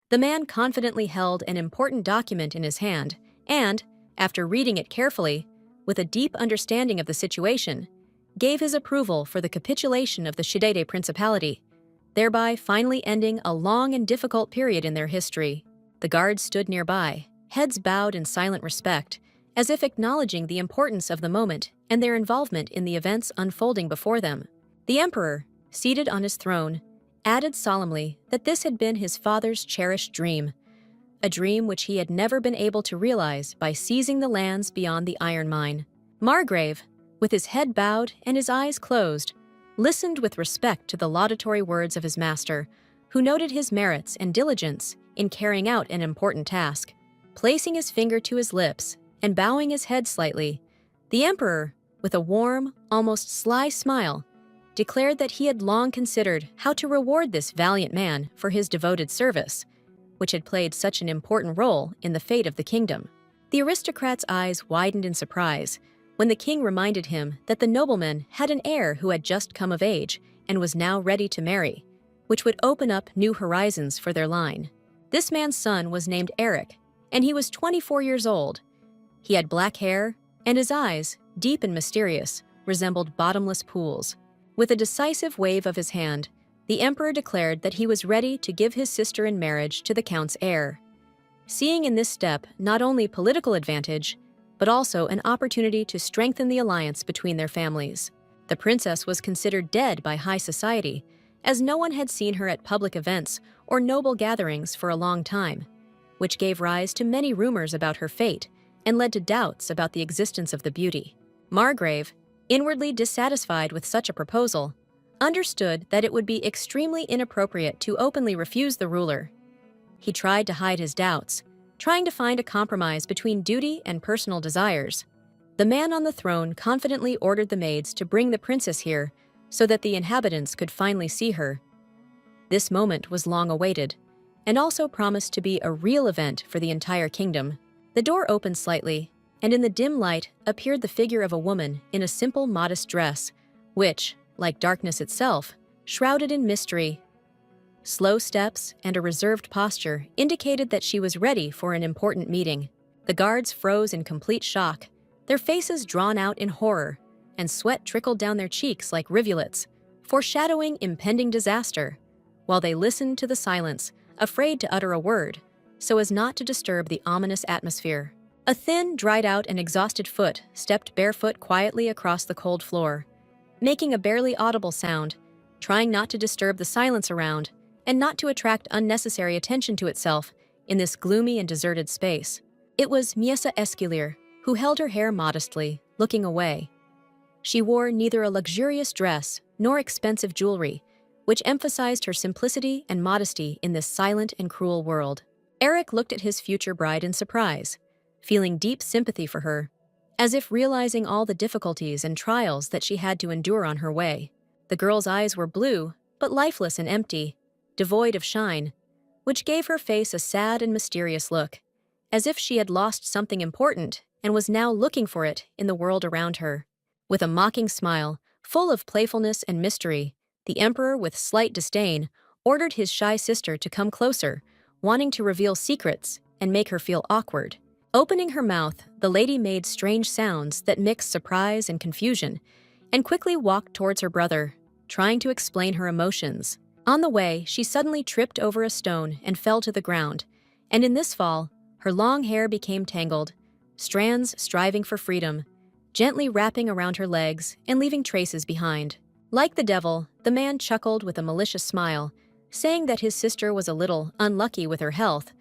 The man confidently held an important document in his hand and, after reading it carefully, with a deep understanding of the situation, gave his approval for the capitulation of the Shidate Principality, thereby finally ending a long and difficult period in their history. The guards stood nearby, heads bowed in silent respect, as if acknowledging the importance of the moment and their involvement in the events unfolding before them. The emperor, seated on his throne, added solemnly that this had been his father's cherished dream, a dream which he had never been able to realize by seizing the lands beyond the iron mine. Margrave, with his head bowed and his eyes closed, listened with respect to the laudatory words of his master, who noted his merits and diligence in carrying out an important task. Placing his finger to his lips and bowing his head slightly, the emperor, with a warm, almost sly smile, declared that he had long considered how to reward this valiant man for his devoted service, which had played such an important role in the fate of the kingdom. The aristocrat's eyes widened in surprise when the king reminded him that the nobleman had an heir who had just come of age and was now ready to marry, which would open up new horizons for their line. This man's son was named Eric, and he was 24 years old. He had black hair, and his eyes, deep and mysterious, resembled bottomless pools. With a decisive wave of his hand, the emperor declared that he was ready to give his sister in marriage to the count's heir, seeing in this step not only political advantage, but also an opportunity to strengthen the alliance between their families. The princess was considered dead by high society, as no one had seen her at public events or noble gatherings for a long time, which gave rise to many rumors about her fate and led to doubts about the existence of the beauty. Margrave, inwardly dissatisfied with such a proposal, understood that it would be extremely inappropriate to openly refuse the ruler. He tried to hide his doubts, trying to find a compromise between duty and personal desires. The man on the throne confidently ordered the maids to bring the princess here so that the inhabitants could finally see her. This moment was long awaited, and also promised to be a real event for the entire kingdom. The door opened slightly, and in the dim light appeared the figure of a woman in a simple, modest dress, which, like darkness itself, shrouded in mystery. Slow steps and a reserved posture indicated that she was ready for an important meeting. The guards froze in complete shock, their faces drawn out in horror, and sweat trickled down their cheeks like rivulets, foreshadowing impending disaster, while they listened to the silence, afraid to utter a word, so as not to disturb the ominous atmosphere. A thin, dried-out and exhausted foot stepped barefoot quietly across the cold floor, making a barely audible sound, trying not to disturb the silence around and not to attract unnecessary attention to itself in this gloomy and deserted space. It was Miesa Esculier, who held her hair modestly, looking away. She wore neither a luxurious dress nor expensive jewelry, which emphasized her simplicity and modesty in this silent and cruel world. Eric looked at his future bride in surprise, feeling deep sympathy for her, as if realizing all the difficulties and trials that she had to endure on her way. The girl's eyes were blue, but lifeless and empty, devoid of shine, which gave her face a sad and mysterious look, as if she had lost something important and was now looking for it in the world around her. With a mocking smile, full of playfulness and mystery, the emperor, with slight disdain, ordered his shy sister to come closer, wanting to reveal secrets and make her feel awkward. Opening her mouth, the lady made strange sounds that mixed surprise and confusion, and quickly walked towards her brother, trying to explain her emotions. On the way, she suddenly tripped over a stone and fell to the ground, and in this fall, her long hair became tangled, strands striving for freedom, gently wrapping around her legs and leaving traces behind. Like the devil, the man chuckled with a malicious smile, saying that his sister was a little unlucky with her health,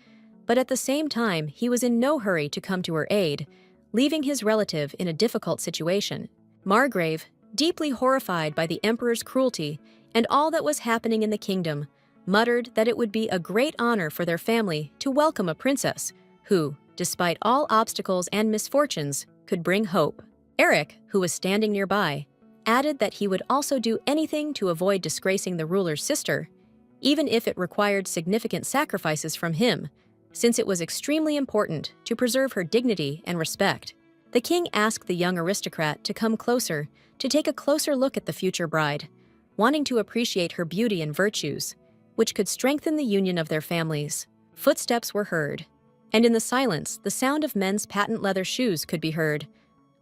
but at the same time he was in no hurry to come to her aid, leaving his relative in a difficult situation. Margrave, deeply horrified by the emperor's cruelty and all that was happening in the kingdom, muttered that it would be a great honor for their family to welcome a princess who, despite all obstacles and misfortunes, could bring hope. Eric, who was standing nearby, added that he would also do anything to avoid disgracing the ruler's sister, even if it required significant sacrifices from him, since it was extremely important to preserve her dignity and respect. The king asked the young aristocrat to come closer to take a closer look at the future bride, wanting to appreciate her beauty and virtues, which could strengthen the union of their families. Footsteps were heard, and in the silence, the sound of men's patent leather shoes could be heard,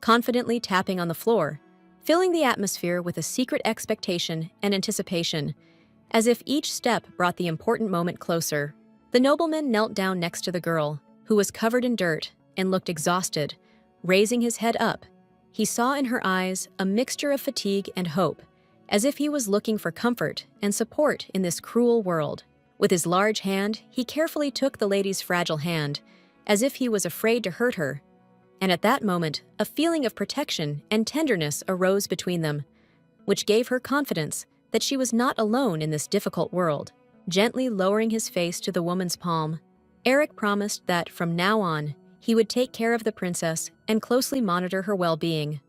confidently tapping on the floor, filling the atmosphere with a secret expectation and anticipation, as if each step brought the important moment closer. The nobleman knelt down next to the girl, who was covered in dirt and looked exhausted. Raising his head up, he saw in her eyes a mixture of fatigue and hope, as if he was looking for comfort and support in this cruel world. With his large hand, he carefully took the lady's fragile hand, as if he was afraid to hurt her. And at that moment, a feeling of protection and tenderness arose between them, which gave her confidence that she was not alone in this difficult world. Gently lowering his face to the woman's palm, Eric promised that from now on, he would take care of the princess and closely monitor her well-being,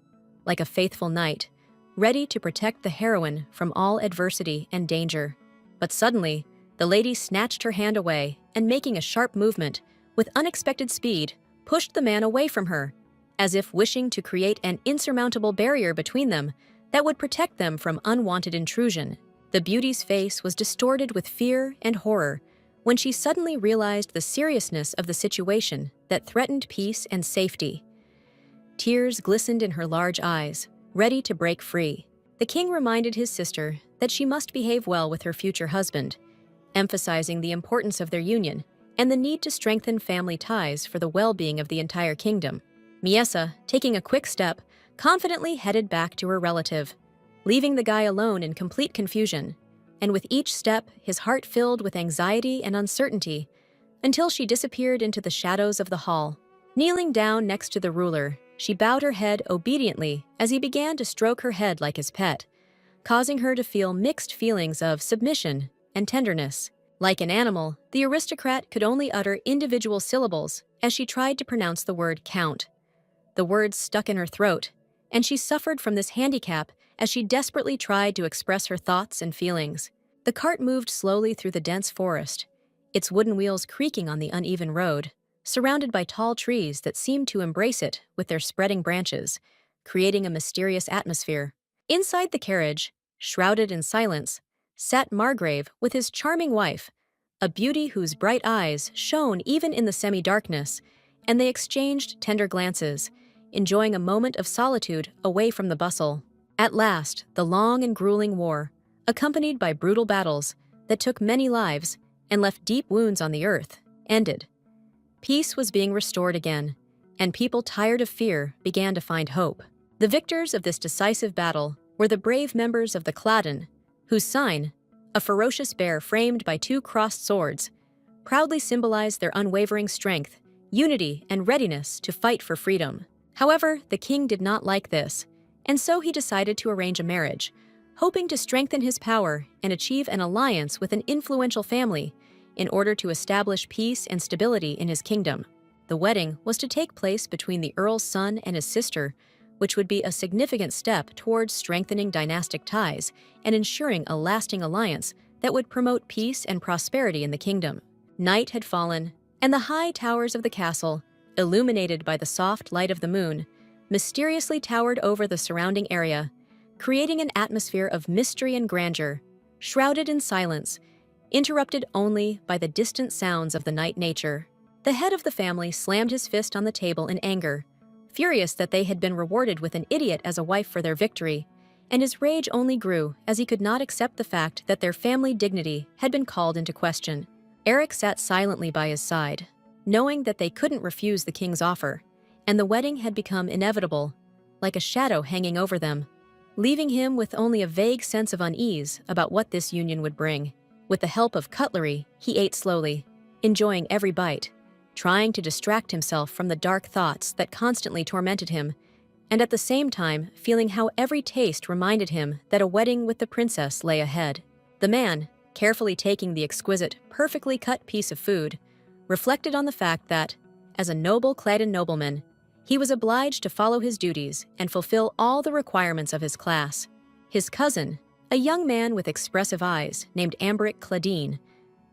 like a faithful knight, ready to protect the heroine from all adversity and danger. But suddenly, the lady snatched her hand away and, making a sharp movement, with unexpected speed, pushed the man away from her, as if wishing to create an insurmountable barrier between them that would protect them from unwanted intrusion. The beauty's face was distorted with fear and horror when she suddenly realized the seriousness of the situation that threatened peace and safety. Tears glistened in her large eyes, ready to break free. The king reminded his sister that she must behave well with her future husband, emphasizing the importance of their union and the need to strengthen family ties for the well-being of the entire kingdom. Miesa, taking a quick step, confidently headed back to her relative, leaving the guy alone in complete confusion, and with each step, his heart filled with anxiety and uncertainty, until she disappeared into the shadows of the hall. Kneeling down next to the ruler, she bowed her head obediently as he began to stroke her head like his pet, causing her to feel mixed feelings of submission and tenderness. Like an animal, the aristocrat could only utter individual syllables as she tried to pronounce the word count. The words stuck in her throat, and she suffered from this handicap as she desperately tried to express her thoughts and feelings. The cart moved slowly through the dense forest, its wooden wheels creaking on the uneven road, surrounded by tall trees that seemed to embrace it with their spreading branches, creating a mysterious atmosphere. Inside the carriage, shrouded in silence, sat Margrave with his charming wife, a beauty whose bright eyes shone even in the semi-darkness, and they exchanged tender glances, enjoying a moment of solitude away from the bustle. At last, the long and grueling war, accompanied by brutal battles that took many lives and left deep wounds on the earth, ended. Peace was being restored again, and people tired of fear began to find hope. The victors of this decisive battle were the brave members of the Cladden, whose sign, a ferocious bear framed by two crossed swords, proudly symbolized their unwavering strength, unity, and readiness to fight for freedom. However, the king did not like this, and so he decided to arrange a marriage, hoping to strengthen his power and achieve an alliance with an influential family in order to establish peace and stability in his kingdom. The wedding was to take place between the earl's son and his sister, which would be a significant step towards strengthening dynastic ties and ensuring a lasting alliance that would promote peace and prosperity in the kingdom. Night had fallen, and the high towers of the castle, illuminated by the soft light of the moon, mysteriously towered over the surrounding area, creating an atmosphere of mystery and grandeur, shrouded in silence, interrupted only by the distant sounds of the night nature. The head of the family slammed his fist on the table in anger, furious that they had been rewarded with an idiot as a wife for their victory, and his rage only grew as he could not accept the fact that their family dignity had been called into question. Eric sat silently by his side, knowing that they couldn't refuse the king's offer, and the wedding had become inevitable, like a shadow hanging over them, leaving him with only a vague sense of unease about what this union would bring. With the help of cutlery, he ate slowly, enjoying every bite, trying to distract himself from the dark thoughts that constantly tormented him, and at the same time feeling how every taste reminded him that a wedding with the princess lay ahead. The man, carefully taking the exquisite, perfectly cut piece of food, reflected on the fact that, as a noble Cladden nobleman, he was obliged to follow his duties and fulfill all the requirements of his class. His cousin, a young man with expressive eyes named Amberic Cladine,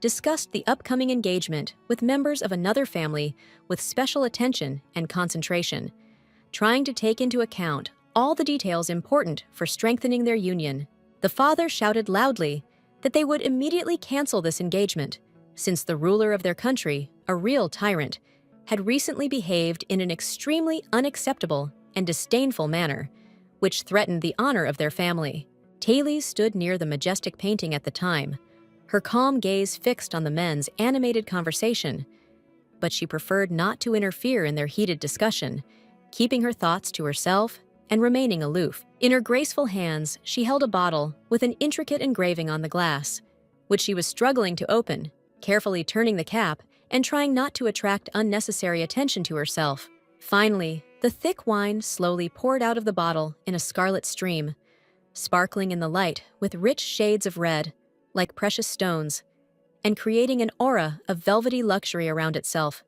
discussed the upcoming engagement with members of another family with special attention and concentration, trying to take into account all the details important for strengthening their union. The father shouted loudly that they would immediately cancel this engagement, since the ruler of their country, a real tyrant, had recently behaved in an extremely unacceptable and disdainful manner, which threatened the honor of their family. Thales stood near the majestic painting at the time, her calm gaze fixed on the men's animated conversation, but she preferred not to interfere in their heated discussion, keeping her thoughts to herself and remaining aloof. In her graceful hands, she held a bottle with an intricate engraving on the glass, which she was struggling to open, carefully turning the cap and trying not to attract unnecessary attention to herself. Finally, the thick wine slowly poured out of the bottle in a scarlet stream, sparkling in the light with rich shades of red, like precious stones, and creating an aura of velvety luxury around itself,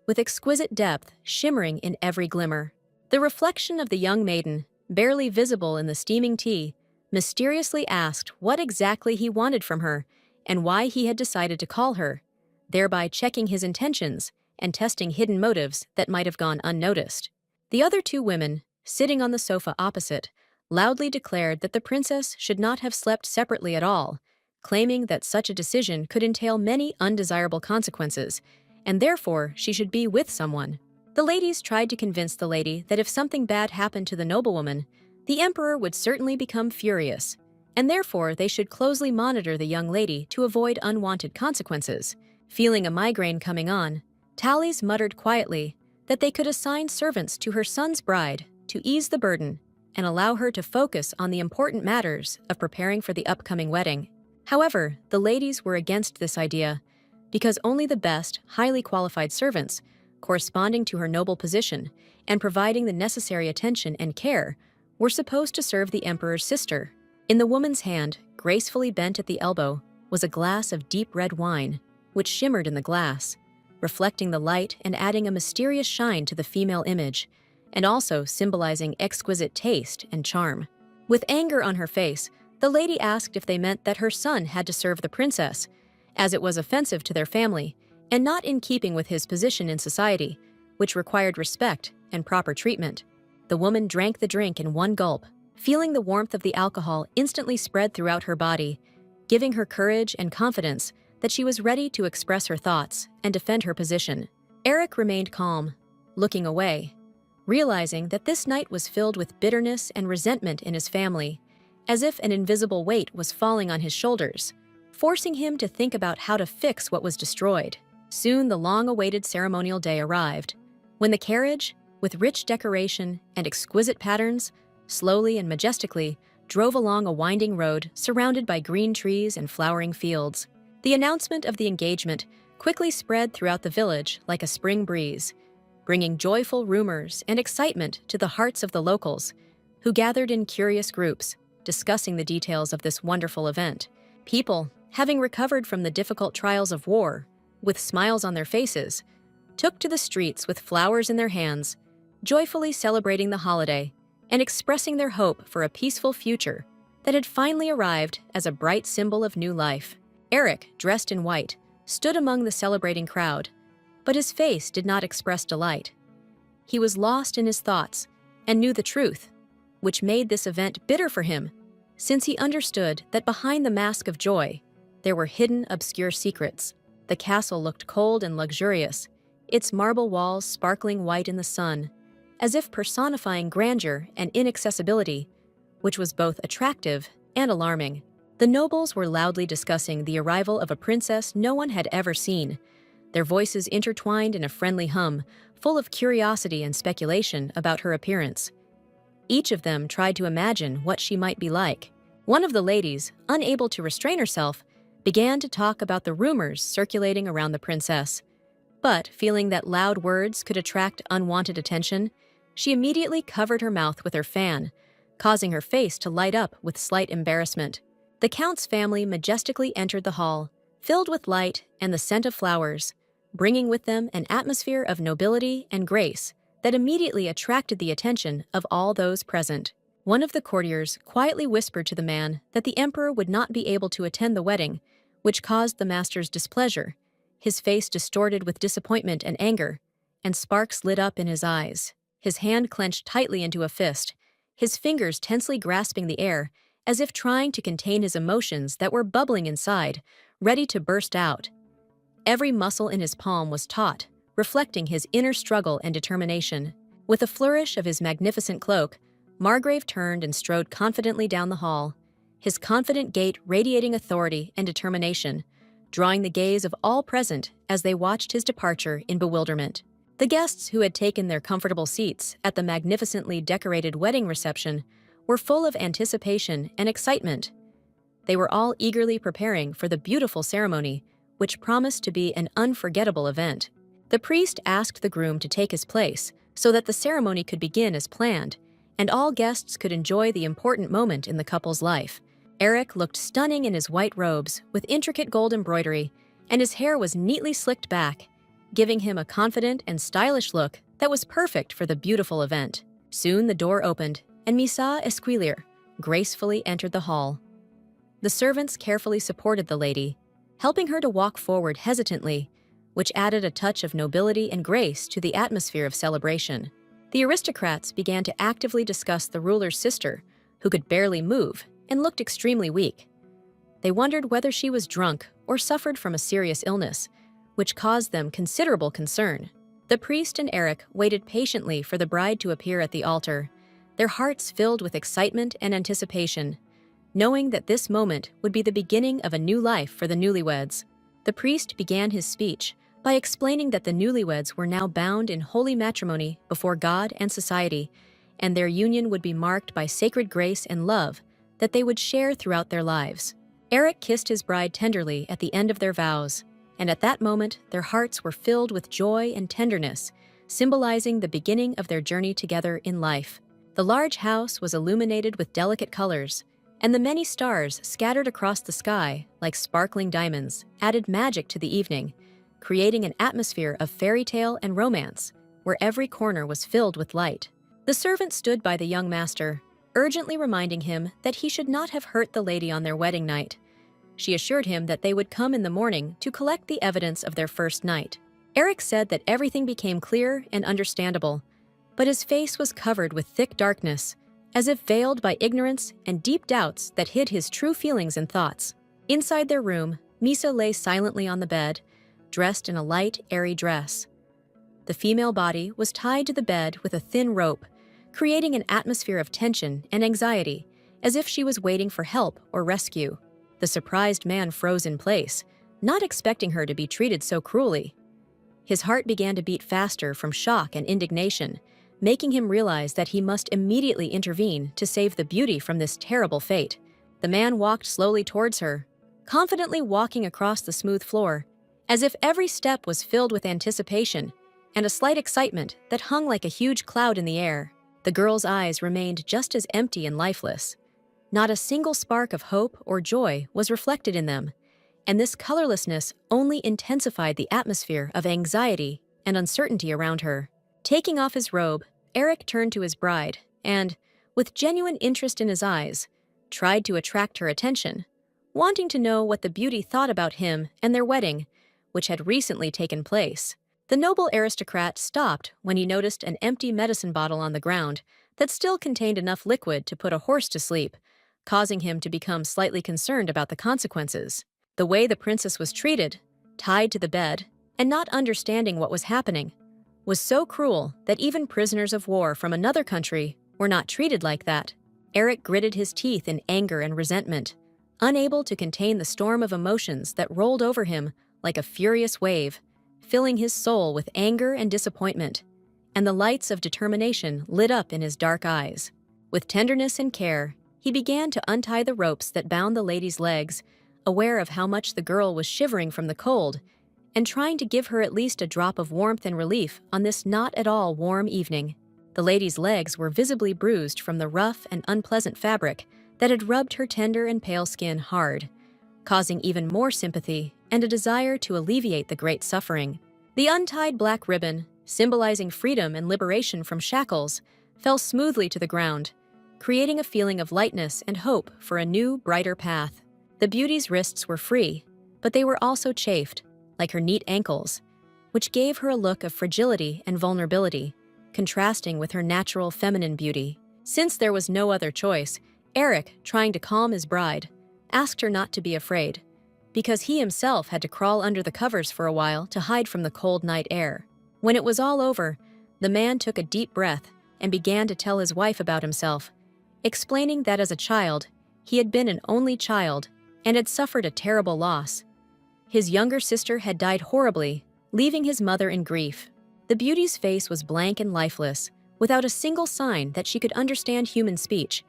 with exquisite depth shimmering in every glimmer. The reflection of the young maiden, barely visible in the steaming tea, mysteriously asked what exactly he wanted from her and why he had decided to call her, thereby checking his intentions and testing hidden motives that might have gone unnoticed. The other two women, sitting on the sofa opposite, loudly declared that the princess should not have slept separately at all, claiming that such a decision could entail many undesirable consequences, and therefore she should be with someone. The ladies tried to convince the lady that if something bad happened to the noblewoman, the emperor would certainly become furious, and therefore they should closely monitor the young lady to avoid unwanted consequences. Feeling a migraine coming on, Thales muttered quietly that they could assign servants to her son's bride to ease the burden and allow her to focus on the important matters of preparing for the upcoming wedding. However, the ladies were against this idea because only the best, highly qualified servants, corresponding to her noble position and providing the necessary attention and care, were supposed to serve the emperor's sister. In the woman's hand, gracefully bent at the elbow, was a glass of deep red wine, which shimmered in the glass, reflecting the light and adding a mysterious shine to the female image, and also symbolizing exquisite taste and charm. With anger on her face, the lady asked if they meant that her son had to serve the princess, as it was offensive to their family and not in keeping with his position in society, which required respect and proper treatment. The woman drank the drink in one gulp, feeling the warmth of the alcohol instantly spread throughout her body, giving her courage and confidence that she was ready to express her thoughts and defend her position. Eric remained calm, looking away, realizing that this night was filled with bitterness and resentment in his family, as if an invisible weight was falling on his shoulders, forcing him to think about how to fix what was destroyed. Soon the long-awaited ceremonial day arrived, when the carriage, with rich decoration and exquisite patterns, slowly and majestically drove along a winding road surrounded by green trees and flowering fields. The announcement of the engagement quickly spread throughout the village like a spring breeze, bringing joyful rumors and excitement to the hearts of the locals, who gathered in curious groups, discussing the details of this wonderful event. People, having recovered from the difficult trials of war, with smiles on their faces, took to the streets with flowers in their hands, joyfully celebrating the holiday and expressing their hope for a peaceful future that had finally arrived as a bright symbol of new life. Eric, dressed in white, stood among the celebrating crowd, but his face did not express delight. He was lost in his thoughts and knew the truth, which made this event bitter for him, since he understood that behind the mask of joy, there were hidden obscure secrets. The castle looked cold and luxurious, its marble walls sparkling white in the sun, as if personifying grandeur and inaccessibility, which was both attractive and alarming. The nobles were loudly discussing the arrival of a princess no one had ever seen, their voices intertwined in a friendly hum, full of curiosity and speculation about her appearance. Each of them tried to imagine what she might be like. One of the ladies, unable to restrain herself, began to talk about the rumors circulating around the princess. But, feeling that loud words could attract unwanted attention, she immediately covered her mouth with her fan, causing her face to light up with slight embarrassment. The count's family majestically entered the hall, filled with light and the scent of flowers, bringing with them an atmosphere of nobility and grace that immediately attracted the attention of all those present. One of the courtiers quietly whispered to the man that the emperor would not be able to attend the wedding, which caused the master's displeasure, his face distorted with disappointment and anger, and sparks lit up in his eyes. His hand clenched tightly into a fist, his fingers tensely grasping the air, as if trying to contain his emotions that were bubbling inside, ready to burst out. Every muscle in his palm was taut, reflecting his inner struggle and determination. With a flourish of his magnificent cloak, Margrave turned and strode confidently down the hall, his confident gait radiating authority and determination, drawing the gaze of all present as they watched his departure in bewilderment. The guests who had taken their comfortable seats at the magnificently decorated wedding reception were full of anticipation and excitement. They were all eagerly preparing for the beautiful ceremony, which promised to be an unforgettable event. The priest asked the groom to take his place so that the ceremony could begin as planned, and all guests could enjoy the important moment in the couple's life. Eric looked stunning in his white robes with intricate gold embroidery, and his hair was neatly slicked back, giving him a confident and stylish look that was perfect for the beautiful event. Soon the door opened, and Misa Esquilier gracefully entered the hall. The servants carefully supported the lady, helping her to walk forward hesitantly, which added a touch of nobility and grace to the atmosphere of celebration. The aristocrats began to actively discuss the ruler's sister, who could barely move and looked extremely weak. They wondered whether she was drunk or suffered from a serious illness, which caused them considerable concern. The priest and Eric waited patiently for the bride to appear at the altar, their hearts filled with excitement and anticipation, knowing that this moment would be the beginning of a new life for the newlyweds. The priest began his speech by explaining that the newlyweds were now bound in holy matrimony before God and society, and their union would be marked by sacred grace and love that they would share throughout their lives. Eric kissed his bride tenderly at the end of their vows, and at that moment their hearts were filled with joy and tenderness, symbolizing the beginning of their journey together in life. The large house was illuminated with delicate colors, and the many stars scattered across the sky like sparkling diamonds added magic to the evening, creating an atmosphere of fairy tale and romance where every corner was filled with light. The servant stood by the young master, urgently reminding him that he should not have hurt the lady on their wedding night. She assured him that they would come in the morning to collect the evidence of their first night. Eric said that everything became clear and understandable, but his face was covered with thick darkness, as if veiled by ignorance and deep doubts that hid his true feelings and thoughts. Inside their room, Misa lay silently on the bed, dressed in a light, airy dress. The female body was tied to the bed with a thin rope, creating an atmosphere of tension and anxiety, as if she was waiting for help or rescue. The surprised man froze in place, not expecting her to be treated so cruelly. His heart began to beat faster from shock and indignation, making him realize that he must immediately intervene to save the beauty from this terrible fate. The man walked slowly towards her, confidently walking across the smooth floor, as if every step was filled with anticipation and a slight excitement that hung like a huge cloud in the air. The girl's eyes remained just as empty and lifeless. Not a single spark of hope or joy was reflected in them, and this colorlessness only intensified the atmosphere of anxiety and uncertainty around her. Taking off his robe, Eric turned to his bride and, with genuine interest in his eyes, tried to attract her attention, wanting to know what the beauty thought about him and their wedding, which had recently taken place. The noble aristocrat stopped when he noticed an empty medicine bottle on the ground that still contained enough liquid to put a horse to sleep, causing him to become slightly concerned about the consequences. The way the princess was treated, tied to the bed, and not understanding what was happening, was so cruel that even prisoners of war from another country were not treated like that. Eric gritted his teeth in anger and resentment, unable to contain the storm of emotions that rolled over him like a furious wave, filling his soul with anger and disappointment, and the lights of determination lit up in his dark eyes. With tenderness and care, he began to untie the ropes that bound the lady's legs, aware of how much the girl was shivering from the cold, and trying to give her at least a drop of warmth and relief on this not at all warm evening. The lady's legs were visibly bruised from the rough and unpleasant fabric that had rubbed her tender and pale skin hard, causing even more sympathy and a desire to alleviate the great suffering. The untied black ribbon, symbolizing freedom and liberation from shackles, fell smoothly to the ground, creating a feeling of lightness and hope for a new, brighter path. The beauty's wrists were free, but they were also chafed, like her neat ankles, which gave her a look of fragility and vulnerability, contrasting with her natural feminine beauty. Since there was no other choice, Eric, trying to calm his bride, asked her not to be afraid, because he himself had to crawl under the covers for a while to hide from the cold night air. When it was all over, the man took a deep breath and began to tell his wife about himself, explaining that as a child, he had been an only child and had suffered a terrible loss. His younger sister had died horribly, leaving his mother in grief. The beauty's face was blank and lifeless, without a single sign that she could understand human speech.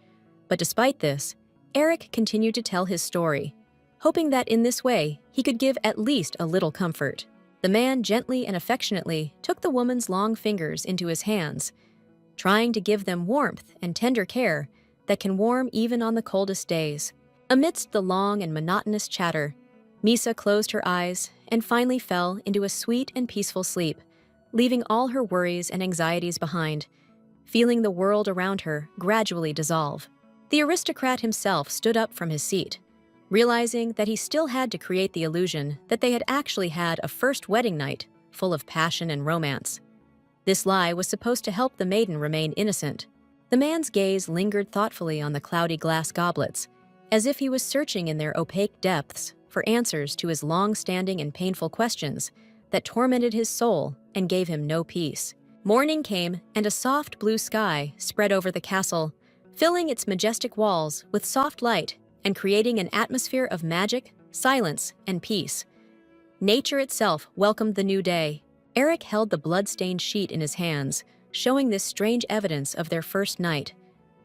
But despite this, Eric continued to tell his story, hoping that in this way he could give at least a little comfort. The man gently and affectionately took the woman's long fingers into his hands, trying to give them warmth and tender care that can warm even on the coldest days. Amidst the long and monotonous chatter, Misa closed her eyes and finally fell into a sweet and peaceful sleep, leaving all her worries and anxieties behind, feeling the world around her gradually dissolve. The aristocrat himself stood up from his seat, realizing that he still had to create the illusion that they had actually had a first wedding night full of passion and romance. This lie was supposed to help the maiden remain innocent. The man's gaze lingered thoughtfully on the cloudy glass goblets, as if he was searching in their opaque depths for answers to his long-standing and painful questions that tormented his soul and gave him no peace. Morning came, and a soft blue sky spread over the castle, filling its majestic walls with soft light and creating an atmosphere of magic, silence, and peace. Nature itself welcomed the new day. Eric held the blood-stained sheet in his hands, showing this strange evidence of their first night,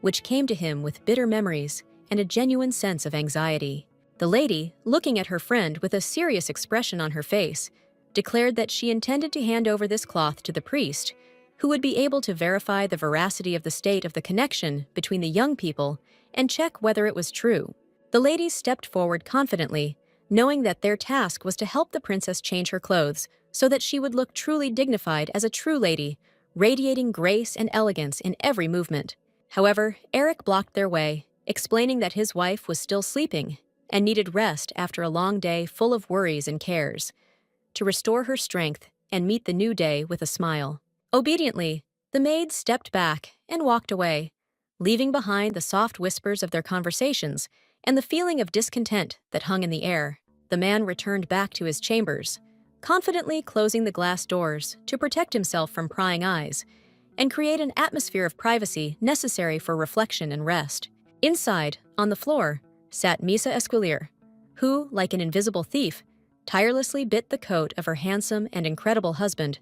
which came to him with bitter memories and a genuine sense of anxiety. The lady, looking at her friend with a serious expression on her face, declared that she intended to hand over this cloth to the priest, who would be able to verify the veracity of the state of the connection between the young people and check whether it was true. The ladies stepped forward confidently, knowing that their task was to help the princess change her clothes so that she would look truly dignified as a true lady, radiating grace and elegance in every movement. However, Eric blocked their way, explaining that his wife was still sleeping and needed rest after a long day full of worries and cares, to restore her strength and meet the new day with a smile. Obediently, the maid stepped back and walked away, leaving behind the soft whispers of their conversations and the feeling of discontent that hung in the air. The man returned back to his chambers, confidently closing the glass doors to protect himself from prying eyes and create an atmosphere of privacy necessary for reflection and rest. Inside, on the floor, sat Misa Esquilier, who, like an invisible thief, tirelessly bit the coat of her handsome and incredible husband,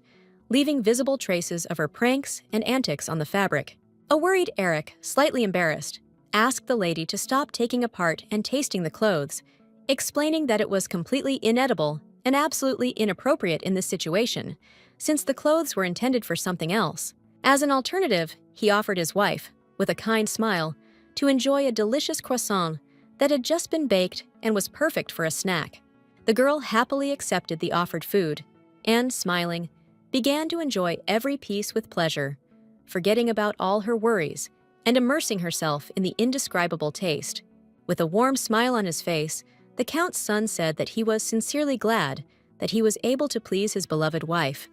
leaving visible traces of her pranks and antics on the fabric. A worried Eric, slightly embarrassed, asked the lady to stop taking apart and tasting the clothes, explaining that it was completely inedible and absolutely inappropriate in this situation, since the clothes were intended for something else. As an alternative, he offered his wife, with a kind smile, to enjoy a delicious croissant that had just been baked and was perfect for a snack. The girl happily accepted the offered food and, smiling, began to enjoy every piece with pleasure, forgetting about all her worries and immersing herself in the indescribable taste. With a warm smile on his face, the Count's son said that he was sincerely glad that he was able to please his beloved wife,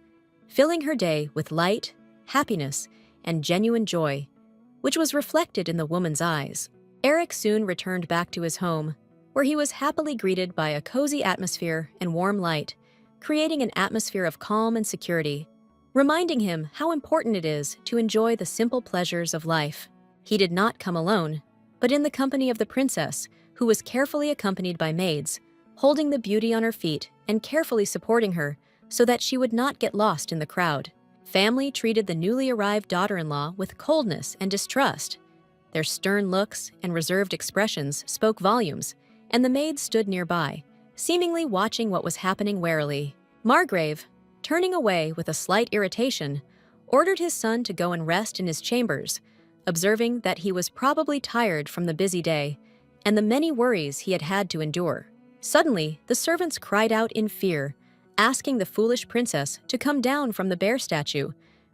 filling her day with light, happiness, and genuine joy, which was reflected in the woman's eyes. Eric soon returned back to his home, where he was happily greeted by a cozy atmosphere and warm light, creating an atmosphere of calm and security, reminding him how important it is to enjoy the simple pleasures of life. He did not come alone, but in the company of the princess, who was carefully accompanied by maids, holding the beauty on her feet and carefully supporting her so that she would not get lost in the crowd. Family treated the newly arrived daughter-in-law with coldness and distrust. Their stern looks and reserved expressions spoke volumes, and the maid stood nearby, seemingly watching what was happening warily. Margrave, turning away with a slight irritation, ordered his son to go and rest in his chambers, observing that he was probably tired from the busy day and the many worries he had had to endure. Suddenly, the servants cried out in fear, asking the foolish princess to come down from the bear statue,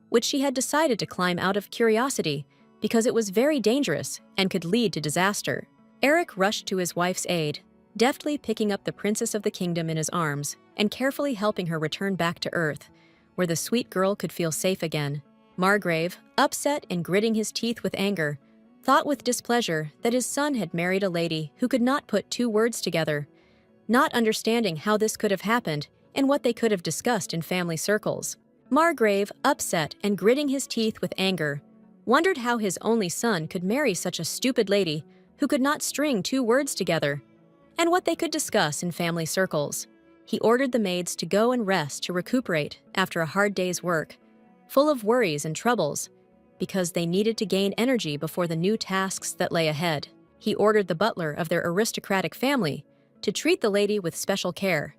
which she had decided to climb out of curiosity because it was very dangerous and could lead to disaster. Eric rushed to his wife's aid, deftly picking up the princess of the kingdom in his arms and carefully helping her return back to Earth, where the sweet girl could feel safe again. Margrave, upset and gritting his teeth with anger, thought with displeasure that his son had married a lady who could not put two words together. not understanding how this could have happened and what they could have discussed in family circles. Margrave, upset and gritting his teeth with anger, wondered how his only son could marry such a stupid lady who could not string two words together, and what they could discuss in family circles. He ordered the maids to go and rest to recuperate after a hard day's work, full of worries and troubles, because they needed to gain energy before the new tasks that lay ahead. He ordered the butler of their aristocratic family to treat the lady with special care,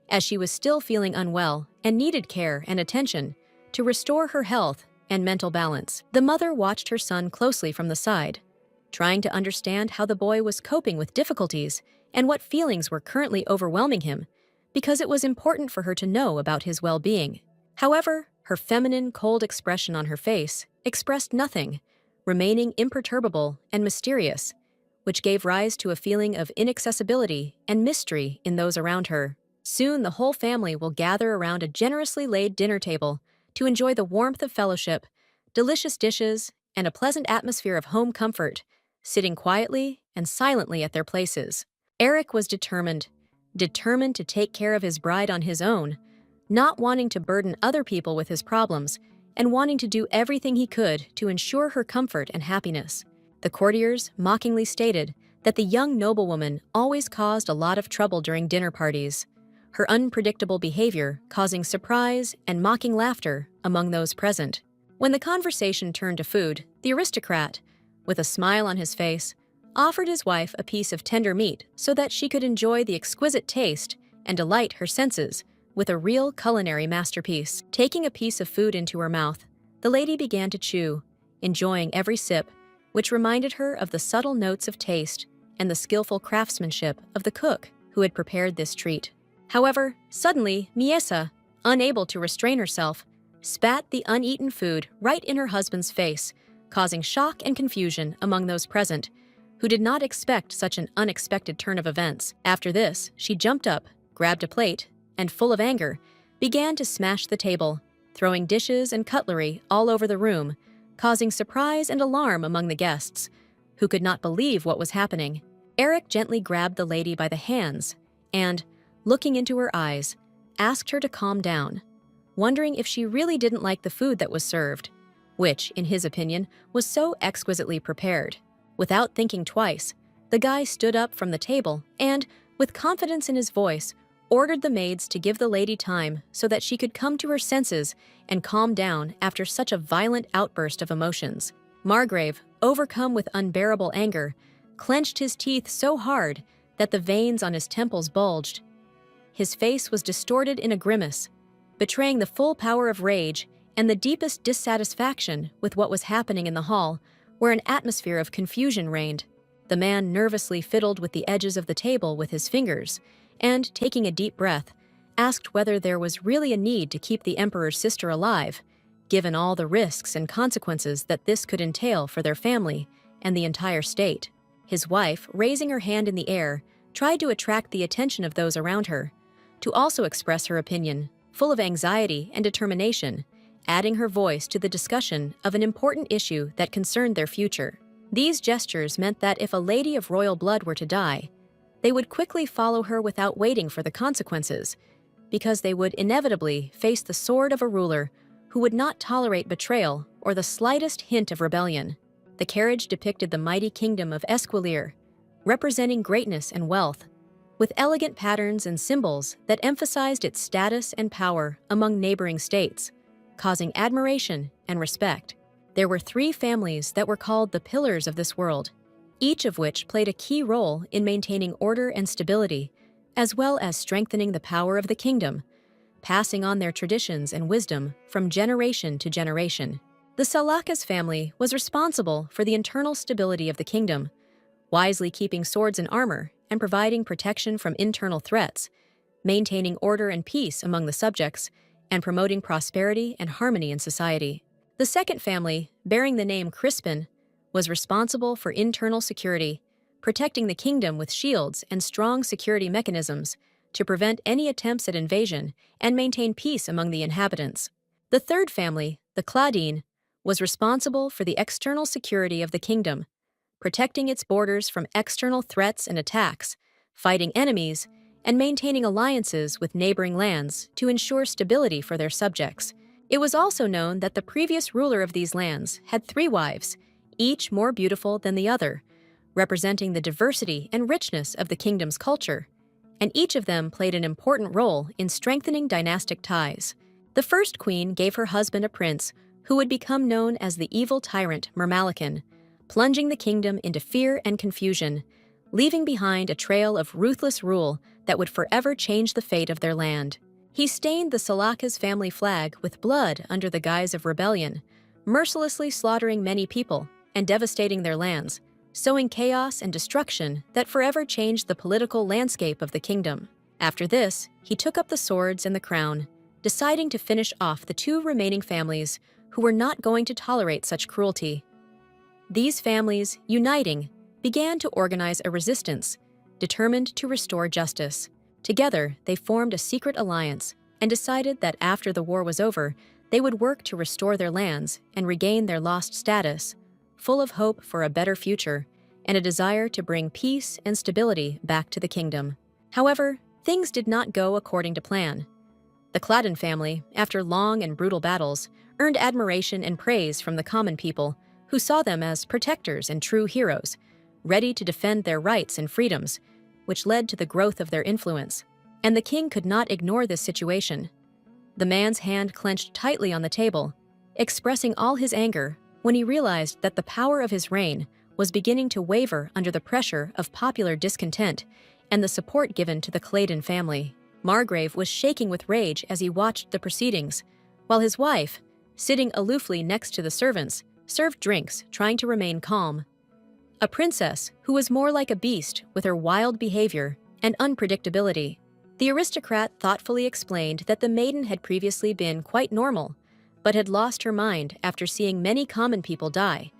as she was still feeling unwell and needed care and attention to restore her health and mental balance. The mother watched her son closely from the side, trying to understand how the boy was coping with difficulties and what feelings were currently overwhelming him, because it was important for her to know about his well-being. However, her feminine, cold expression on her face expressed nothing, remaining imperturbable and mysterious, which gave rise to a feeling of inaccessibility and mystery in those around her. Soon the whole family will gather around a generously laid dinner table to enjoy the warmth of fellowship, delicious dishes, and a pleasant atmosphere of home comfort, sitting quietly and silently at their places. Eric was determined to take care of his bride on his own, not wanting to burden other people with his problems, and wanting to do everything he could to ensure her comfort and happiness. The courtiers mockingly stated that the young noblewoman always caused a lot of trouble during dinner parties, her unpredictable behavior causing surprise and mocking laughter among those present. When the conversation turned to food, the aristocrat, with a smile on his face, offered his wife a piece of tender meat so that she could enjoy the exquisite taste and delight her senses with a real culinary masterpiece. Taking a piece of food into her mouth, the lady began to chew, enjoying every sip, which reminded her of the subtle notes of taste and the skillful craftsmanship of the cook who had prepared this treat. However, suddenly, Miesa, unable to restrain herself, spat the uneaten food right in her husband's face, causing shock and confusion among those present, who did not expect such an unexpected turn of events. After this, she jumped up, grabbed a plate, and full of anger, began to smash the table, throwing dishes and cutlery all over the room, causing surprise and alarm among the guests, who could not believe what was happening. Eric gently grabbed the lady by the hands and, looking into her eyes, asked her to calm down, wondering if she really didn't like the food that was served, which, in his opinion, was so exquisitely prepared. Without thinking twice, the guy stood up from the table and, with confidence in his voice, ordered the maids to give the lady time so that she could come to her senses and calm down after such a violent outburst of emotions. Margrave, overcome with unbearable anger, clenched his teeth so hard that the veins on his temples bulged. His face was distorted in a grimace, betraying the full power of rage and the deepest dissatisfaction with what was happening in the hall, where an atmosphere of confusion reigned. The man nervously fiddled with the edges of the table with his fingers, and, taking a deep breath, asked whether there was really a need to keep the emperor's sister alive, given all the risks and consequences that this could entail for their family and the entire state. His wife, raising her hand in the air, tried to attract the attention of those around her, to also express her opinion, full of anxiety and determination, adding her voice to the discussion of an important issue that concerned their future. These gestures meant that if a lady of royal blood were to die, they would quickly follow her without waiting for the consequences, because they would inevitably face the sword of a ruler who would not tolerate betrayal or the slightest hint of rebellion. The carriage depicted the mighty kingdom of Esquilier, representing greatness and wealth, with elegant patterns and symbols that emphasized its status and power among neighboring states, causing admiration and respect. There were 3 families that were called the pillars of this world, each of which played a key role in maintaining order and stability, as well as strengthening the power of the kingdom, passing on their traditions and wisdom from generation to generation. The Salakas family was responsible for the internal stability of the kingdom, wisely keeping swords and armor and providing protection from internal threats, maintaining order and peace among the subjects, and promoting prosperity and harmony in society. The second family, bearing the name Crispin, was responsible for internal security, protecting the kingdom with shields and strong security mechanisms to prevent any attempts at invasion and maintain peace among the inhabitants. The third family, the Claudine, was responsible for the external security of the kingdom, protecting its borders from external threats and attacks, fighting enemies, and maintaining alliances with neighboring lands to ensure stability for their subjects. It was also known that the previous ruler of these lands had 3 wives, each more beautiful than the other, representing the diversity and richness of the kingdom's culture, and each of them played an important role in strengthening dynastic ties. The first queen gave her husband a prince who would become known as the evil tyrant Mermalakan, plunging the kingdom into fear and confusion, leaving behind a trail of ruthless rule that would forever change the fate of their land. He stained the Salaka's family flag with blood under the guise of rebellion, mercilessly slaughtering many people and devastating their lands, sowing chaos and destruction that forever changed the political landscape of the kingdom. After this, he took up the swords and the crown, deciding to finish off the 2 remaining families who were not going to tolerate such cruelty. These families, uniting, began to organize a resistance, determined to restore justice. Together, they formed a secret alliance and decided that after the war was over, they would work to restore their lands and regain their lost status, full of hope for a better future and a desire to bring peace and stability back to the kingdom. However, things did not go according to plan. The Cladden family, after long and brutal battles, earned admiration and praise from the common people, who saw them as protectors and true heroes, ready to defend their rights and freedoms, which led to the growth of their influence. And the king could not ignore this situation. The man's hand clenched tightly on the table, expressing all his anger when he realized that the power of his reign was beginning to waver under the pressure of popular discontent and the support given to the Clayton family. Margrave was shaking with rage as he watched the proceedings, while his wife, sitting aloofly next to the servants, served drinks, trying to remain calm. A princess who was more like a beast with her wild behavior and unpredictability. The aristocrat thoughtfully explained that the maiden had previously been quite normal, but had lost her mind after seeing many common people die,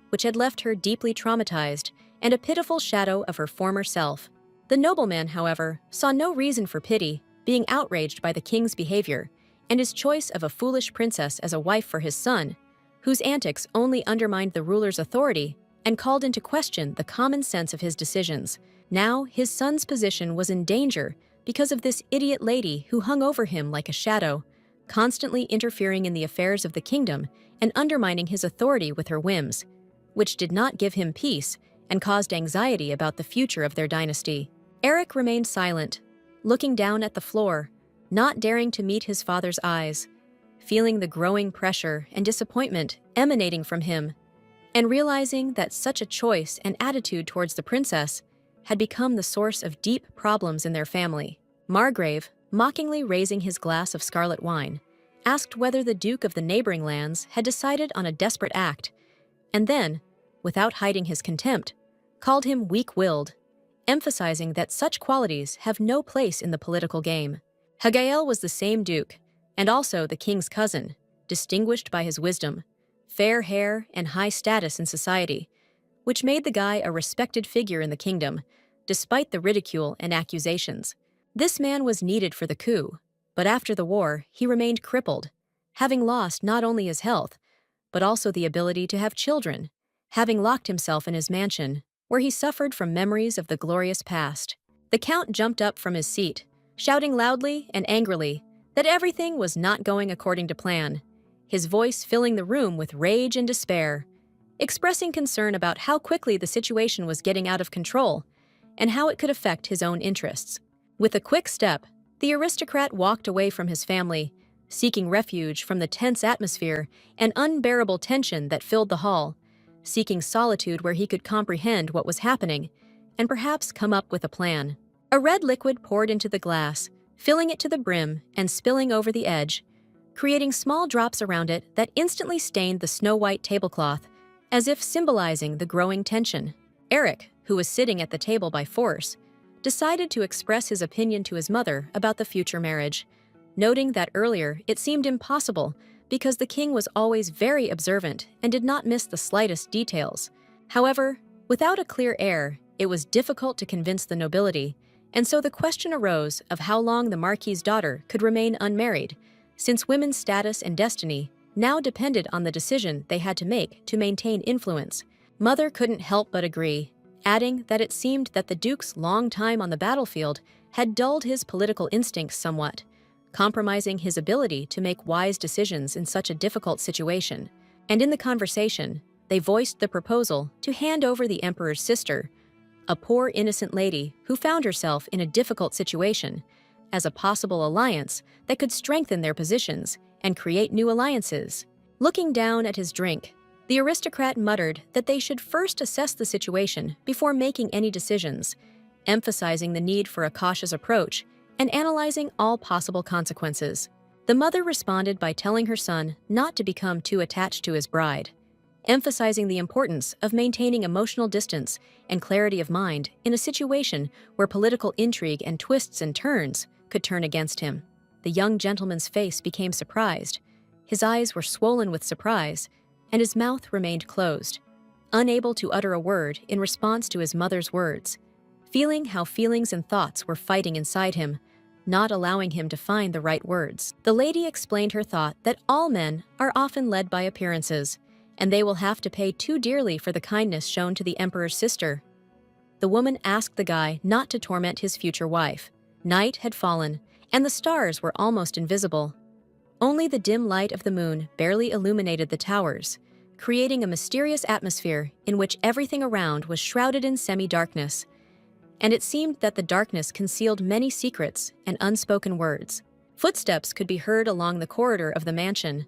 which had left her deeply traumatized and a pitiful shadow of her former self. The nobleman, however, saw no reason for pity, being outraged by the king's behavior and his choice of a foolish princess as a wife for his son, whose antics only undermined the ruler's authority and called into question the common sense of his decisions. Now his son's position was in danger because of this idiot lady who hung over him like a shadow, constantly interfering in the affairs of the kingdom and undermining his authority with her whims, which did not give him peace and caused anxiety about the future of their dynasty. Eric remained silent, looking down at the floor, not daring to meet his father's eyes, feeling the growing pressure and disappointment emanating from him, and realizing that such a choice and attitude towards the princess had become the source of deep problems in their family. Margrave, mockingly raising his glass of scarlet wine, asked whether the Duke of the neighboring lands had decided on a desperate act, and then, without hiding his contempt, called him weak-willed, emphasizing that such qualities have no place in the political game. Yahello was the same duke, and also the king's cousin, distinguished by his wisdom, fair hair, and high status in society, which made the guy a respected figure in the kingdom, despite the ridicule and accusations. This man was needed for the coup, but after the war, he remained crippled, having lost not only his health, but also the ability to have children, having locked himself in his mansion, where he suffered from memories of the glorious past. The count jumped up from his seat, shouting loudly and angrily that everything was not going according to plan, his voice filling the room with rage and despair, expressing concern about how quickly the situation was getting out of control and how it could affect his own interests. With a quick step, the aristocrat walked away from his family, seeking refuge from the tense atmosphere and unbearable tension that filled the hall, seeking solitude where he could comprehend what was happening and perhaps come up with a plan. A red liquid poured into the glass, filling it to the brim and spilling over the edge, creating small drops around it that instantly stained the snow-white tablecloth, as if symbolizing the growing tension. Eric, who was sitting at the table by force, decided to express his opinion to his mother about the future marriage, noting that earlier it seemed impossible because the king was always very observant and did not miss the slightest details. However, without a clear heir, it was difficult to convince the nobility, and so the question arose of how long the Marquis's daughter could remain unmarried, since women's status and destiny now depended on the decision they had to make to maintain influence. Mother couldn't help but agree, adding that it seemed that the Duke's long time on the battlefield had dulled his political instincts somewhat, compromising his ability to make wise decisions in such a difficult situation. And in the conversation, they voiced the proposal to hand over the emperor's sister, a poor innocent lady who found herself in a difficult situation, as a possible alliance that could strengthen their positions and create new alliances. Looking down at his drink, the aristocrat muttered that they should first assess the situation before making any decisions, emphasizing the need for a cautious approach and analyzing all possible consequences. The mother responded by telling her son not to become too attached to his bride, emphasizing the importance of maintaining emotional distance and clarity of mind in a situation where political intrigue and twists and turns could turn against him. The young gentleman's face became surprised. His eyes were swollen with surprise, and his mouth remained closed, unable to utter a word in response to his mother's words, feeling how feelings and thoughts were fighting inside him, not allowing him to find the right words. The lady explained her thought that all men are often led by appearances, and they will have to pay too dearly for the kindness shown to the emperor's sister. The woman asked the guy not to torment his future wife. Night had fallen, and the stars were almost invisible. Only the dim light of the moon barely illuminated the towers, creating a mysterious atmosphere in which everything around was shrouded in semi-darkness. And it seemed that the darkness concealed many secrets and unspoken words. Footsteps could be heard along the corridor of the mansion.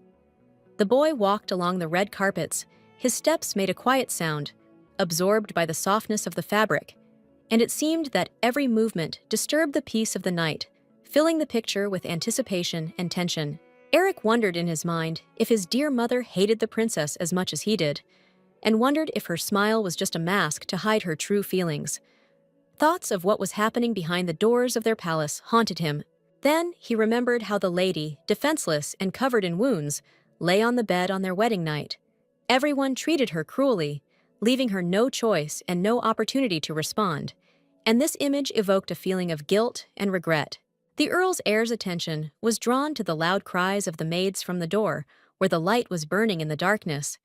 The boy walked along the red carpets. His steps made a quiet sound, absorbed by the softness of the fabric, and it seemed that every movement disturbed the peace of the night, filling the picture with anticipation and tension. Eric wondered in his mind if his dear mother hated the princess as much as he did, and wondered if her smile was just a mask to hide her true feelings. Thoughts of what was happening behind the doors of their palace haunted him. Then he remembered how the lady, defenseless and covered in wounds, lay on the bed on their wedding night. Everyone treated her cruelly, leaving her no choice and no opportunity to respond, and this image evoked a feeling of guilt and regret. The Earl's heir's attention was drawn to the loud cries of the maids from the door, where the light was burning in the darkness.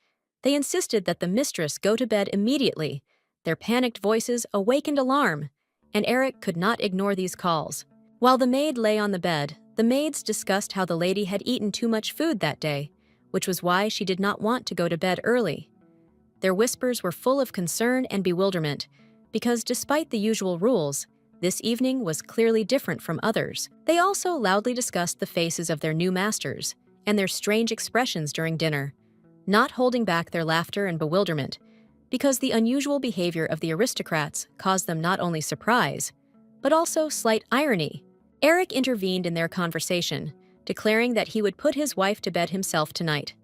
They insisted that the mistress go to bed immediately. Their panicked voices awakened alarm, and Eric could not ignore these calls. While the maid lay on the bed, the maids discussed how the lady had eaten too much food that day, which was why she did not want to go to bed early. Their whispers were full of concern and bewilderment, because despite the usual rules, this evening was clearly different from others. They also loudly discussed the faces of their new masters and their strange expressions during dinner, not holding back their laughter and bewilderment, because the unusual behavior of the aristocrats caused them not only surprise, but also slight irony. Eric intervened in their conversation, declaring that he would put his wife to bed himself tonight.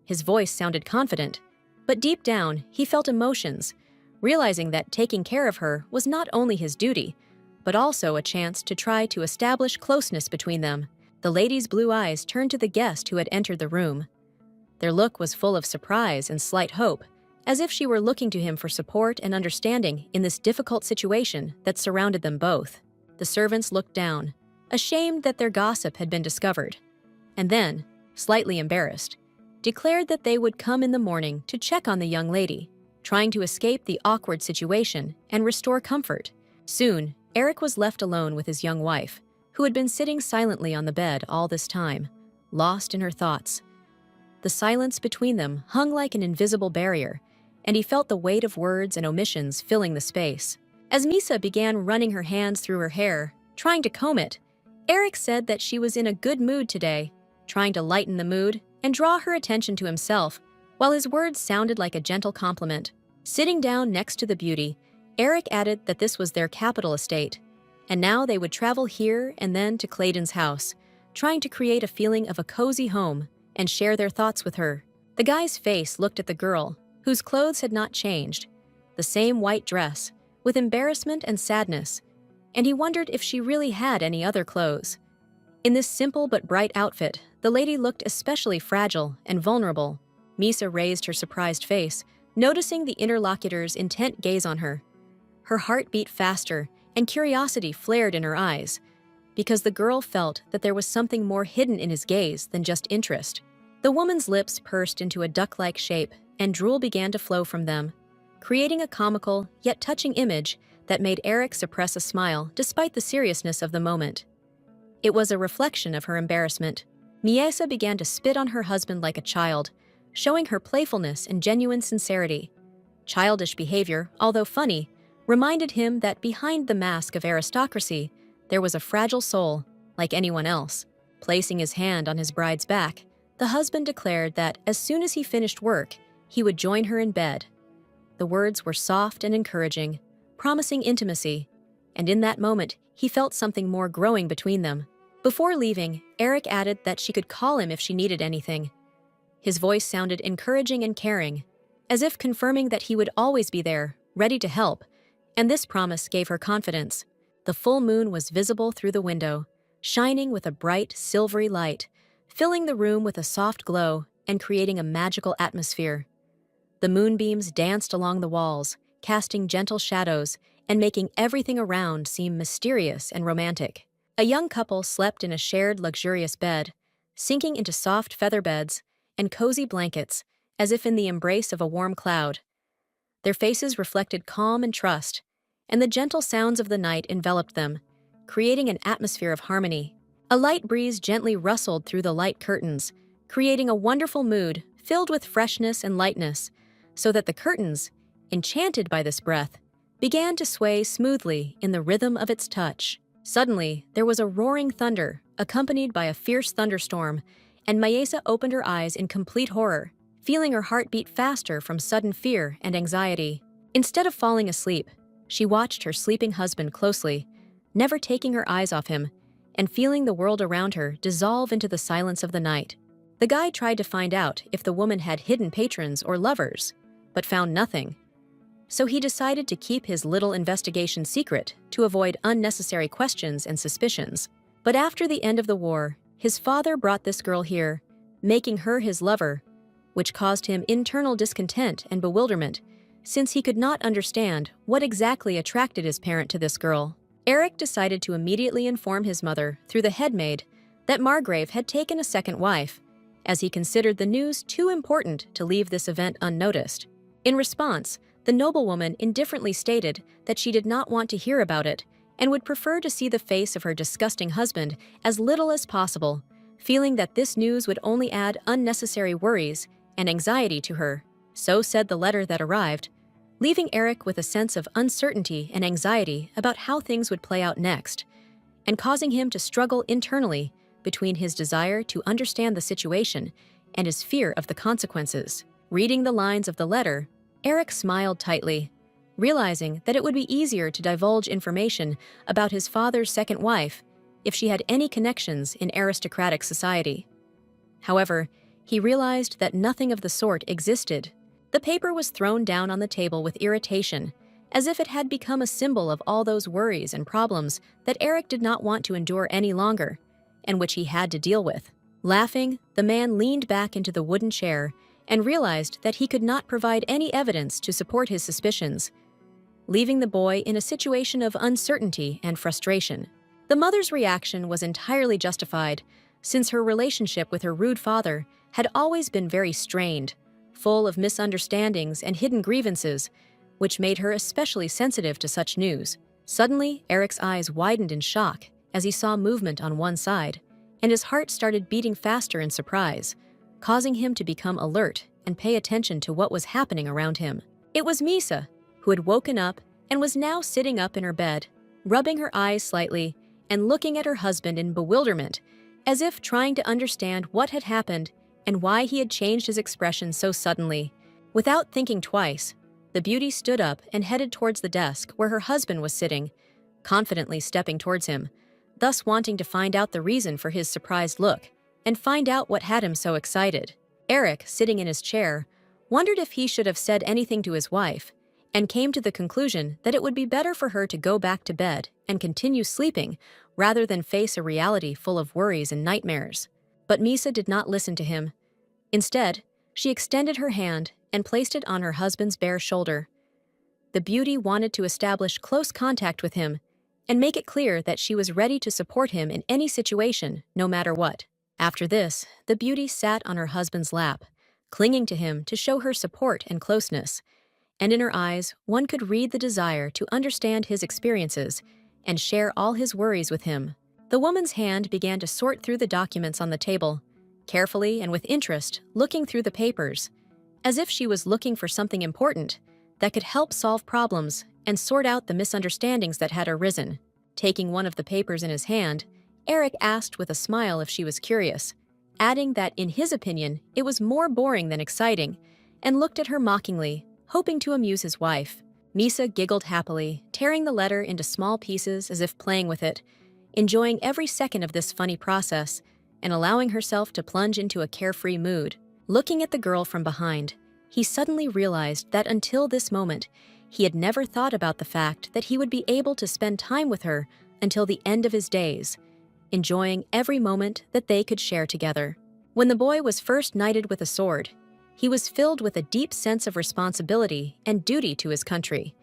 His voice sounded confident, but deep down he felt emotions, realizing that taking care of her was not only his duty, but also a chance to try to establish closeness between them. The lady's blue eyes turned to the guest who had entered the room. Their look was full of surprise and slight hope, as if she were looking to him for support and understanding in this difficult situation that surrounded them both. The servants looked down, ashamed that their gossip had been discovered, and then, slightly embarrassed, declared that they would come in the morning to check on the young lady, trying to escape the awkward situation and restore comfort. Soon, Eric was left alone with his young wife, who had been sitting silently on the bed all this time, lost in her thoughts. The silence between them hung like an invisible barrier, and he felt the weight of words and omissions filling the space. As Misa began running her hands through her hair, trying to comb it, Eric said that she was in a good mood today, trying to lighten the mood and draw her attention to himself, while his words sounded like a gentle compliment. Sitting down next to the beauty, Eric added that this was their capital estate, and now they would travel here and then to Clayton's house, trying to create a feeling of a cozy home and share their thoughts with her. The guy's face looked at the girl, whose clothes had not changed, the same white dress, with embarrassment and sadness, and he wondered if she really had any other clothes. In this simple but bright outfit, the lady looked especially fragile and vulnerable. Misa raised her surprised face, noticing the interlocutor's intent gaze on her. Her heart beat faster, and curiosity flared in her eyes, because the girl felt that there was something more hidden in his gaze than just interest. The woman's lips pursed into a duck-like shape, and drool began to flow from them, creating a comical yet touching image that made Eric suppress a smile despite the seriousness of the moment. It was a reflection of her embarrassment. Miesa began to spit on her husband like a child, showing her playfulness and genuine sincerity. Childish behavior, although funny, reminded him that behind the mask of aristocracy, there was a fragile soul, like anyone else. Placing his hand on his bride's back, the husband declared that as soon as he finished work, he would join her in bed. The words were soft and encouraging, promising intimacy, and in that moment, he felt something more growing between them. Before leaving, Eric added that she could call him if she needed anything. His voice sounded encouraging and caring, as if confirming that he would always be there, ready to help, and this promise gave her confidence. The full moon was visible through the window, shining with a bright, silvery light, filling the room with a soft glow and creating a magical atmosphere. The moonbeams danced along the walls, casting gentle shadows and making everything around seem mysterious and romantic. A young couple slept in a shared luxurious bed, sinking into soft feather beds and cozy blankets, as if in the embrace of a warm cloud. Their faces reflected calm and trust, and the gentle sounds of the night enveloped them, creating an atmosphere of harmony. A light breeze gently rustled through the light curtains, creating a wonderful mood filled with freshness and lightness, so that the curtains, enchanted by this breath, began to sway smoothly in the rhythm of its touch. Suddenly, there was a roaring thunder, accompanied by a fierce thunderstorm, and Miesa opened her eyes in complete horror, feeling her heart beat faster from sudden fear and anxiety. Instead of falling asleep, she watched her sleeping husband closely, never taking her eyes off him, and feeling the world around her dissolve into the silence of the night. The guy tried to find out if the woman had hidden patrons or lovers, but found nothing. So he decided to keep his little investigation secret to avoid unnecessary questions and suspicions. But after the end of the war, his father brought this girl here, making her his lover, which caused him internal discontent and bewilderment, since he could not understand what exactly attracted his parent to this girl. Eric decided to immediately inform his mother, through the headmaid, that Margrave had taken a second wife, as he considered the news too important to leave this event unnoticed. In response, the noblewoman indifferently stated that she did not want to hear about it and would prefer to see the face of her disgusting husband as little as possible, feeling that this news would only add unnecessary worries and anxiety to her. So said the letter that arrived, leaving Eric with a sense of uncertainty and anxiety about how things would play out next, and causing him to struggle internally between his desire to understand the situation and his fear of the consequences. Reading the lines of the letter, Eric smiled tightly, realizing that it would be easier to divulge information about his father's second wife if she had any connections in aristocratic society. However, he realized that nothing of the sort existed. The paper was thrown down on the table with irritation, as if it had become a symbol of all those worries and problems that Eric did not want to endure any longer, and which he had to deal with. Laughing, the man leaned back into the wooden chair and realized that he could not provide any evidence to support his suspicions, leaving the boy in a situation of uncertainty and frustration. The mother's reaction was entirely justified, since her relationship with her rude father had always been very strained, full of misunderstandings and hidden grievances, which made her especially sensitive to such news. Suddenly, Eric's eyes widened in shock as he saw movement on one side, and his heart started beating faster in surprise, causing him to become alert and pay attention to what was happening around him. It was Misa, who had woken up and was now sitting up in her bed, rubbing her eyes slightly and looking at her husband in bewilderment, as if trying to understand what had happened and why he had changed his expression so suddenly. Without thinking twice, the beauty stood up and headed towards the desk where her husband was sitting, confidently stepping towards him, thus wanting to find out the reason for his surprised look and find out what had him so excited. Eric, sitting in his chair, wondered if he should have said anything to his wife, and came to the conclusion that it would be better for her to go back to bed and continue sleeping rather than face a reality full of worries and nightmares. But Misa did not listen to him. Instead, she extended her hand and placed it on her husband's bare shoulder. The beauty wanted to establish close contact with him and make it clear that she was ready to support him in any situation, no matter what. After this, the beauty sat on her husband's lap, clinging to him to show her support and closeness, and in her eyes one could read the desire to understand his experiences and share all his worries with him. The woman's hand began to sort through the documents on the table, carefully and with interest, looking through the papers, as if she was looking for something important that could help solve problems and sort out the misunderstandings that had arisen. Taking one of the papers in his hand, Eric asked with a smile if she was curious, adding that in his opinion it was more boring than exciting, and looked at her mockingly, hoping to amuse his wife. Misa giggled happily, tearing the letter into small pieces as if playing with it, enjoying every second of this funny process and allowing herself to plunge into a carefree mood. Looking at the girl from behind, he suddenly realized that until this moment, he had never thought about the fact that he would be able to spend time with her until the end of his days, enjoying every moment that they could share together. When the boy was first knighted with a sword, he was filled with a deep sense of responsibility and duty to his country,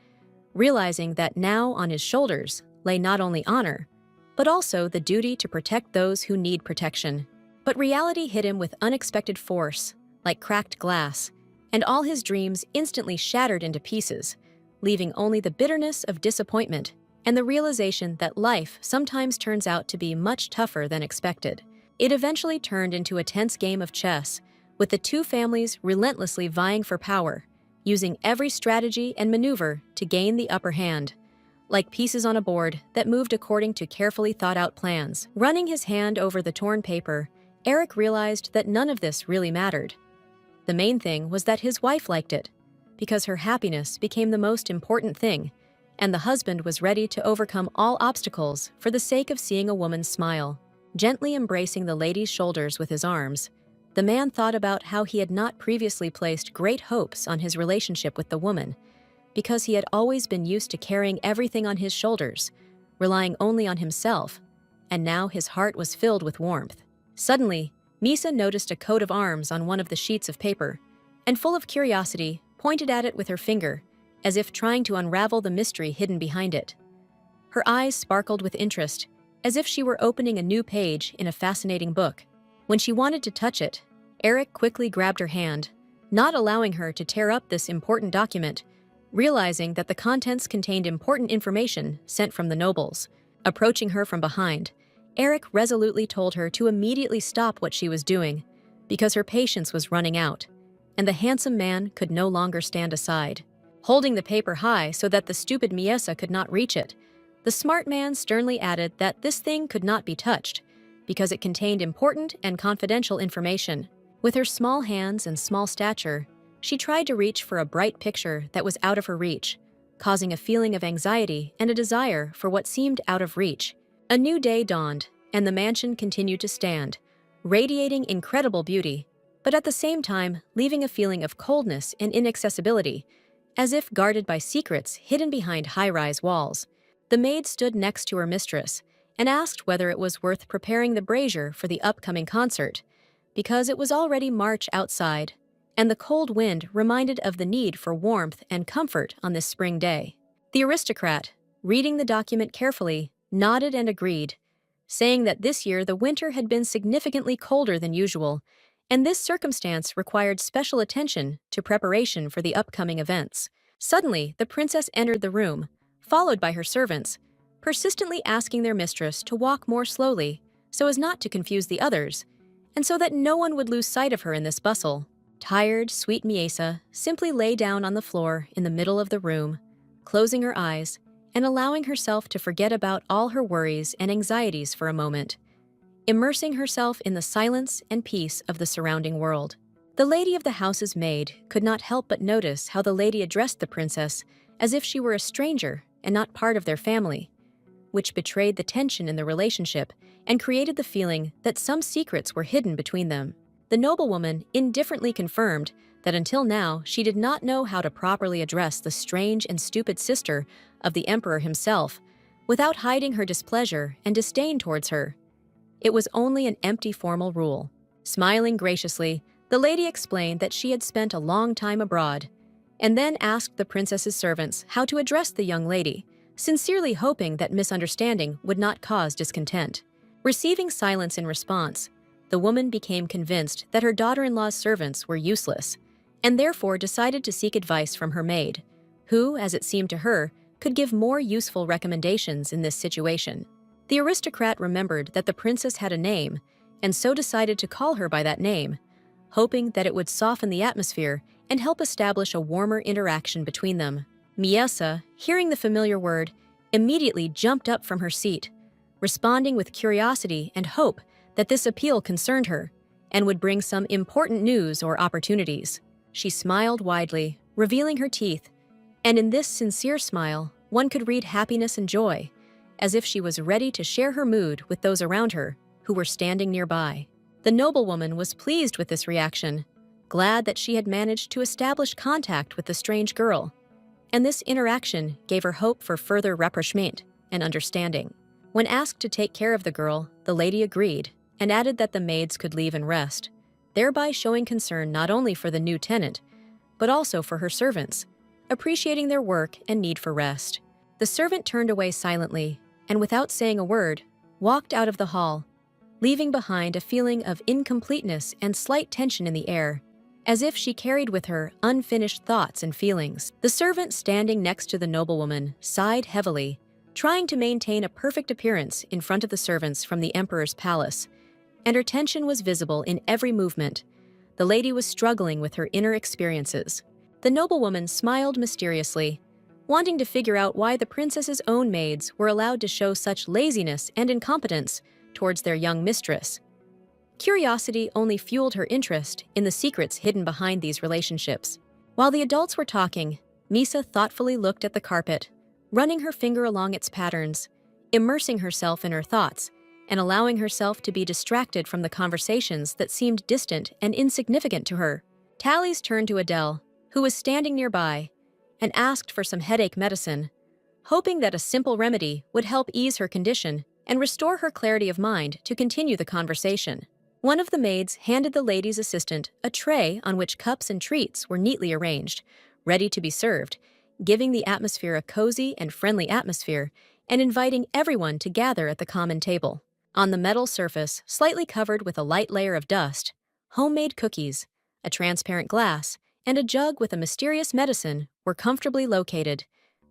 realizing that now on his shoulders lay not only honor, but also the duty to protect those who need protection. But reality hit him with unexpected force, like cracked glass, and all his dreams instantly shattered into pieces, leaving only the bitterness of disappointment and the realization that life sometimes turns out to be much tougher than expected. It eventually turned into a tense game of chess, with the two families relentlessly vying for power, using every strategy and maneuver to gain the upper hand, like pieces on a board that moved according to carefully thought-out plans. Running his hand over the torn paper, Eric realized that none of this really mattered. The main thing was that his wife liked it, because her happiness became the most important thing, and the husband was ready to overcome all obstacles for the sake of seeing a woman smile. Gently embracing the lady's shoulders with his arms, the man thought about how he had not previously placed great hopes on his relationship with the woman, because he had always been used to carrying everything on his shoulders, relying only on himself, and now his heart was filled with warmth. Suddenly, Misa noticed a coat of arms on one of the sheets of paper, and full of curiosity, pointed at it with her finger, as if trying to unravel the mystery hidden behind it. Her eyes sparkled with interest, as if she were opening a new page in a fascinating book. When she wanted to touch it, Eric quickly grabbed her hand, not allowing her to tear up this important document, realizing that the contents contained important information sent from the nobles. Approaching her from behind, Eric resolutely told her to immediately stop what she was doing, because her patience was running out, and the handsome man could no longer stand aside. Holding the paper high so that the stupid Miesa could not reach it, the smart man sternly added that this thing could not be touched, because it contained important and confidential information. With her small hands and small stature, she tried to reach for a bright picture that was out of her reach, causing a feeling of anxiety and a desire for what seemed out of reach. A new day dawned, and the mansion continued to stand, radiating incredible beauty, but at the same time leaving a feeling of coldness and inaccessibility, as if guarded by secrets hidden behind high-rise walls. The maid stood next to her mistress and asked whether it was worth preparing the brazier for the upcoming concert, because it was already March outside, and the cold wind reminded of the need for warmth and comfort on this spring day. The aristocrat, reading the document carefully, nodded and agreed, saying that this year the winter had been significantly colder than usual, and this circumstance required special attention to preparation for the upcoming events. Suddenly, the princess entered the room, followed by her servants, persistently asking their mistress to walk more slowly so as not to confuse the others, and so that no one would lose sight of her in this bustle. Tired, sweet Miesa simply lay down on the floor in the middle of the room, closing her eyes and allowing herself to forget about all her worries and anxieties for a moment, immersing herself in the silence and peace of the surrounding world. The lady of the house's maid could not help but notice how the lady addressed the princess as if she were a stranger and not part of their family, which betrayed the tension in the relationship and created the feeling that some secrets were hidden between them. The noblewoman indifferently confirmed that until now she did not know how to properly address the strange and stupid sister of the emperor himself without hiding her displeasure and disdain towards her. It was only an empty formal rule. Smiling graciously, the lady explained that she had spent a long time abroad, and then asked the princess's servants how to address the young lady, sincerely hoping that misunderstanding would not cause discontent. Receiving silence in response, the woman became convinced that her daughter-in-law's servants were useless, and therefore decided to seek advice from her maid, who, as it seemed to her, could give more useful recommendations in this situation. The aristocrat remembered that the princess had a name, and so decided to call her by that name, hoping that it would soften the atmosphere and help establish a warmer interaction between them. Miesa, hearing the familiar word, immediately jumped up from her seat, responding with curiosity and hope that this appeal concerned her and would bring some important news or opportunities. She smiled widely, revealing her teeth, and in this sincere smile, one could read happiness and joy, as if she was ready to share her mood with those around her who were standing nearby. The noblewoman was pleased with this reaction, glad that she had managed to establish contact with the strange girl, and this interaction gave her hope for further rapprochement and understanding. When asked to take care of the girl, the lady agreed and added that the maids could leave and rest, thereby showing concern not only for the new tenant, but also for her servants, appreciating their work and need for rest. The servant turned away silently and, without saying a word, walked out of the hall, leaving behind a feeling of incompleteness and slight tension in the air, as if she carried with her unfinished thoughts and feelings. The servant standing next to the noblewoman sighed heavily, trying to maintain a perfect appearance in front of the servants from the emperor's palace, and her tension was visible in every movement. The lady was struggling with her inner experiences. The noblewoman smiled mysteriously, wanting to figure out why the princess's own maids were allowed to show such laziness and incompetence towards their young mistress. Curiosity only fueled her interest in the secrets hidden behind these relationships. While the adults were talking, Misa thoughtfully looked at the carpet, running her finger along its patterns, immersing herself in her thoughts, and allowing herself to be distracted from the conversations that seemed distant and insignificant to her. Tallies turned to Adele, who was standing nearby, and asked for some headache medicine, hoping that a simple remedy would help ease her condition and restore her clarity of mind to continue the conversation. One of the maids handed the lady's assistant a tray on which cups and treats were neatly arranged, ready to be served, giving the atmosphere a cozy and friendly atmosphere and inviting everyone to gather at the common table. On the metal surface, slightly covered with a light layer of dust, homemade cookies, a transparent glass, and a jug with a mysterious medicine were comfortably located,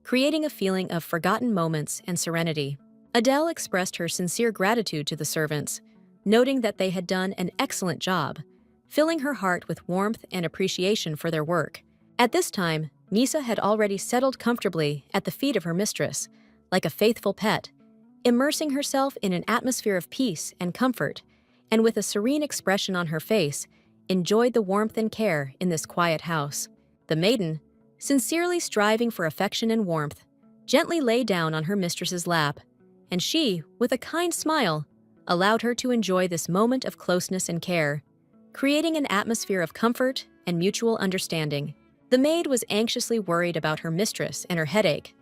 creating a feeling of forgotten moments and serenity. Adele expressed her sincere gratitude to the servants, noting that they had done an excellent job, filling her heart with warmth and appreciation for their work. At this time, Misa had already settled comfortably at the feet of her mistress, like a faithful pet, immersing herself in an atmosphere of peace and comfort, and with a serene expression on her face, enjoyed the warmth and care in this quiet house. The maiden, sincerely striving for affection and warmth, gently lay down on her mistress's lap, and she, with a kind smile, allowed her to enjoy this moment of closeness and care, creating an atmosphere of comfort and mutual understanding. The maid was anxiously worried about her mistress and her headache,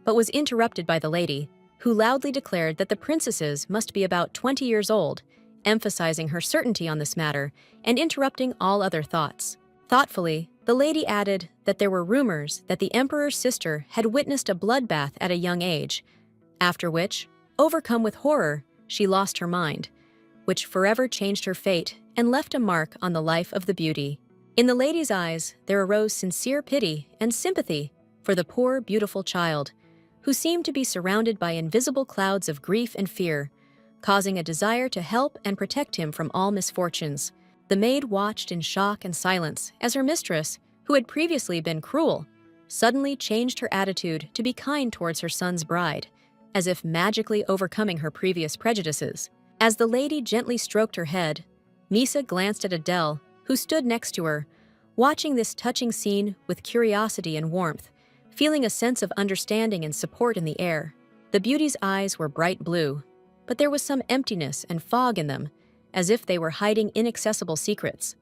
but was interrupted by the lady, who loudly declared that the princesses must be about 20 years old, emphasizing her certainty on this matter and interrupting all other thoughts. Thoughtfully, the lady added that there were rumors that the emperor's sister had witnessed a bloodbath at a young age, after which, overcome with horror, she lost her mind, which forever changed her fate and left a mark on the life of the beauty. In the lady's eyes, there arose sincere pity and sympathy for the poor, beautiful child, who seemed to be surrounded by invisible clouds of grief and fear, causing a desire to help and protect him from all misfortunes. The maid watched in shock and silence as her mistress, who had previously been cruel, suddenly changed her attitude to be kind towards her son's bride, as if magically overcoming her previous prejudices. As the lady gently stroked her head, Misa glanced at Adele, who stood next to her, watching this touching scene with curiosity and warmth, feeling a sense of understanding and support in the air. The beauty's eyes were bright blue, but there was some emptiness and fog in them, as if they were hiding inaccessible secrets.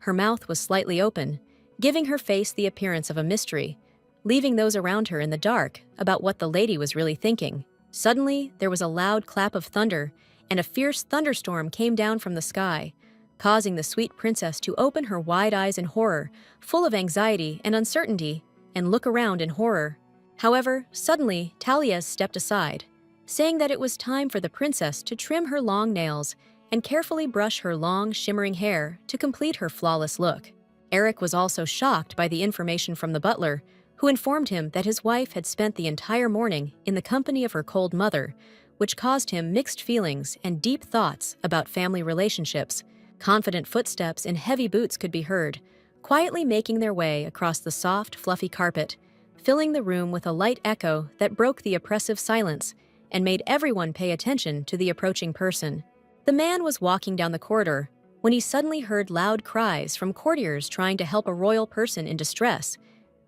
Her mouth was slightly open, giving her face the appearance of a mystery, leaving those around her in the dark about what the lady was really thinking. Suddenly, there was a loud clap of thunder, and a fierce thunderstorm came down from the sky, causing the sweet princess to open her wide eyes in horror, full of anxiety and uncertainty, and look around in horror. However, suddenly, Talies stepped aside, saying that it was time for the princess to trim her long nails and carefully brush her long, shimmering hair to complete her flawless look. Eric was also shocked by the information from the butler, who informed him that his wife had spent the entire morning in the company of her cold mother, which caused him mixed feelings and deep thoughts about family relationships. Confident footsteps in heavy boots could be heard, quietly making their way across the soft, fluffy carpet, filling the room with a light echo that broke the oppressive silence and made everyone pay attention to the approaching person. The man was walking down the corridor when he suddenly heard loud cries from courtiers trying to help a royal person in distress,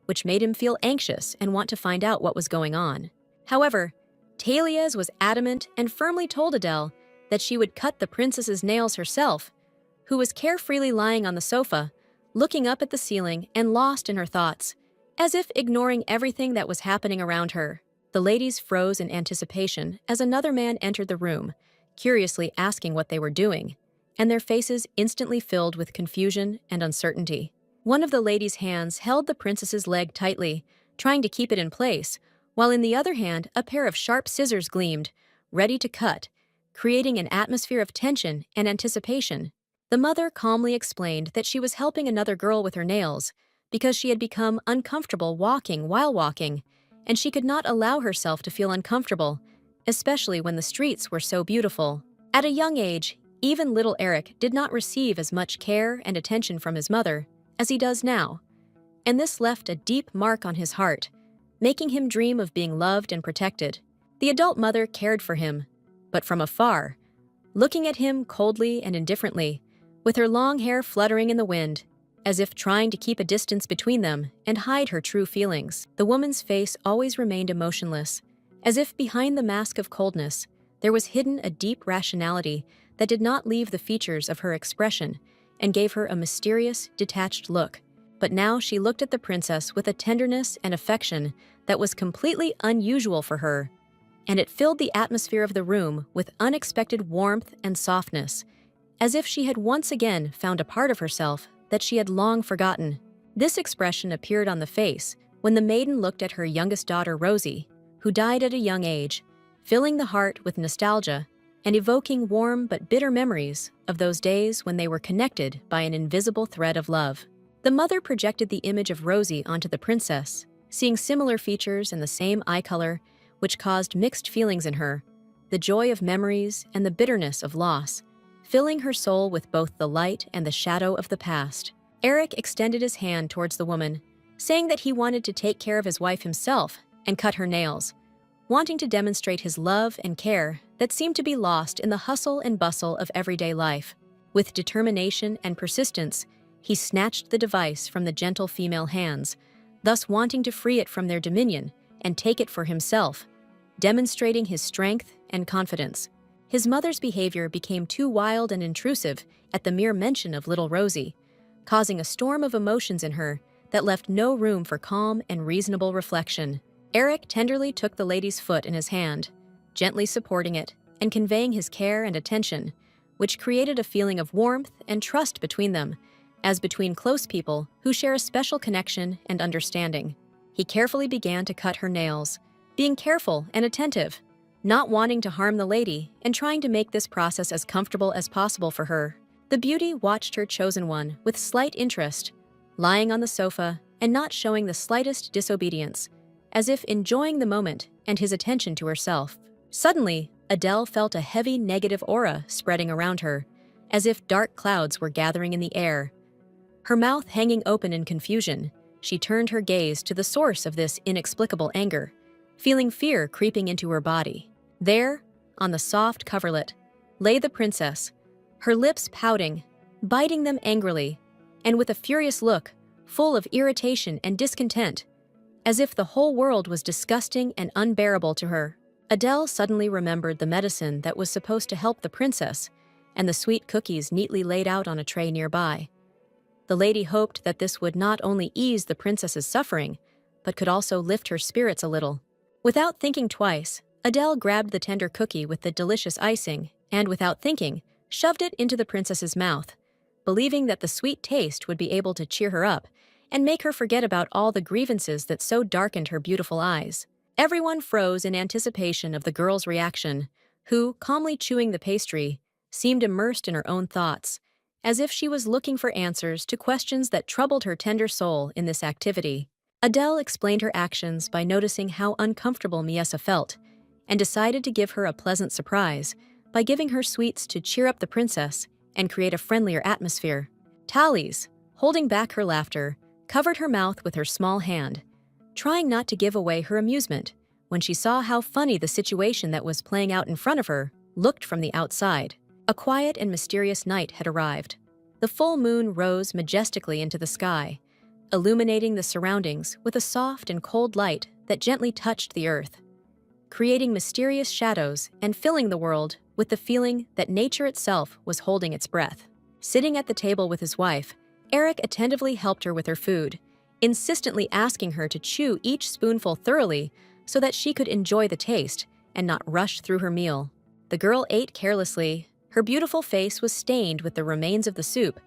which made him feel anxious and want to find out what was going on. However, Taliez was adamant and firmly told Adele that she would cut the princess's nails herself, who was carefreely lying on the sofa, looking up at the ceiling and lost in her thoughts, as if ignoring everything that was happening around her. The ladies froze in anticipation as another man entered the room, curiously asking what they were doing, and their faces instantly filled with confusion and uncertainty. One of the ladies' hands held the princess's leg tightly, trying to keep it in place, while in the other hand a pair of sharp scissors gleamed, ready to cut, creating an atmosphere of tension and anticipation. The mother calmly explained that she was helping another girl with her nails because she had become uncomfortable walking while walking, and she could not allow herself to feel uncomfortable, especially when the streets were so beautiful. At a young age, even little Eric did not receive as much care and attention from his mother as he does now, and this left a deep mark on his heart, making him dream of being loved and protected. The adult mother cared for him, but from afar, looking at him coldly and indifferently, with her long hair fluttering in the wind, as if trying to keep a distance between them and hide her true feelings. The woman's face always remained emotionless, as if behind the mask of coldness, there was hidden a deep rationality that did not leave the features of her expression and gave her a mysterious, detached look. But now she looked at the princess with a tenderness and affection that was completely unusual for her, and it filled the atmosphere of the room with unexpected warmth and softness, as if she had once again found a part of herself that she had long forgotten. This expression appeared on the face when the maiden looked at her youngest daughter, Rosie, who died at a young age, filling the heart with nostalgia and evoking warm but bitter memories of those days when they were connected by an invisible thread of love. The mother projected the image of Rosie onto the princess, seeing similar features and the same eye color, which caused mixed feelings in her, the joy of memories and the bitterness of loss, filling her soul with both the light and the shadow of the past. Eric extended his hand towards the woman, saying that he wanted to take care of his wife himself and cut her nails, wanting to demonstrate his love and care that seemed to be lost in the hustle and bustle of everyday life. With determination and persistence, he snatched the device from the gentle female hands, thus wanting to free it from their dominion and take it for himself, demonstrating his strength and confidence. His mother's behavior became too wild and intrusive at the mere mention of little Rosie, causing a storm of emotions in her that left no room for calm and reasonable reflection. Eric tenderly took the lady's foot in his hand, gently supporting it and conveying his care and attention, which created a feeling of warmth and trust between them, as between close people who share a special connection and understanding. He carefully began to cut her nails, being careful and attentive, not wanting to harm the lady and trying to make this process as comfortable as possible for her. The beauty watched her chosen one with slight interest, lying on the sofa and not showing the slightest disobedience, as if enjoying the moment and his attention to herself. Suddenly, Adele felt a heavy negative aura spreading around her, as if dark clouds were gathering in the air. Her mouth hanging open in confusion, she turned her gaze to the source of this inexplicable anger, feeling fear creeping into her body. There, on the soft coverlet, lay the princess, her lips pouting, biting them angrily, and with a furious look, full of irritation and discontent, as if the whole world was disgusting and unbearable to her. Adele suddenly remembered the medicine that was supposed to help the princess, and the sweet cookies neatly laid out on a tray nearby. The lady hoped that this would not only ease the princess's suffering, but could also lift her spirits a little. Without thinking twice, Adele grabbed the tender cookie with the delicious icing and, without thinking, shoved it into the princess's mouth, believing that the sweet taste would be able to cheer her up and make her forget about all the grievances that so darkened her beautiful eyes. Everyone froze in anticipation of the girl's reaction, who, calmly chewing the pastry, seemed immersed in her own thoughts, as if she was looking for answers to questions that troubled her tender soul in this activity. Adele explained her actions by noticing how uncomfortable Miesa felt, and decided to give her a pleasant surprise by giving her sweets to cheer up the princess and create a friendlier atmosphere. Thalys, holding back her laughter, covered her mouth with her small hand, trying not to give away her amusement when she saw how funny the situation that was playing out in front of her looked from the outside. A quiet and mysterious night had arrived. The full moon rose majestically into the sky, illuminating the surroundings with a soft and cold light that gently touched the earth, creating mysterious shadows and filling the world with the feeling that nature itself was holding its breath. Sitting at the table with his wife, Eric attentively helped her with her food, insistently asking her to chew each spoonful thoroughly so that she could enjoy the taste and not rush through her meal. The girl ate carelessly. Her beautiful face was stained with the remains of the soup,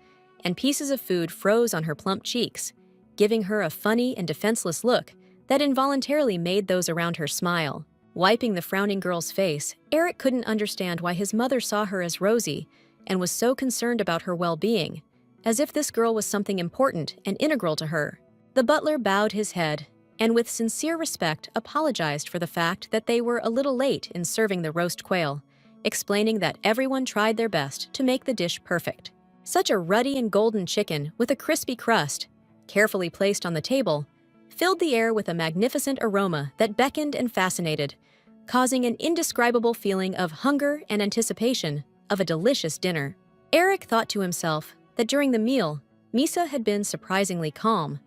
and pieces of food froze on her plump cheeks, giving her a funny and defenseless look that involuntarily made those around her smile. Wiping the frowning girl's face, Eric couldn't understand why his mother saw her as Rosie and was so concerned about her well-being, as if this girl was something important and integral to her. The butler bowed his head and with sincere respect apologized for the fact that they were a little late in serving the roast quail, explaining that everyone tried their best to make the dish perfect. Such a ruddy and golden chicken with a crispy crust, carefully placed on the table, filled the air with a magnificent aroma that beckoned and fascinated, causing an indescribable feeling of hunger and anticipation of a delicious dinner. Eric thought to himself that during the meal, Misa had been surprisingly calm,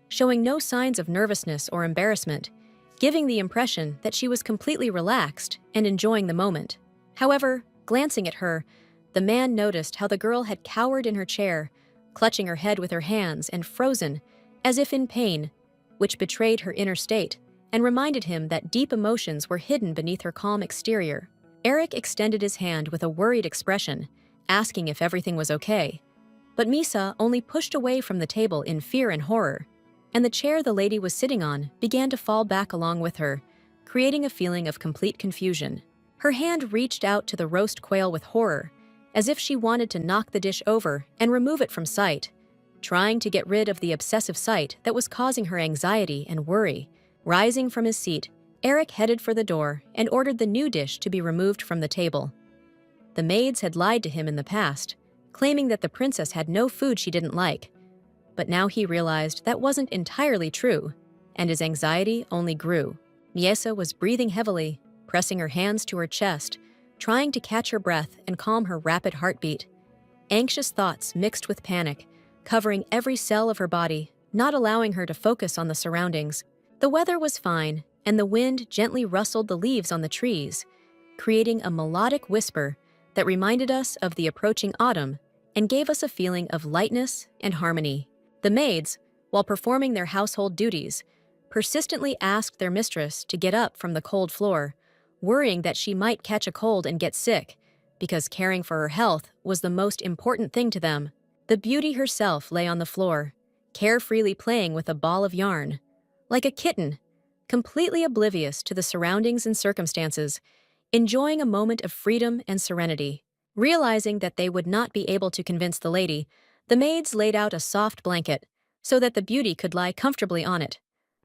showing no signs of nervousness or embarrassment, giving the impression that she was completely relaxed and enjoying the moment. However, glancing at her, the man noticed how the girl had cowered in her chair, clutching her head with her hands and frozen, as if in pain, which betrayed her inner state and reminded him that deep emotions were hidden beneath her calm exterior. Eric extended his hand with a worried expression, asking if everything was okay. But Misa only pushed away from the table in fear and horror, and the chair the lady was sitting on began to fall back along with her, creating a feeling of complete confusion. Her hand reached out to the roast quail with horror, as if she wanted to knock the dish over and remove it from sight, trying to get rid of the obsessive sight that was causing her anxiety and worry. Rising from his seat, Eric headed for the door and ordered the new dish to be removed from the table. The maids had lied to him in the past, claiming that the princess had no food she didn't like, but now he realized that wasn't entirely true, and his anxiety only grew. Miesa was breathing heavily, pressing her hands to her chest, trying to catch her breath and calm her rapid heartbeat. Anxious thoughts mixed with panic, covering every cell of her body, not allowing her to focus on the surroundings. The weather was fine, and the wind gently rustled the leaves on the trees, creating a melodic whisper that reminded us of the approaching autumn and gave us a feeling of lightness and harmony. The maids, while performing their household duties, persistently asked their mistress to get up from the cold floor, worrying that she might catch a cold and get sick, because caring for her health was the most important thing to them. The beauty herself lay on the floor, carefreely playing with a ball of yarn, like a kitten, completely oblivious to the surroundings and circumstances, enjoying a moment of freedom and serenity. Realizing that they would not be able to convince the lady, the maids laid out a soft blanket so that the beauty could lie comfortably on it,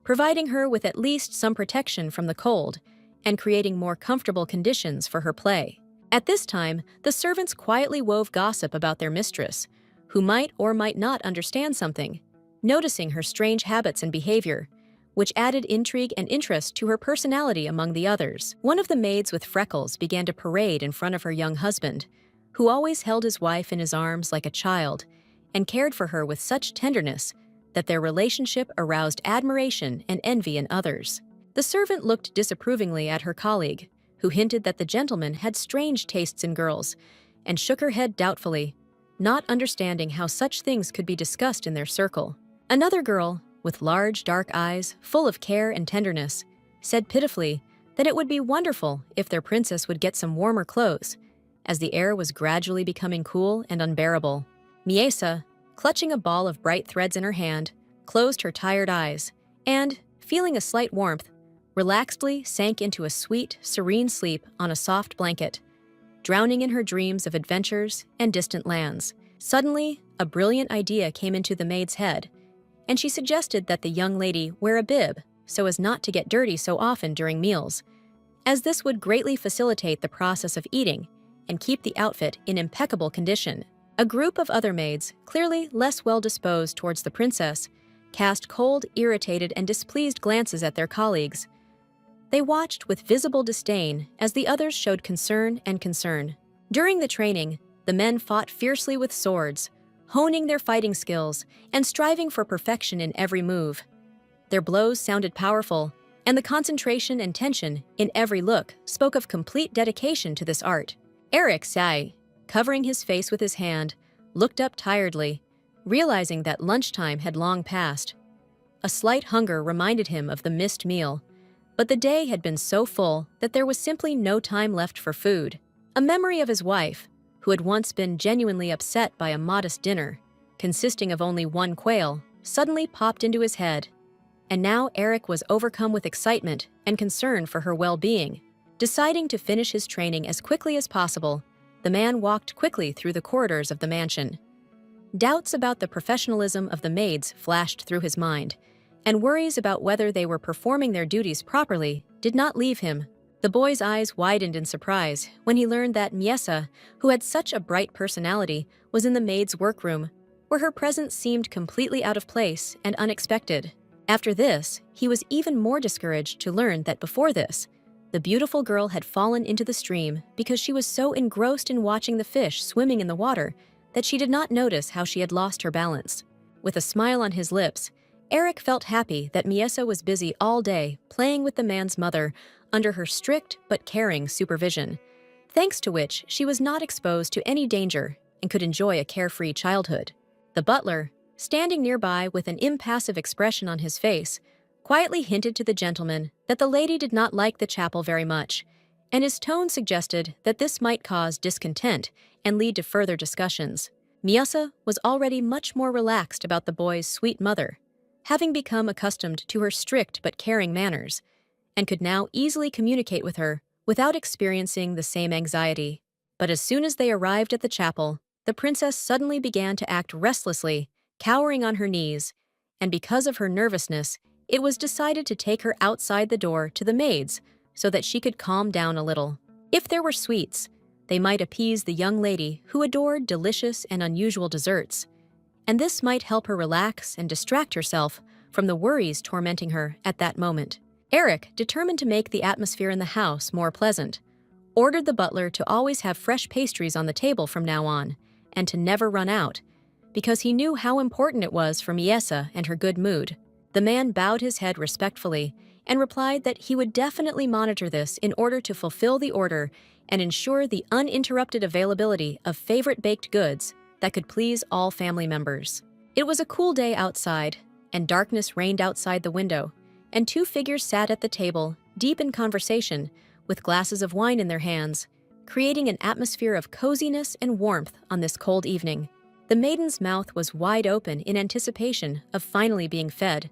providing her with at least some protection from the cold and creating more comfortable conditions for her play. At this time, the servants quietly wove gossip about their mistress, who might or might not understand something, noticing her strange habits and behavior, which added intrigue and interest to her personality among the others. One of the maids with freckles began to parade in front of her young husband, who always held his wife in his arms like a child and cared for her with such tenderness that their relationship aroused admiration and envy in others. The servant looked disapprovingly at her colleague, who hinted that the gentleman had strange tastes in girls, and shook her head doubtfully, not understanding how such things could be discussed in their circle. Another girl, with large dark eyes full of care and tenderness, said pitifully that it would be wonderful if their princess would get some warmer clothes, as the air was gradually becoming cool and unbearable. Miesa, clutching a ball of bright threads in her hand, closed her tired eyes, and, feeling a slight warmth, relaxedly sank into a sweet, serene sleep on a soft blanket, drowning in her dreams of adventures and distant lands. Suddenly, a brilliant idea came into the maid's head, and she suggested that the young lady wear a bib so as not to get dirty so often during meals, as this would greatly facilitate the process of eating and keep the outfit in impeccable condition. A group of other maids, clearly less well-disposed towards the princess, cast cold, irritated, and displeased glances at their colleagues. They watched with visible disdain as the others showed concern and concern. During the training, the men fought fiercely with swords, honing their fighting skills and striving for perfection in every move. Their blows sounded powerful, and the concentration and tension in every look spoke of complete dedication to this art. Eric sighed, covering his face with his hand, looked up tiredly, realizing that lunchtime had long passed. A slight hunger reminded him of the missed meal, but the day had been so full that there was simply no time left for food. A memory of his wife, who had once been genuinely upset by a modest dinner, consisting of only one quail, suddenly popped into his head. And now Eric was overcome with excitement and concern for her well-being. Deciding to finish his training as quickly as possible, the man walked quickly through the corridors of the mansion. Doubts about the professionalism of the maids flashed through his mind, and worries about whether they were performing their duties properly did not leave him. The boy's eyes widened in surprise when he learned that Miesa, who had such a bright personality, was in the maid's workroom, where her presence seemed completely out of place and unexpected. After this, he was even more discouraged to learn that before this, the beautiful girl had fallen into the stream because she was so engrossed in watching the fish swimming in the water that she did not notice how she had lost her balance. With a smile on his lips, Eric felt happy that Miesa was busy all day playing with the man's mother under her strict but caring supervision, thanks to which she was not exposed to any danger and could enjoy a carefree childhood. The butler, standing nearby with an impassive expression on his face, quietly hinted to the gentleman that the lady did not like the chapel very much, and his tone suggested that this might cause discontent and lead to further discussions. Miesa was already much more relaxed about the boy's sweet mother, having become accustomed to her strict but caring manners, and could now easily communicate with her without experiencing the same anxiety. But as soon as they arrived at the chapel, the princess suddenly began to act restlessly, cowering on her knees, and because of her nervousness, it was decided to take her outside the door to the maids so that she could calm down a little. If there were sweets, they might appease the young lady who adored delicious and unusual desserts, and this might help her relax and distract herself from the worries tormenting her at that moment. Eric, determined to make the atmosphere in the house more pleasant, ordered the butler to always have fresh pastries on the table from now on, and to never run out, because he knew how important it was for Miesa and her good mood. The man bowed his head respectfully and replied that he would definitely monitor this in order to fulfill the order and ensure the uninterrupted availability of favorite baked goods that could please all family members. It was a cool day outside, and darkness reigned outside the window, and two figures sat at the table, deep in conversation, with glasses of wine in their hands, creating an atmosphere of coziness and warmth on this cold evening. The maiden's mouth was wide open in anticipation of finally being fed,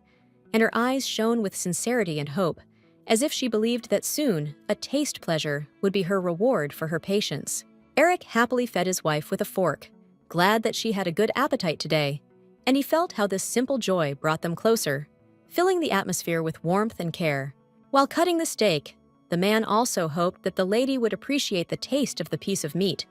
and her eyes shone with sincerity and hope, as if she believed that soon a taste pleasure would be her reward for her patience. Eric happily fed his wife with a fork, glad that she had a good appetite today, and he felt how this simple joy brought them closer, filling the atmosphere with warmth and care. While cutting the steak, the man also hoped that the lady would appreciate the taste of the piece of meat,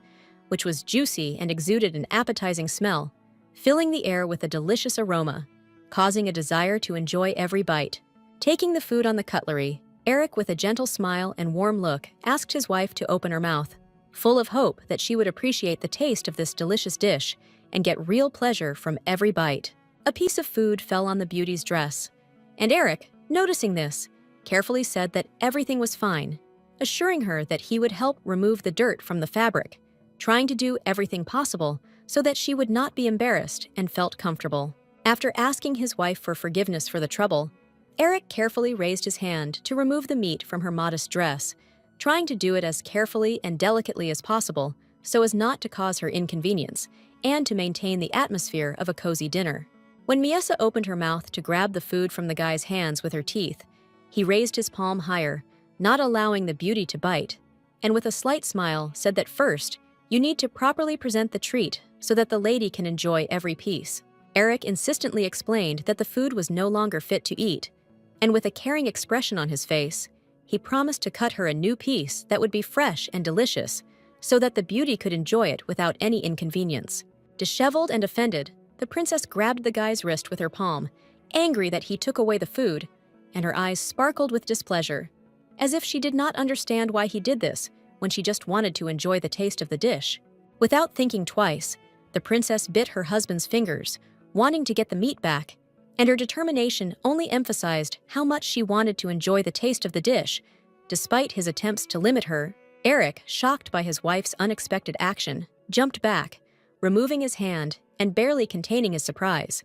which was juicy and exuded an appetizing smell, filling the air with a delicious aroma, causing a desire to enjoy every bite. Taking the food on the cutlery, Eric, with a gentle smile and warm look, asked his wife to open her mouth, full of hope that she would appreciate the taste of this delicious dish and get real pleasure from every bite. A piece of food fell on the beauty's dress, and Eric, noticing this, carefully said that everything was fine, assuring her that he would help remove the dirt from the fabric, trying to do everything possible so that she would not be embarrassed and felt comfortable. After asking his wife for forgiveness for the trouble, Eric carefully raised his hand to remove the meat from her modest dress, trying to do it as carefully and delicately as possible so as not to cause her inconvenience and to maintain the atmosphere of a cozy dinner. When Miesa opened her mouth to grab the food from the guy's hands with her teeth, he raised his palm higher, not allowing the beauty to bite, and with a slight smile said that first, you need to properly present the treat so that the lady can enjoy every piece. Eric insistently explained that the food was no longer fit to eat, and with a caring expression on his face, he promised to cut her a new piece that would be fresh and delicious, so that the beauty could enjoy it without any inconvenience. Disheveled and offended, the princess grabbed the guy's wrist with her palm, angry that he took away the food, and her eyes sparkled with displeasure, as if she did not understand why he did this when she just wanted to enjoy the taste of the dish. Without thinking twice, the princess bit her husband's fingers, wanting to get the meat back, and her determination only emphasized how much she wanted to enjoy the taste of the dish. Despite his attempts to limit her, Eric, shocked by his wife's unexpected action, jumped back, removing his hand and barely containing his surprise,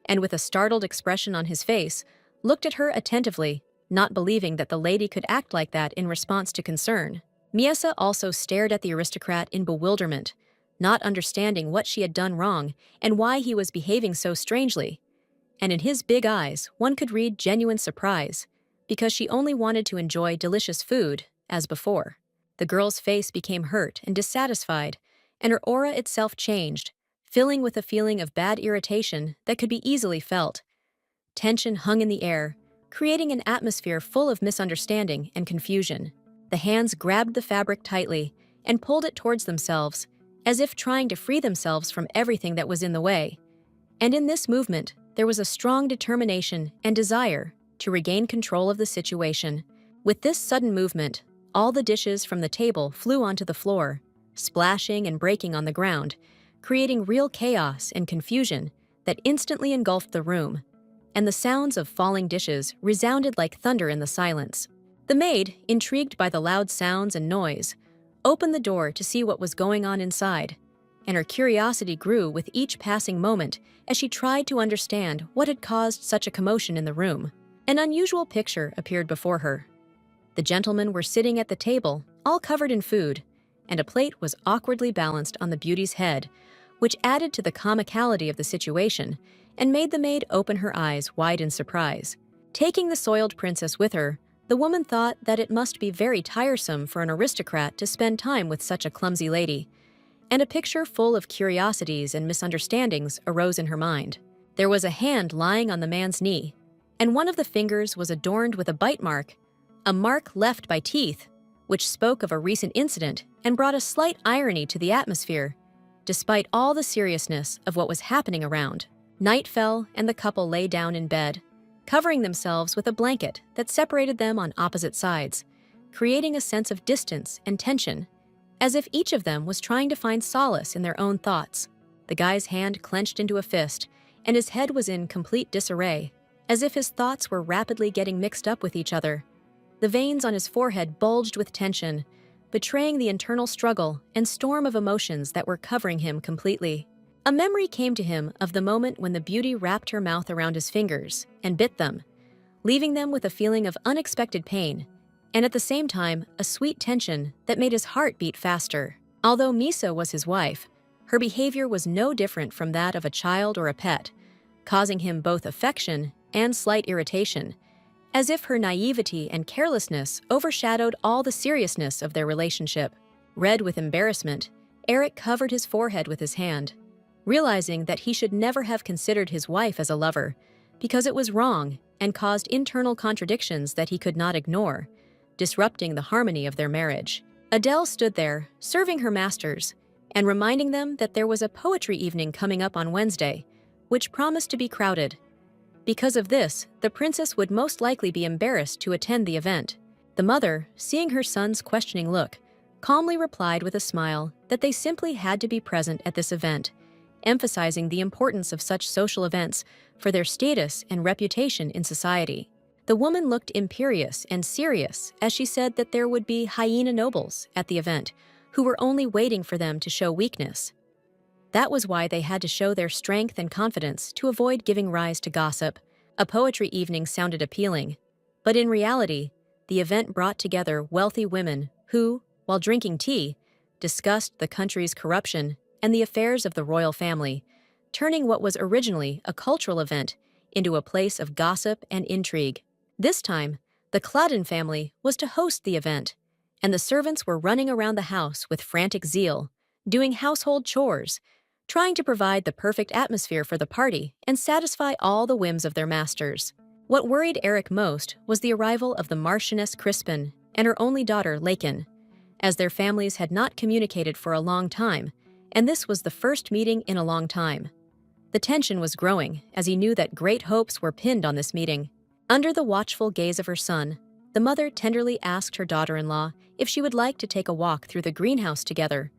and with a startled expression on his face, looked at her attentively, not believing that the lady could act like that in response to concern. Miesa also stared at the aristocrat in bewilderment, not understanding what she had done wrong and why he was behaving so strangely. And in his big eyes, one could read genuine surprise, because she only wanted to enjoy delicious food, as before. The girl's face became hurt and dissatisfied, and her aura itself changed, filling with a feeling of bad irritation that could be easily felt. Tension hung in the air, creating an atmosphere full of misunderstanding and confusion. The hands grabbed the fabric tightly and pulled it towards themselves, as if trying to free themselves from everything that was in the way. And in this movement, there was a strong determination and desire to regain control of the situation. With this sudden movement, all the dishes from the table flew onto the floor, splashing and breaking on the ground, creating real chaos and confusion that instantly engulfed the room, and the sounds of falling dishes resounded like thunder in the silence. The maid, intrigued by the loud sounds and noise, opened the door to see what was going on inside, and her curiosity grew with each passing moment as she tried to understand what had caused such a commotion in the room. An unusual picture appeared before her. The gentlemen were sitting at the table, all covered in food, and a plate was awkwardly balanced on the beauty's head, which added to the comicality of the situation and made the maid open her eyes wide in surprise. Taking the soiled princess with her, the woman thought that it must be very tiresome for an aristocrat to spend time with such a clumsy lady, and a picture full of curiosities and misunderstandings arose in her mind. There was a hand lying on the man's knee, and one of the fingers was adorned with a bite mark, a mark left by teeth, which spoke of a recent incident and brought a slight irony to the atmosphere, despite all the seriousness of what was happening around. Night fell and the couple lay down in bed, covering themselves with a blanket that separated them on opposite sides, creating a sense of distance and tension, as if each of them was trying to find solace in their own thoughts. The guy's hand clenched into a fist, and his head was in complete disarray, as if his thoughts were rapidly getting mixed up with each other. The veins on his forehead bulged with tension, betraying the internal struggle and storm of emotions that were covering him completely. A memory came to him of the moment when the beauty wrapped her mouth around his fingers and bit them, leaving them with a feeling of unexpected pain, and at the same time, a sweet tension that made his heart beat faster. Although Misa was his wife, her behavior was no different from that of a child or a pet, causing him both affection and slight irritation, as if her naivety and carelessness overshadowed all the seriousness of their relationship. Red with embarrassment, Eric covered his forehead with his hand, realizing that he should never have considered his wife as a lover, because it was wrong and caused internal contradictions that he could not ignore, disrupting the harmony of their marriage. Adele stood there, serving her masters, and reminding them that there was a poetry evening coming up on Wednesday, which promised to be crowded. Because of this, the princess would most likely be embarrassed to attend the event. The mother, seeing her son's questioning look, calmly replied with a smile that they simply had to be present at this event, emphasizing the importance of such social events for their status and reputation in society. The woman looked imperious and serious as she said that there would be hyena nobles at the event who were only waiting for them to show weakness. That was why they had to show their strength and confidence to avoid giving rise to gossip. A poetry evening sounded appealing, but in reality, the event brought together wealthy women who, while drinking tea, discussed the country's corruption and the affairs of the royal family, turning what was originally a cultural event into a place of gossip and intrigue. This time, the Cladden family was to host the event, and the servants were running around the house with frantic zeal, doing household chores, trying to provide the perfect atmosphere for the party and satisfy all the whims of their masters. What worried Eric most was the arrival of the Marchioness Crispin and her only daughter, Lakin, as their families had not communicated for a long time, and this was the first meeting in a long time. The tension was growing, as he knew that great hopes were pinned on this meeting. Under the watchful gaze of her son, the mother tenderly asked her daughter-in-law if she would like to take a walk through the greenhouse together,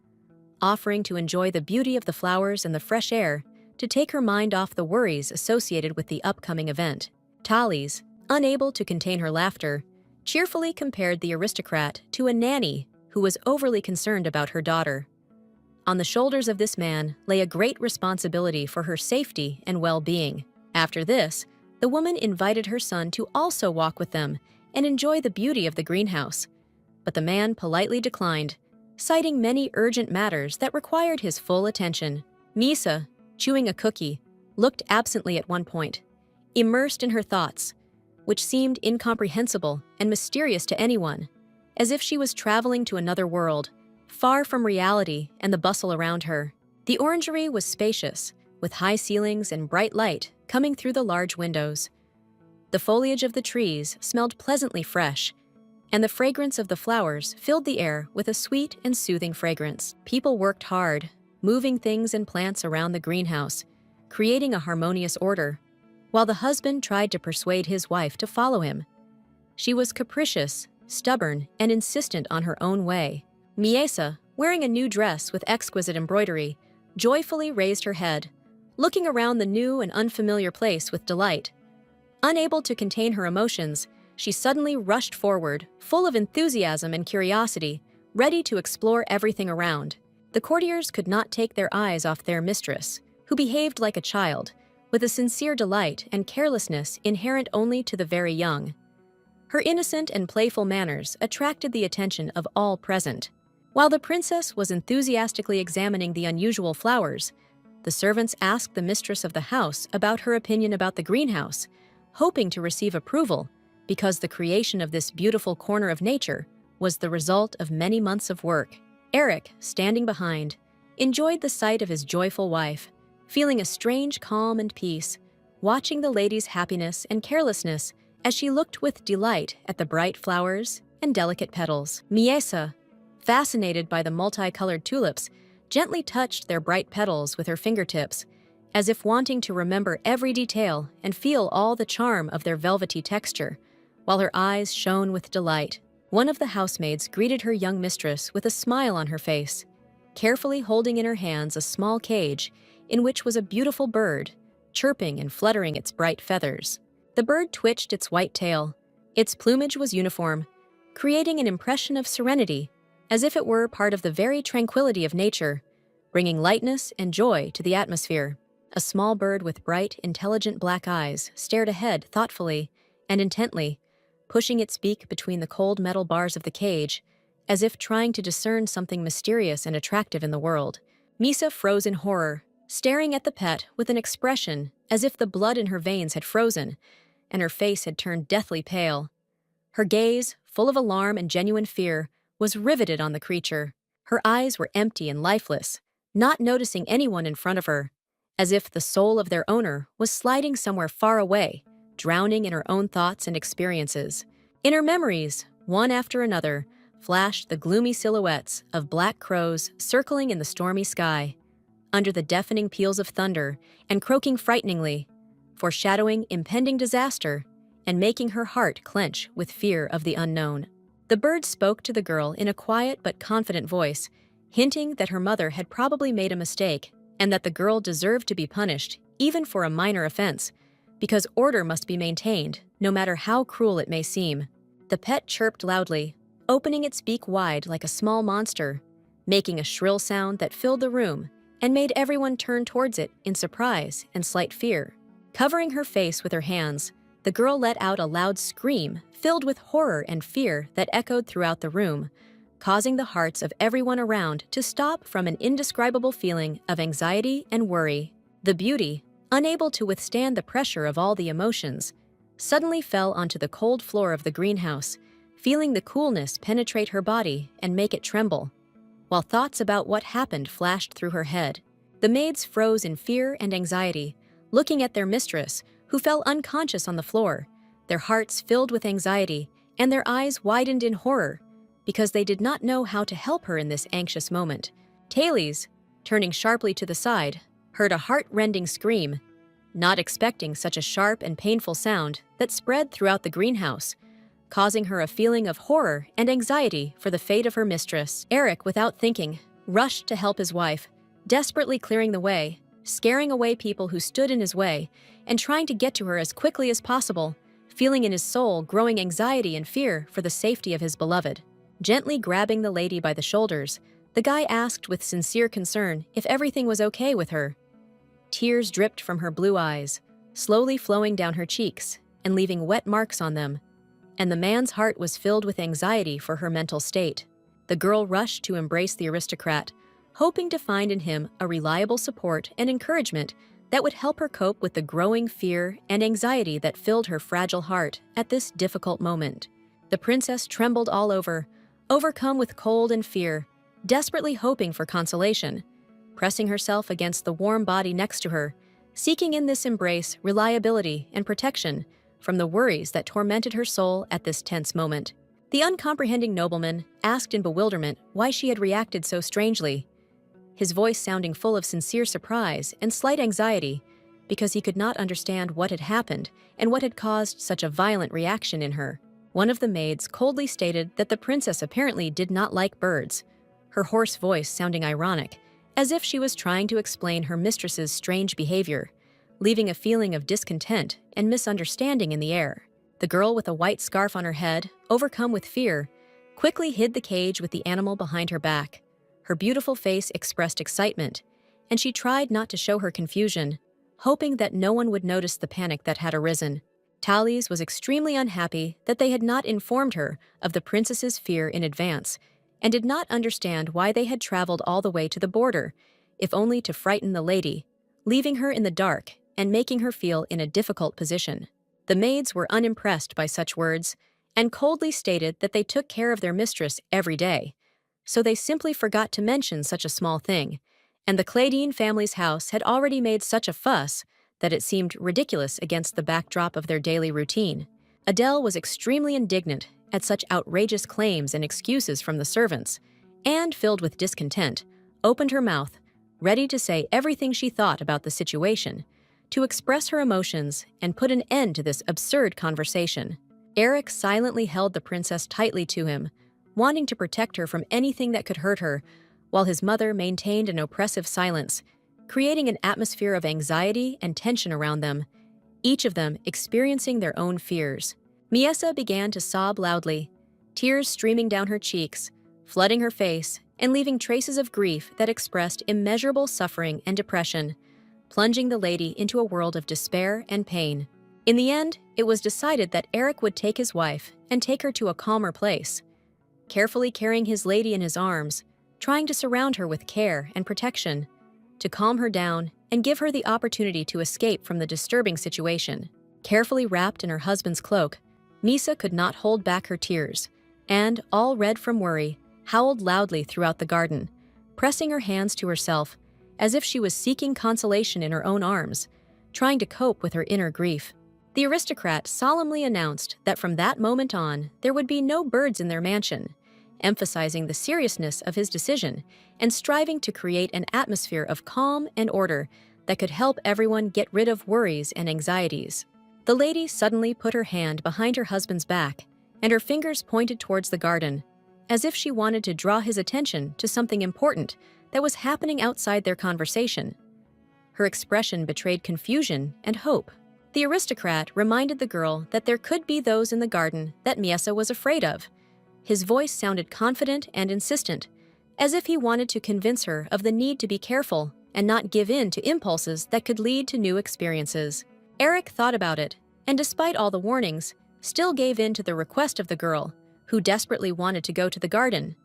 offering to enjoy the beauty of the flowers and the fresh air to take her mind off the worries associated with the upcoming event. Thales, unable to contain her laughter, cheerfully compared the aristocrat to a nanny who was overly concerned about her daughter. On the shoulders of this man lay a great responsibility for her safety and well-being. After this, the woman invited her son to also walk with them and enjoy the beauty of the greenhouse, but the man politely declined, citing many urgent matters that required his full attention. Misa, chewing a cookie, looked absently at one point, immersed in her thoughts, which seemed incomprehensible and mysterious to anyone, as if she was traveling to another world, far from reality and the bustle around her. The orangery was spacious, with high ceilings and bright light coming through the large windows. The foliage of the trees smelled pleasantly fresh, and the fragrance of the flowers filled the air with a sweet and soothing fragrance. People worked hard, moving things and plants around the greenhouse, creating a harmonious order, while the husband tried to persuade his wife to follow him. She was capricious, stubborn, and insistent on her own way. Miesa, wearing a new dress with exquisite embroidery, joyfully raised her head, looking around the new and unfamiliar place with delight. Unable to contain her emotions, she suddenly rushed forward, full of enthusiasm and curiosity, ready to explore everything around. The courtiers could not take their eyes off their mistress, who behaved like a child, with a sincere delight and carelessness inherent only to the very young. Her innocent and playful manners attracted the attention of all present. While the princess was enthusiastically examining the unusual flowers, the servants asked the mistress of the house about her opinion about the greenhouse, hoping to receive approval, because the creation of this beautiful corner of nature was the result of many months of work. Eric, standing behind, enjoyed the sight of his joyful wife, feeling a strange calm and peace, watching the lady's happiness and carelessness as she looked with delight at the bright flowers and delicate petals. Miesa, fascinated by the multicolored tulips, gently touched their bright petals with her fingertips, as if wanting to remember every detail and feel all the charm of their velvety texture, while her eyes shone with delight. One of the housemaids greeted her young mistress with a smile on her face, carefully holding in her hands a small cage in which was a beautiful bird, chirping and fluttering its bright feathers. The bird twitched its white tail. Its plumage was uniform, creating an impression of serenity, as if it were part of the very tranquility of nature, bringing lightness and joy to the atmosphere. A small bird with bright, intelligent black eyes stared ahead thoughtfully and intently, pushing its beak between the cold metal bars of the cage, as if trying to discern something mysterious and attractive in the world. Misa froze in horror, staring at the pet with an expression as if the blood in her veins had frozen and her face had turned deathly pale. Her gaze, full of alarm and genuine fear, was riveted on the creature. Her eyes were empty and lifeless, not noticing anyone in front of her, as if the soul of their owner was sliding somewhere far away, drowning in her own thoughts and experiences. In her memories, one after another, flashed the gloomy silhouettes of black crows circling in the stormy sky, under the deafening peals of thunder and croaking frighteningly, foreshadowing impending disaster and making her heart clench with fear of the unknown. The bird spoke to the girl in a quiet but confident voice, hinting that her mother had probably made a mistake and that the girl deserved to be punished, even for a minor offense, because order must be maintained, no matter how cruel it may seem. The pet chirped loudly, opening its beak wide like a small monster, making a shrill sound that filled the room and made everyone turn towards it in surprise and slight fear. Covering her face with her hands, the girl let out a loud scream filled with horror and fear that echoed throughout the room, causing the hearts of everyone around to stop from an indescribable feeling of anxiety and worry. The beauty, unable to withstand the pressure of all the emotions, suddenly fell onto the cold floor of the greenhouse, feeling the coolness penetrate her body and make it tremble, while thoughts about what happened flashed through her head. The maids froze in fear and anxiety, looking at their mistress, who fell unconscious on the floor, their hearts filled with anxiety and their eyes widened in horror, because they did not know how to help her in this anxious moment. Thales, turning sharply to the side, heard a heart-rending scream, not expecting such a sharp and painful sound that spread throughout the greenhouse, causing her a feeling of horror and anxiety for the fate of her mistress. Eric, without thinking, rushed to help his wife, desperately clearing the way, scaring away people who stood in his way, and trying to get to her as quickly as possible, feeling in his soul growing anxiety and fear for the safety of his beloved. Gently grabbing the lady by the shoulders, the guy asked with sincere concern if everything was okay with her. Tears dripped from her blue eyes, slowly flowing down her cheeks and leaving wet marks on them, and the man's heart was filled with anxiety for her mental state. The girl rushed to embrace the aristocrat, hoping to find in him a reliable support and encouragement that would help her cope with the growing fear and anxiety that filled her fragile heart at this difficult moment. The princess trembled all over, overcome with cold and fear, desperately hoping for consolation, pressing herself against the warm body next to her, seeking in this embrace reliability and protection from the worries that tormented her soul at this tense moment. The uncomprehending nobleman asked in bewilderment why she had reacted so strangely, his voice sounding full of sincere surprise and slight anxiety, because he could not understand what had happened and what had caused such a violent reaction in her. One of the maids coldly stated that the princess apparently did not like birds, her hoarse voice sounding ironic, as if she was trying to explain her mistress's strange behavior, leaving a feeling of discontent and misunderstanding in the air. The girl with a white scarf on her head, overcome with fear, quickly hid the cage with the animal behind her back. Her beautiful face expressed excitement, and she tried not to show her confusion, hoping that no one would notice the panic that had arisen. Thales was extremely unhappy that they had not informed her of the princess's fear in advance, and did not understand why they had traveled all the way to the border, if only to frighten the lady, leaving her in the dark and making her feel in a difficult position. The maids were unimpressed by such words, and coldly stated that they took care of their mistress every day, so they simply forgot to mention such a small thing, and the Claydine family's house had already made such a fuss that it seemed ridiculous against the backdrop of their daily routine. Adele was extremely indignant at such outrageous claims and excuses from the servants, and, filled with discontent, opened her mouth, ready to say everything she thought about the situation, to express her emotions and put an end to this absurd conversation. Eric silently held the princess tightly to him, wanting to protect her from anything that could hurt her, while his mother maintained an oppressive silence, creating an atmosphere of anxiety and tension around them, each of them experiencing their own fears. Miesa began to sob loudly, tears streaming down her cheeks, flooding her face, and leaving traces of grief that expressed immeasurable suffering and depression, plunging the lady into a world of despair and pain. In the end, it was decided that Eric would take his wife and take her to a calmer place, carefully carrying his lady in his arms, trying to surround her with care and protection, to calm her down and give her the opportunity to escape from the disturbing situation. Carefully wrapped in her husband's cloak, Misa could not hold back her tears, and, all red from worry, howled loudly throughout the garden, pressing her hands to herself as if she was seeking consolation in her own arms, trying to cope with her inner grief. The aristocrat solemnly announced that from that moment on, there would be no birds in their mansion, emphasizing the seriousness of his decision and striving to create an atmosphere of calm and order that could help everyone get rid of worries and anxieties. The lady suddenly put her hand behind her husband's back, and her fingers pointed towards the garden, as if she wanted to draw his attention to something important that was happening outside their conversation. Her expression betrayed confusion and hope. The aristocrat reminded the girl that there could be those in the garden that Miesa was afraid of. His voice sounded confident and insistent, as if he wanted to convince her of the need to be careful and not give in to impulses that could lead to new experiences. Eric thought about it, and despite all the warnings, still gave in to the request of the girl, who desperately wanted to go to the garden.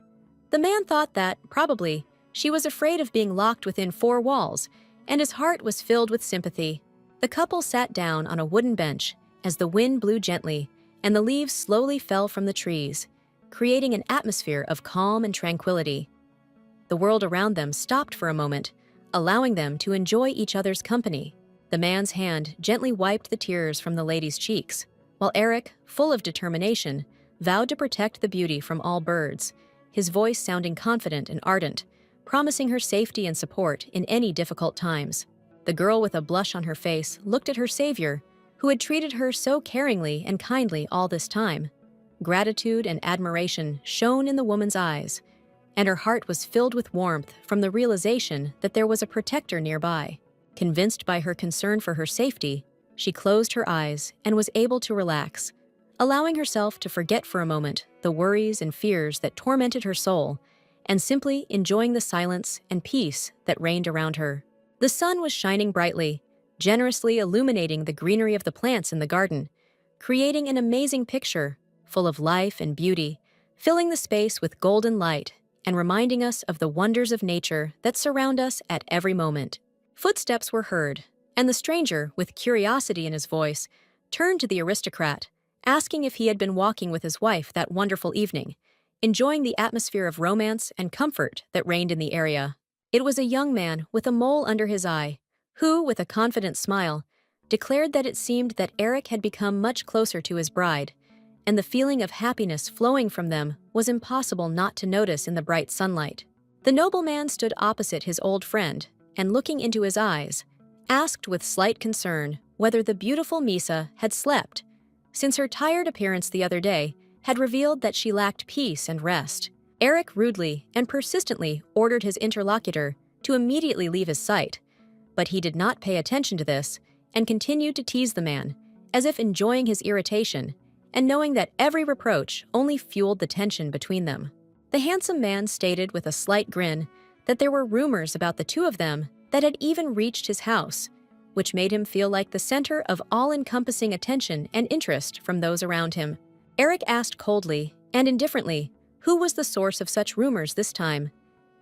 The man thought that, probably, she was afraid of being locked within four walls, and his heart was filled with sympathy. The couple sat down on a wooden bench as the wind blew gently and the leaves slowly fell from the trees, creating an atmosphere of calm and tranquility. The world around them stopped for a moment, allowing them to enjoy each other's company. The man's hand gently wiped the tears from the lady's cheeks, while Eric, full of determination, vowed to protect the beauty from all birds, his voice sounding confident and ardent, promising her safety and support in any difficult times. The girl with a blush on her face looked at her savior, who had treated her so caringly and kindly all this time. Gratitude and admiration shone in the woman's eyes, and her heart was filled with warmth from the realization that there was a protector nearby. Convinced by her concern for her safety, she closed her eyes and was able to relax, allowing herself to forget for a moment the worries and fears that tormented her soul, and simply enjoying the silence and peace that reigned around her. The sun was shining brightly, generously illuminating the greenery of the plants in the garden, creating an amazing picture full of life and beauty, filling the space with golden light and reminding us of the wonders of nature that surround us at every moment. Footsteps were heard, and the stranger, with curiosity in his voice, turned to the aristocrat, asking if he had been walking with his wife that wonderful evening, enjoying the atmosphere of romance and comfort that reigned in the area. It was a young man with a mole under his eye, who, with a confident smile, declared that it seemed that Eric had become much closer to his bride, and the feeling of happiness flowing from them was impossible not to notice in the bright sunlight. The nobleman stood opposite his old friend, and looking into his eyes, asked with slight concern whether the beautiful Misa had slept, since her tired appearance the other day had revealed that she lacked peace and rest. Eric rudely and persistently ordered his interlocutor to immediately leave his sight, but he did not pay attention to this and continued to tease the man, as if enjoying his irritation and knowing that every reproach only fueled the tension between them. The handsome man stated with a slight grin that there were rumors about the two of them that had even reached his house, which made him feel like the center of all-encompassing attention and interest from those around him. Eric asked coldly and indifferently who was the source of such rumors this time.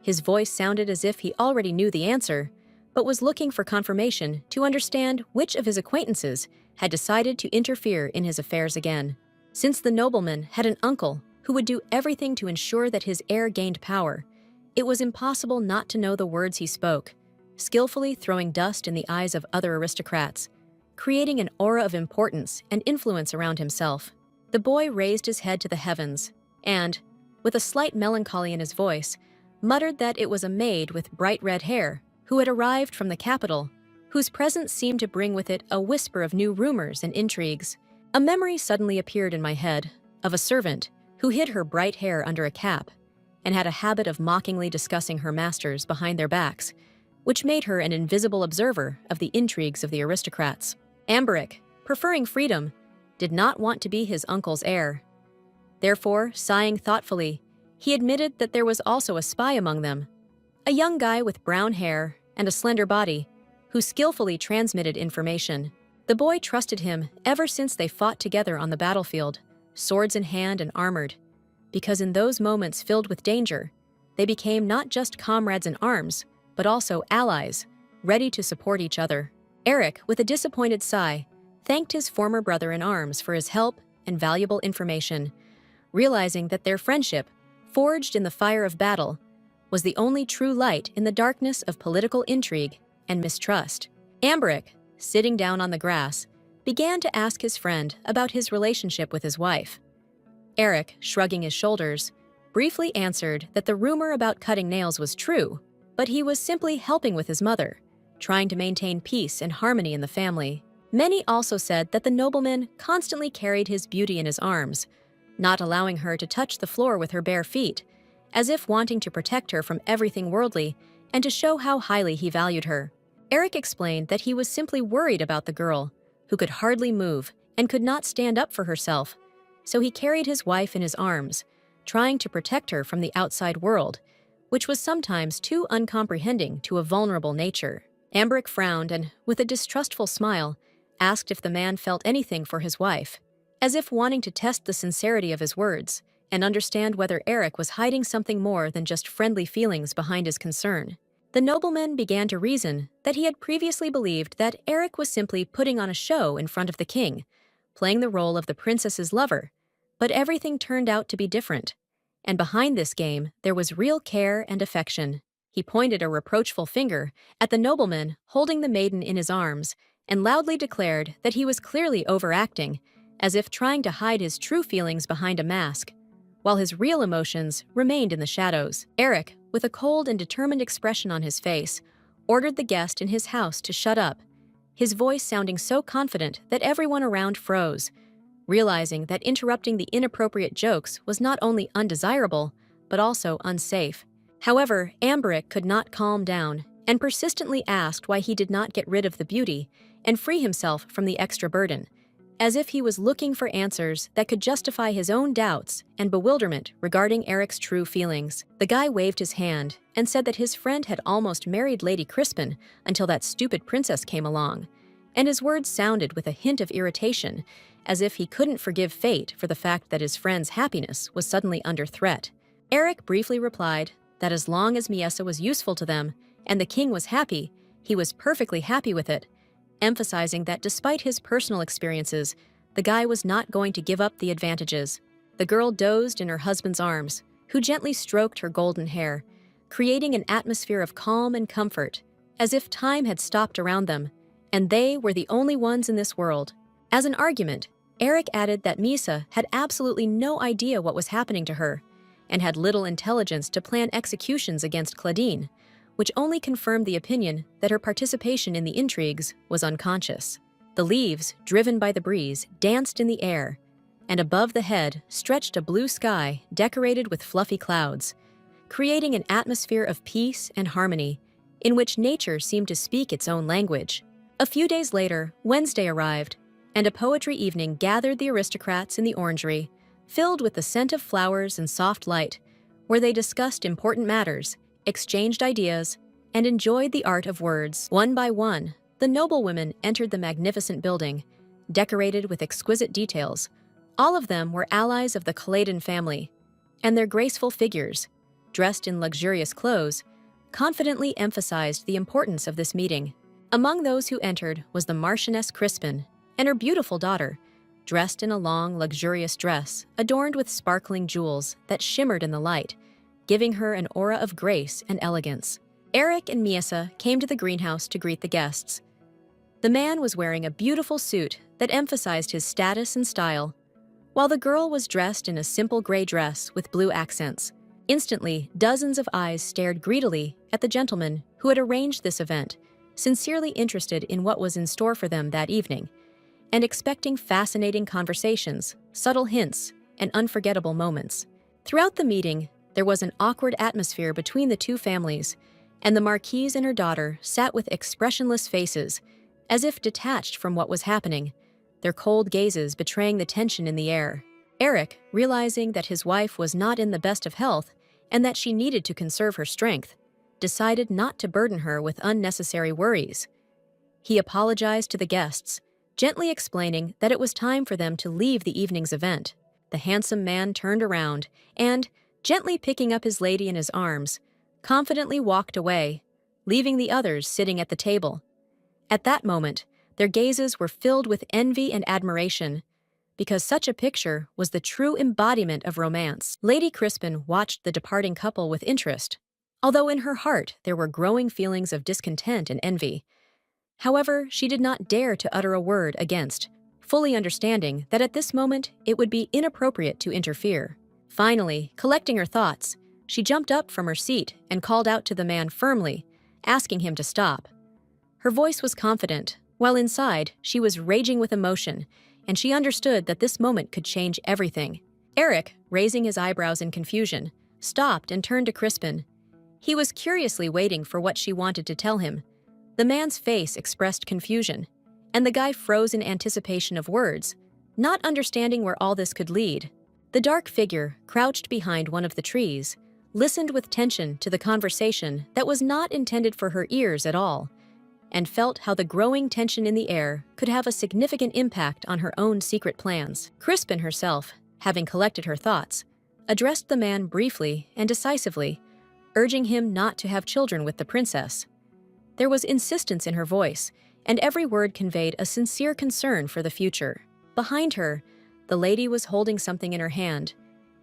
His voice sounded as if he already knew the answer, but was looking for confirmation to understand which of his acquaintances had decided to interfere in his affairs again. Since the nobleman had an uncle who would do everything to ensure that his heir gained power, it was impossible not to know the words he spoke, skillfully throwing dust in the eyes of other aristocrats, creating an aura of importance and influence around himself. The boy raised his head to the heavens and, with a slight melancholy in his voice, muttered that it was a maid with bright red hair who had arrived from the capital, whose presence seemed to bring with it a whisper of new rumors and intrigues. A memory suddenly appeared in my head of a servant who hid her bright hair under a cap and had a habit of mockingly discussing her masters behind their backs, which made her an invisible observer of the intrigues of the aristocrats. Amberic, preferring freedom, did not want to be his uncle's heir. Therefore, sighing thoughtfully, he admitted that there was also a spy among them, a young guy with brown hair and a slender body, who skillfully transmitted information. The boy trusted him ever since they fought together on the battlefield, swords in hand and armored, because in those moments filled with danger, they became not just comrades in arms, but also allies, ready to support each other. Eric, with a disappointed sigh, thanked his former brother-in-arms for his help and valuable information, realizing that their friendship, forged in the fire of battle, was the only true light in the darkness of political intrigue and mistrust. Amberic, sitting down on the grass, began to ask his friend about his relationship with his wife. Eric, shrugging his shoulders, briefly answered that the rumor about cutting nails was true, but he was simply helping with his mother, trying to maintain peace and harmony in the family. Many also said that the nobleman constantly carried his beauty in his arms, not allowing her to touch the floor with her bare feet, as if wanting to protect her from everything worldly and to show how highly he valued her. Eric explained that he was simply worried about the girl, who could hardly move and could not stand up for herself, so he carried his wife in his arms, trying to protect her from the outside world, which was sometimes too uncomprehending to a vulnerable nature. Amberic frowned and, with a distrustful smile, asked if the man felt anything for his wife, as if wanting to test the sincerity of his words and understand whether Eric was hiding something more than just friendly feelings behind his concern. The nobleman began to reason that he had previously believed that Eric was simply putting on a show in front of the king, playing the role of the princess's lover, but everything turned out to be different, and behind this game there was real care and affection. He pointed a reproachful finger at the nobleman holding the maiden in his arms and loudly declared that he was clearly overacting, as if trying to hide his true feelings behind a mask, while his real emotions remained in the shadows. Eric, with a cold and determined expression on his face, ordered the guest in his house to shut up, his voice sounding so confident that everyone around froze, realizing that interrupting the inappropriate jokes was not only undesirable, but also unsafe. However, Amberic could not calm down and persistently asked why he did not get rid of the beauty and free himself from the extra burden, as if he was looking for answers that could justify his own doubts and bewilderment regarding Eric's true feelings. The guy waved his hand and said that his friend had almost married Lady Crispin until that stupid princess came along, and his words sounded with a hint of irritation, as if he couldn't forgive fate for the fact that his friend's happiness was suddenly under threat. Eric briefly replied that as long as Miesa was useful to them and the king was happy, he was perfectly happy with it, emphasizing that despite his personal experiences, the guy was not going to give up the advantages. The girl dozed in her husband's arms, who gently stroked her golden hair, creating an atmosphere of calm and comfort, as if time had stopped around them, and they were the only ones in this world. As an argument, Eric added that Misa had absolutely no idea what was happening to her, and had little intelligence to plan executions against Claudine, which only confirmed the opinion that her participation in the intrigues was unconscious. The leaves, driven by the breeze, danced in the air, and above the head stretched a blue sky decorated with fluffy clouds, creating an atmosphere of peace and harmony in which nature seemed to speak its own language. A few days later, Wednesday arrived, and a poetry evening gathered the aristocrats in the orangery, filled with the scent of flowers and soft light, where they discussed important matters, exchanged ideas, and enjoyed the art of words. One by one, the noblewomen entered the magnificent building, decorated with exquisite details. All of them were allies of the Caledon family, and their graceful figures, dressed in luxurious clothes, confidently emphasized the importance of this meeting. Among those who entered was the Marchioness Crispin and her beautiful daughter, dressed in a long, luxurious dress adorned with sparkling jewels that shimmered in the light, giving her an aura of grace and elegance. Eric and Miesa came to the greenhouse to greet the guests. The man was wearing a beautiful suit that emphasized his status and style, while the girl was dressed in a simple gray dress with blue accents. Instantly, dozens of eyes stared greedily at the gentleman who had arranged this event, sincerely interested in what was in store for them that evening, and expecting fascinating conversations, subtle hints, and unforgettable moments. Throughout the meeting, there was an awkward atmosphere between the two families, and the Marquise and her daughter sat with expressionless faces, as if detached from what was happening, their cold gazes betraying the tension in the air. Eric, realizing that his wife was not in the best of health and that she needed to conserve her strength, decided not to burden her with unnecessary worries. He apologized to the guests, gently explaining that it was time for them to leave the evening's event. The handsome man turned around and, gently picking up his lady in his arms, confidently walked away, leaving the others sitting at the table. At that moment, their gazes were filled with envy and admiration, because such a picture was the true embodiment of romance. Lady Crispin watched the departing couple with interest, although in her heart there were growing feelings of discontent and envy. However, she did not dare to utter a word against, fully understanding that at this moment it would be inappropriate to interfere. Finally, collecting her thoughts, she jumped up from her seat and called out to the man firmly, asking him to stop. Her voice was confident, while inside she was raging with emotion, and she understood that this moment could change everything. Eric, raising his eyebrows in confusion, stopped and turned to Crispin. He was curiously waiting for what she wanted to tell him. The man's face expressed confusion, and the guy froze in anticipation of words, not understanding where all this could lead. The dark figure, crouched behind one of the trees, listened with tension to the conversation that was not intended for her ears at all, and felt how the growing tension in the air could have a significant impact on her own secret plans. Crispin herself, having collected her thoughts, addressed the man briefly and decisively, urging him not to have children with the princess. There was insistence in her voice, and every word conveyed a sincere concern for the future. Behind her, the lady was holding something in her hand,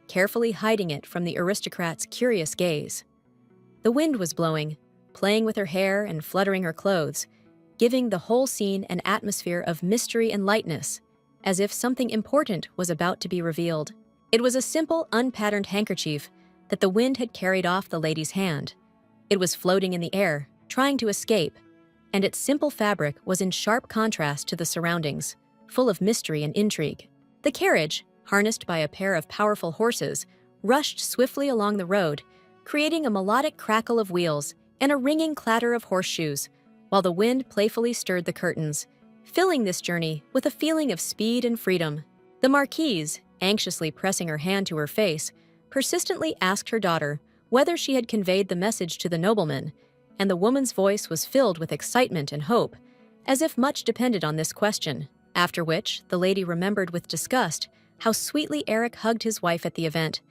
carefully hiding it from the aristocrat's curious gaze. The wind was blowing, playing with her hair and fluttering her clothes, giving the whole scene an atmosphere of mystery and lightness, as if something important was about to be revealed. It was a simple, unpatterned handkerchief that the wind had carried off the lady's hand. It was floating in the air, trying to escape, and its simple fabric was in sharp contrast to the surroundings, full of mystery and intrigue. The carriage, harnessed by a pair of powerful horses, rushed swiftly along the road, creating a melodic crackle of wheels and a ringing clatter of horseshoes, while the wind playfully stirred the curtains, filling this journey with a feeling of speed and freedom. The marquise, anxiously pressing her hand to her face, persistently asked her daughter whether she had conveyed the message to the nobleman, and the woman's voice was filled with excitement and hope, as if much depended on this question. After which, the lady remembered with disgust how sweetly Eric hugged his wife at the event,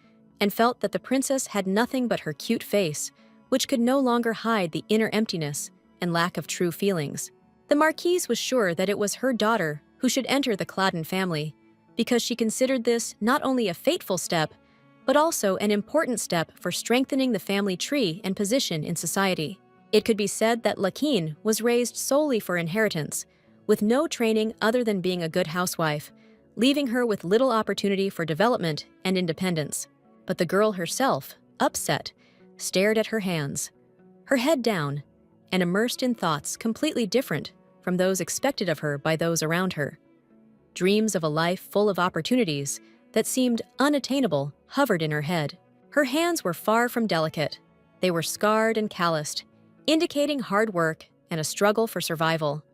and felt that the princess had nothing but her cute face, which could no longer hide the inner emptiness and lack of true feelings. The marquise was sure that it was her daughter who should enter the Cladden family, because she considered this not only a fateful step, but also an important step for strengthening the family tree and position in society. It could be said that Lakeen was raised solely for inheritance, with no training other than being a good housewife, leaving her with little opportunity for development and independence. But the girl herself, upset, stared at her hands, her head down, and immersed in thoughts completely different from those expected of her by those around her. Dreams of a life full of opportunities that seemed unattainable hovered in her head. Her hands were far from delicate. They were scarred and calloused, indicating hard work and a struggle for survival.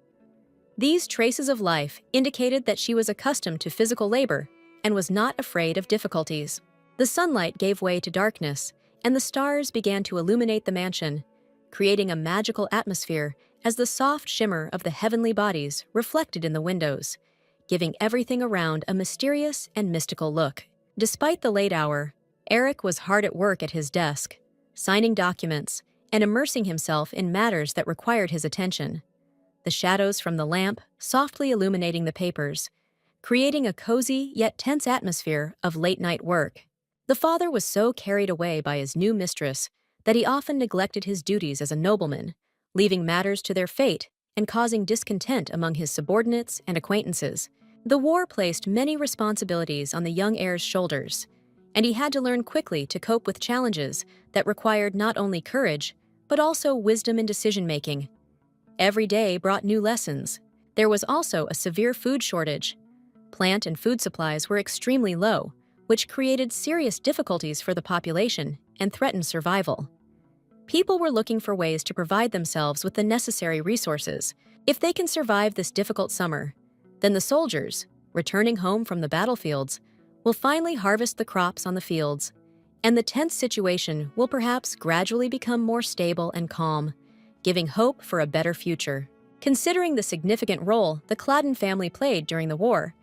These traces of life indicated that she was accustomed to physical labor and was not afraid of difficulties. The sunlight gave way to darkness, and the stars began to illuminate the mansion, creating a magical atmosphere as the soft shimmer of the heavenly bodies reflected in the windows, giving everything around a mysterious and mystical look. Despite the late hour, Eric was hard at work at his desk, signing documents and immersing himself in matters that required his attention. The shadows from the lamp softly illuminating the papers, creating a cozy yet tense atmosphere of late-night work. The father was so carried away by his new mistress that he often neglected his duties as a nobleman, leaving matters to their fate and causing discontent among his subordinates and acquaintances. The war placed many responsibilities on the young heir's shoulders, and he had to learn quickly to cope with challenges that required not only courage, but also wisdom in decision-making. Every day brought new lessons. There was also a severe food shortage. Plant and food supplies were extremely low, which created serious difficulties for the population and threatened survival. People were looking for ways to provide themselves with the necessary resources. If they can survive this difficult summer, then the soldiers, returning home from the battlefields, will finally harvest the crops on the fields, and the tense situation will perhaps gradually become more stable and calm, giving hope for a better future. Considering the significant role the Cladden family played during the war,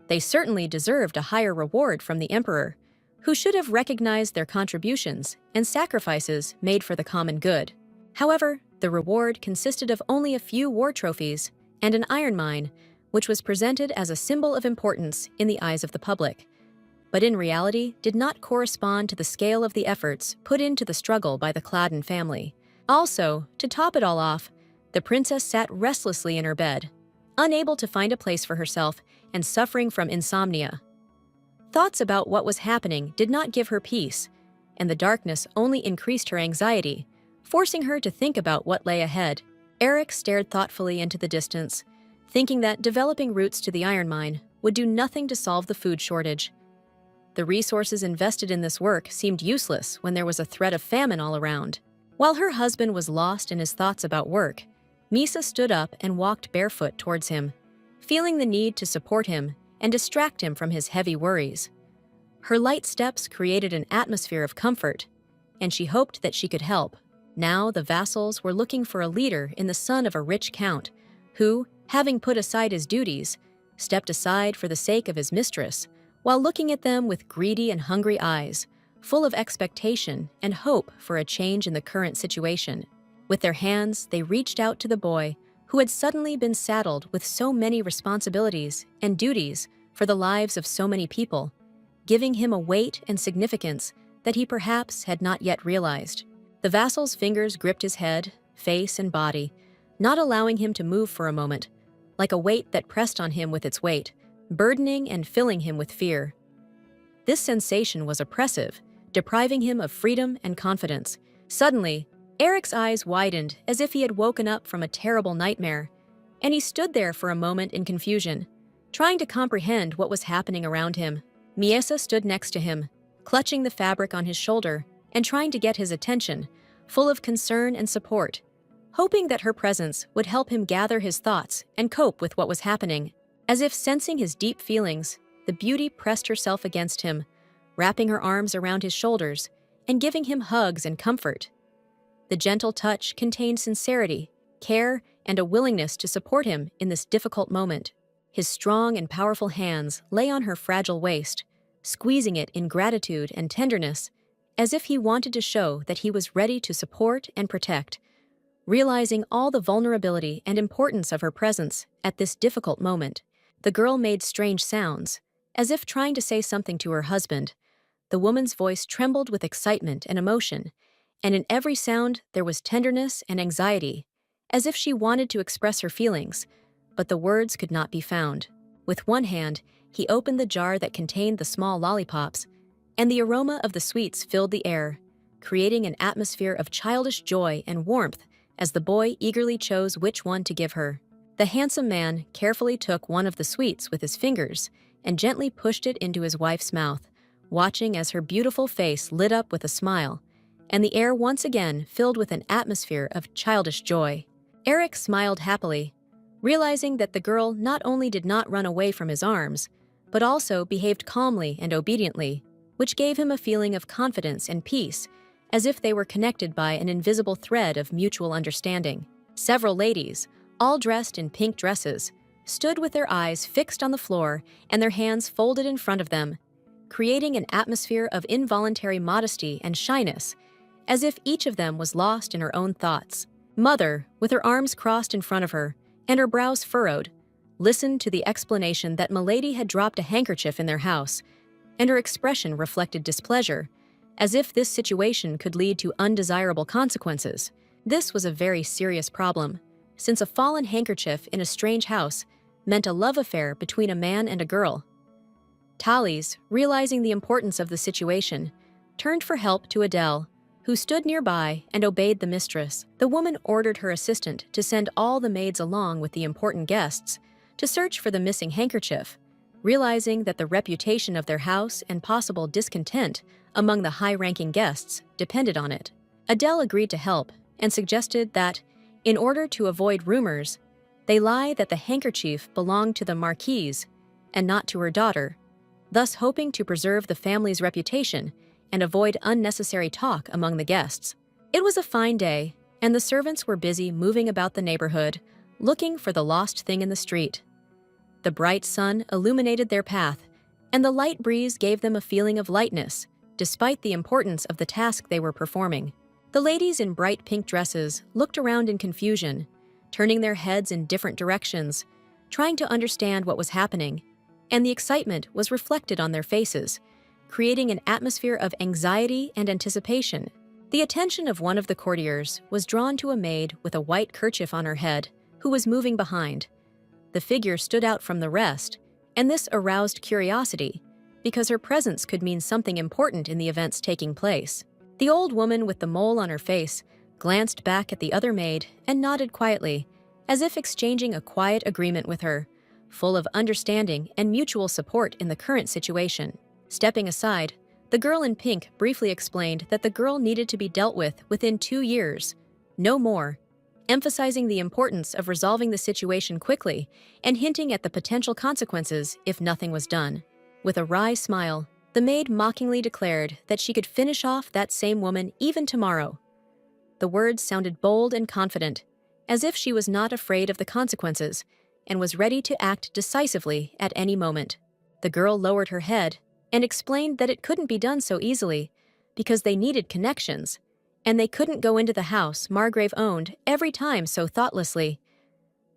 they certainly deserved a higher reward from the emperor, who should have recognized their contributions and sacrifices made for the common good. However, the reward consisted of only a few war trophies and an iron mine, which was presented as a symbol of importance in the eyes of the public, but in reality did not correspond to the scale of the efforts put into the struggle by the Cladden family. Also, to top it all off, the princess sat restlessly in her bed, unable to find a place for herself and suffering from insomnia. Thoughts about what was happening did not give her peace, and the darkness only increased her anxiety, forcing her to think about what lay ahead. Eric stared thoughtfully into the distance, thinking that developing routes to the iron mine would do nothing to solve the food shortage. The resources invested in this work seemed useless when there was a threat of famine all around. While her husband was lost in his thoughts about work, Misa stood up and walked barefoot towards him, feeling the need to support him and distract him from his heavy worries. Her light steps created an atmosphere of comfort, and she hoped that she could help. Now the vassals were looking for a leader in the son of a rich count, who, having put aside his duties, stepped aside for the sake of his mistress, while looking at them with greedy and hungry eyes, full of expectation and hope for a change in the current situation. With their hands, they reached out to the boy, who had suddenly been saddled with so many responsibilities and duties for the lives of so many people, giving him a weight and significance that he perhaps had not yet realized. The vassal's fingers gripped his head, face, and body, not allowing him to move for a moment, like a weight that pressed on him with its weight, burdening and filling him with fear. This sensation was oppressive, depriving him of freedom and confidence. Suddenly, Eric's eyes widened as if he had woken up from a terrible nightmare, and he stood there for a moment in confusion, trying to comprehend what was happening around him. Miesa stood next to him, clutching the fabric on his shoulder and trying to get his attention, full of concern and support, hoping that her presence would help him gather his thoughts and cope with what was happening. As if sensing his deep feelings, the beauty pressed herself against him, wrapping her arms around his shoulders and giving him hugs and comfort. The gentle touch contained sincerity, care, and a willingness to support him in this difficult moment. His strong and powerful hands lay on her fragile waist, squeezing it in gratitude and tenderness, as if he wanted to show that he was ready to support and protect. Realizing all the vulnerability and importance of her presence at this difficult moment, the girl made strange sounds, as if trying to say something to her husband. The woman's voice trembled with excitement and emotion, and in every sound there was tenderness and anxiety, as if she wanted to express her feelings, but the words could not be found. With one hand, he opened the jar that contained the small lollipops, and the aroma of the sweets filled the air, creating an atmosphere of childish joy and warmth as the boy eagerly chose which one to give her. The handsome man carefully took one of the sweets with his fingers and gently pushed it into his wife's mouth, watching as her beautiful face lit up with a smile, and the air once again filled with an atmosphere of childish joy. Eric smiled happily, realizing that the girl not only did not run away from his arms, but also behaved calmly and obediently, which gave him a feeling of confidence and peace, as if they were connected by an invisible thread of mutual understanding. Several ladies, all dressed in pink dresses, stood with their eyes fixed on the floor and their hands folded in front of them, creating an atmosphere of involuntary modesty and shyness, as if each of them was lost in her own thoughts. Mother, with her arms crossed in front of her and her brows furrowed, listened to the explanation that Milady had dropped a handkerchief in their house, and her expression reflected displeasure, as if this situation could lead to undesirable consequences. This was a very serious problem, since a fallen handkerchief in a strange house meant a love affair between a man and a girl. Thales, realizing the importance of the situation, turned for help to Adele, who stood nearby and obeyed the mistress. The woman ordered her assistant to send all the maids along with the important guests to search for the missing handkerchief, realizing that the reputation of their house and possible discontent among the high-ranking guests depended on it. Adele agreed to help and suggested that, in order to avoid rumors, they lie that the handkerchief belonged to the marquise and not to her daughter, thus hoping to preserve the family's reputation and avoid unnecessary talk among the guests. It was a fine day, and the servants were busy moving about the neighborhood, looking for the lost thing in the street. The bright sun illuminated their path, and the light breeze gave them a feeling of lightness, despite the importance of the task they were performing. The ladies in bright pink dresses looked around in confusion, turning their heads in different directions, trying to understand what was happening, and the excitement was reflected on their faces, creating an atmosphere of anxiety and anticipation. The attention of one of the courtiers was drawn to a maid with a white kerchief on her head, who was moving behind. The figure stood out from the rest, and this aroused curiosity, because her presence could mean something important in the events taking place. The old woman with the mole on her face glanced back at the other maid and nodded quietly, as if exchanging a quiet agreement with her, full of understanding and mutual support in the current situation. Stepping aside, the girl in pink briefly explained that the girl needed to be dealt with within 2 years, no more, emphasizing the importance of resolving the situation quickly and hinting at the potential consequences if nothing was done. With a wry smile, the maid mockingly declared that she could finish off that same woman even tomorrow. The words sounded bold and confident, as if she was not afraid of the consequences and was ready to act decisively at any moment. The girl lowered her head and explained that it couldn't be done so easily because they needed connections, and they couldn't go into the house Margrave owned every time so thoughtlessly.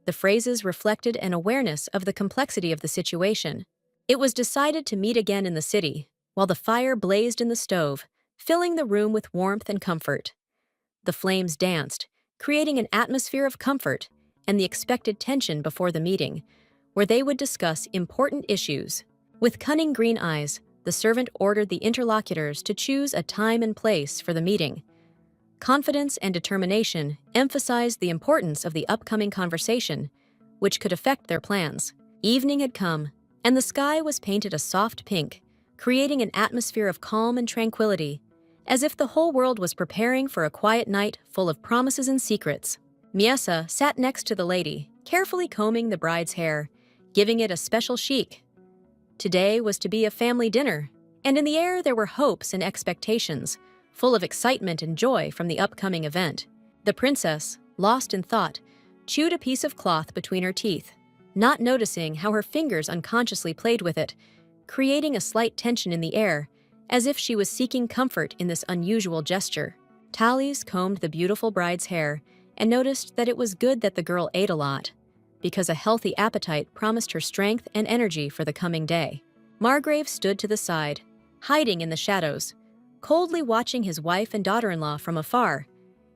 The phrases reflected an awareness of the complexity of the situation. It was decided to meet again in the city, while the fire blazed in the stove, filling the room with warmth and comfort. The flames danced, creating an atmosphere of comfort and the expected tension before the meeting, where they would discuss important issues. With cunning green eyes, the servant ordered the interlocutors to choose a time and place for the meeting. Confidence and determination emphasized the importance of the upcoming conversation, which could affect their plans. Evening had come, and the sky was painted a soft pink, creating an atmosphere of calm and tranquility, as if the whole world was preparing for a quiet night full of promises and secrets. Miesa sat next to the lady, carefully combing the bride's hair, giving it a special chic. Today was to be a family dinner, and in the air there were hopes and expectations, full of excitement and joy from the upcoming event. The princess, lost in thought, chewed a piece of cloth between her teeth, not noticing how her fingers unconsciously played with it, creating a slight tension in the air, as if she was seeking comfort in this unusual gesture. Tallies combed the beautiful bride's hair and noticed that it was good that the girl ate a lot, because a healthy appetite promised her strength and energy for the coming day. Margrave stood to the side, hiding in the shadows, coldly watching his wife and daughter-in-law from afar,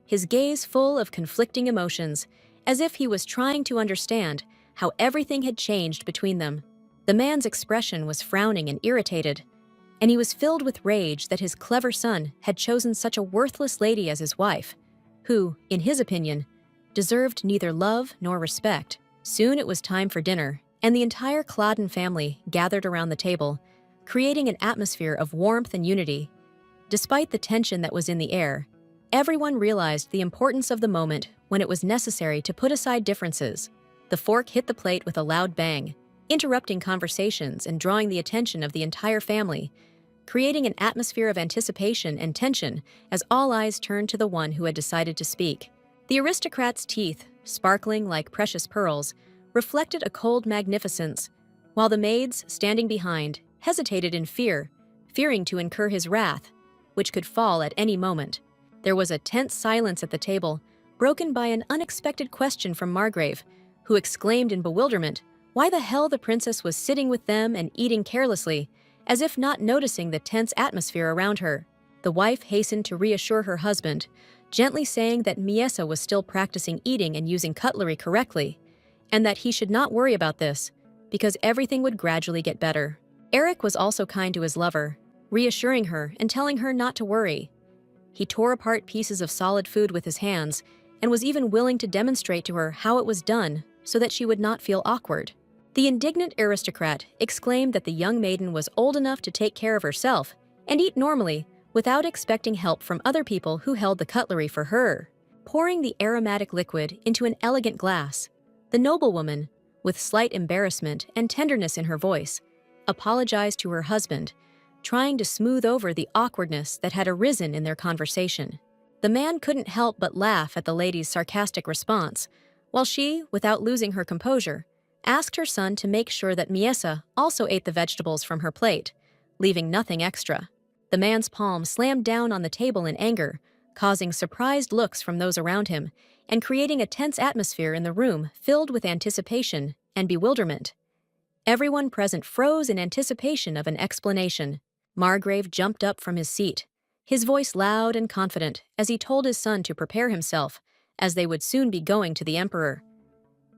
his gaze full of conflicting emotions, as if he was trying to understand how everything had changed between them. The man's expression was frowning and irritated, and he was filled with rage that his clever son had chosen such a worthless lady as his wife, who, in his opinion, deserved neither love nor respect. Soon it was time for dinner, and the entire Clauden family gathered around the table, creating an atmosphere of warmth and unity. Despite the tension that was in the air, everyone realized the importance of the moment when it was necessary to put aside differences. The fork hit the plate with a loud bang, interrupting conversations and drawing the attention of the entire family, creating an atmosphere of anticipation and tension as all eyes turned to the one who had decided to speak. The aristocrat's teeth, sparkling like precious pearls, reflected a cold magnificence, while the maids, standing behind, hesitated in fear, fearing to incur his wrath, which could fall at any moment. There was a tense silence at the table, broken by an unexpected question from Margrave, who exclaimed in bewilderment why the hell the princess was sitting with them and eating carelessly, as if not noticing the tense atmosphere around her. The wife hastened to reassure her husband, gently saying that Miesa was still practicing eating and using cutlery correctly, and that he should not worry about this, because everything would gradually get better. Eric was also kind to his lover, reassuring her and telling her not to worry. He tore apart pieces of solid food with his hands and was even willing to demonstrate to her how it was done so that she would not feel awkward. The indignant aristocrat exclaimed that the young maiden was old enough to take care of herself and eat normally without expecting help from other people who held the cutlery for her. Pouring the aromatic liquid into an elegant glass, the noblewoman, with slight embarrassment and tenderness in her voice, apologized to her husband, trying to smooth over the awkwardness that had arisen in their conversation. The man couldn't help but laugh at the lady's sarcastic response, while she, without losing her composure, asked her son to make sure that Miesa also ate the vegetables from her plate, leaving nothing extra. The man's palm slammed down on the table in anger, causing surprised looks from those around him and creating a tense atmosphere in the room filled with anticipation and bewilderment. Everyone present froze in anticipation of an explanation. Margrave jumped up from his seat, his voice loud and confident as he told his son to prepare himself, as they would soon be going to the emperor.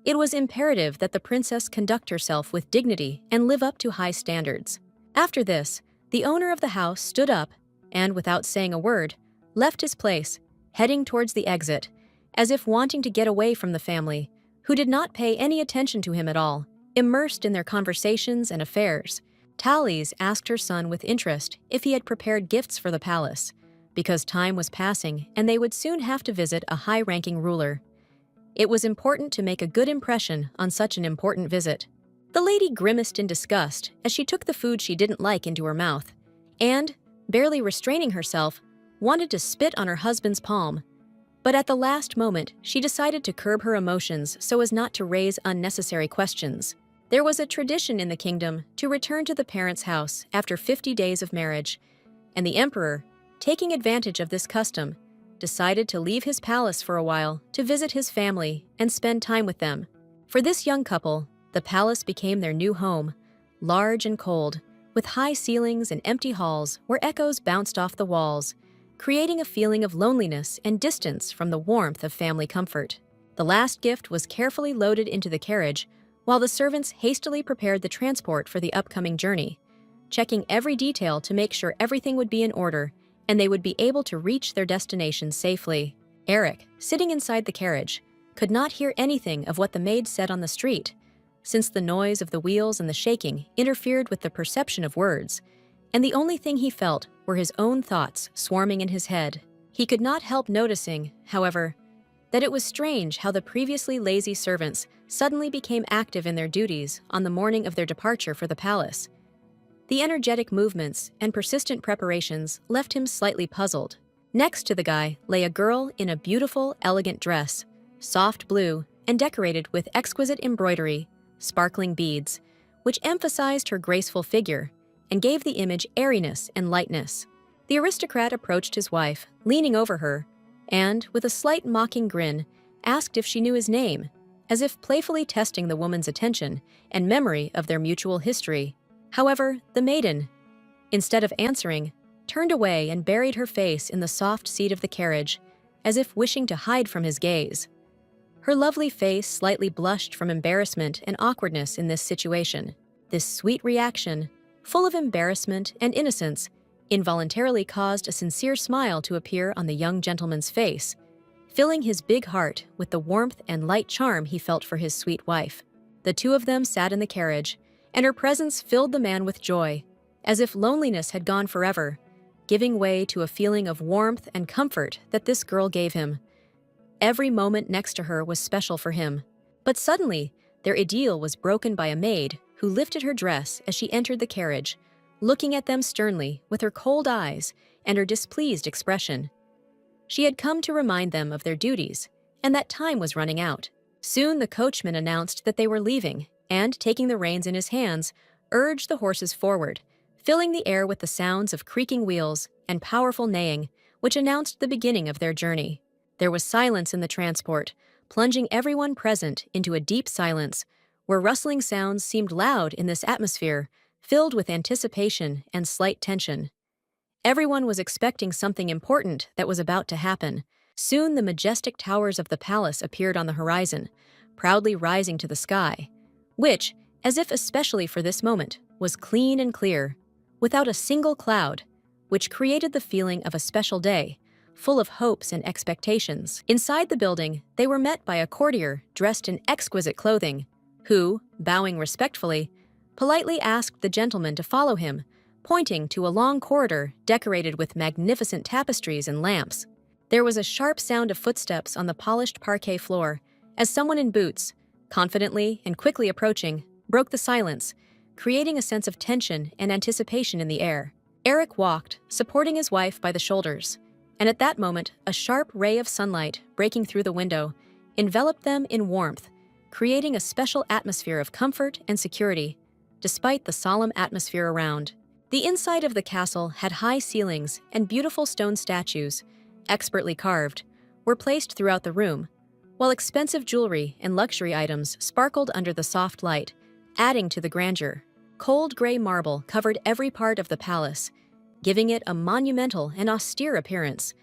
It was imperative that the princess conduct herself with dignity and live up to high standards. After this, the owner of the house stood up and, without saying a word, left his place, heading towards the exit, as if wanting to get away from the family, who did not pay any attention to him at all, immersed in their conversations and affairs. Tallies asked her son with interest if he had prepared gifts for the palace, because time was passing and they would soon have to visit a high-ranking ruler. It was important to make a good impression on such an important visit. The lady grimaced in disgust as she took the food she didn't like into her mouth, and, barely restraining herself, wanted to spit on her husband's palm. But at the last moment, she decided to curb her emotions so as not to raise unnecessary questions. There was a tradition in the kingdom to return to the parents' house after 50 days of marriage, and the emperor, taking advantage of this custom, decided to leave his palace for a while to visit his family and spend time with them. For this young couple, the palace became their new home, large and cold, with high ceilings and empty halls where echoes bounced off the walls, creating a feeling of loneliness and distance from the warmth of family comfort. The last gift was carefully loaded into the carriage, while the servants hastily prepared the transport for the upcoming journey, checking every detail to make sure everything would be in order and they would be able to reach their destination safely. Eric, sitting inside the carriage, could not hear anything of what the maid said on the street, since the noise of the wheels and the shaking interfered with the perception of words, and the only thing he felt were his own thoughts swarming in his head. He could not help noticing, however, that it was strange how the previously lazy servants suddenly became active in their duties on the morning of their departure for the palace. The energetic movements and persistent preparations left him slightly puzzled. Next to the guy lay a girl in a beautiful, elegant dress, soft blue and decorated with exquisite embroidery, sparkling beads, which emphasized her graceful figure and gave the image airiness and lightness. The aristocrat approached his wife, leaning over her, and, with a slight mocking grin, asked if she knew his name, as if playfully testing the woman's attention and memory of their mutual history. However, the maiden, instead of answering, turned away and buried her face in the soft seat of the carriage, as if wishing to hide from his gaze. Her lovely face slightly blushed from embarrassment and awkwardness in this situation. This sweet reaction, full of embarrassment and innocence, involuntarily caused a sincere smile to appear on the young gentleman's face, filling his big heart with the warmth and light charm he felt for his sweet wife. The two of them sat in the carriage, and her presence filled the man with joy, as if loneliness had gone forever, giving way to a feeling of warmth and comfort that this girl gave him. Every moment next to her was special for him. But suddenly, their idyll was broken by a maid who lifted her dress as she entered the carriage, looking at them sternly with her cold eyes and her displeased expression. She had come to remind them of their duties, and that time was running out. Soon the coachman announced that they were leaving, and, taking the reins in his hands, urged the horses forward, filling the air with the sounds of creaking wheels and powerful neighing, which announced the beginning of their journey. There was silence in the transport, plunging everyone present into a deep silence, where rustling sounds seemed loud in this atmosphere, filled with anticipation and slight tension. Everyone was expecting something important that was about to happen. Soon the majestic towers of the palace appeared on the horizon, proudly rising to the sky, which, as if especially for this moment, was clean and clear, without a single cloud, which created the feeling of a special day, full of hopes and expectations. Inside the building, they were met by a courtier dressed in exquisite clothing, who, bowing respectfully, politely asked the gentleman to follow him, pointing to a long corridor decorated with magnificent tapestries and lamps. There was a sharp sound of footsteps on the polished parquet floor, as someone in boots, confidently and quickly approaching, broke the silence, creating a sense of tension and anticipation in the air. Eric walked, supporting his wife by the shoulders, and at that moment, a sharp ray of sunlight breaking through the window enveloped them in warmth, creating a special atmosphere of comfort and security, despite the solemn atmosphere around. The inside of the castle had high ceilings, and beautiful stone statues, expertly carved, were placed throughout the room, while expensive jewelry and luxury items sparkled under the soft light, adding to the grandeur. Cold gray marble covered every part of the palace, giving it a monumental and austere appearance,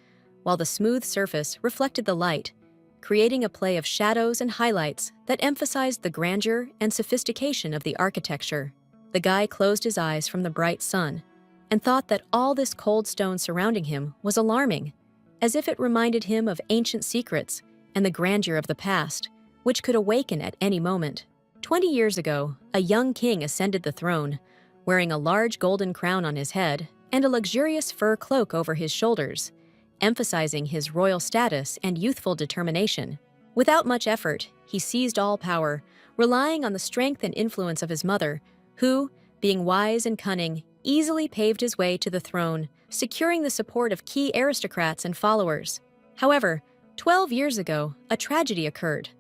while the smooth surface reflected the light, creating a play of shadows and highlights that emphasized the grandeur and sophistication of the architecture. The guy closed his eyes from the bright sun and thought that all this cold stone surrounding him was alarming, as if it reminded him of ancient secrets and the grandeur of the past, which could awaken at any moment. 20 years ago, a young king ascended the throne, wearing a large golden crown on his head and a luxurious fur cloak over his shoulders, emphasizing his royal status and youthful determination. Without much effort, he seized all power, relying on the strength and influence of his mother, who, being wise and cunning, easily paved his way to the throne, securing the support of key aristocrats and followers. However, 12 years ago, a tragedy occurred,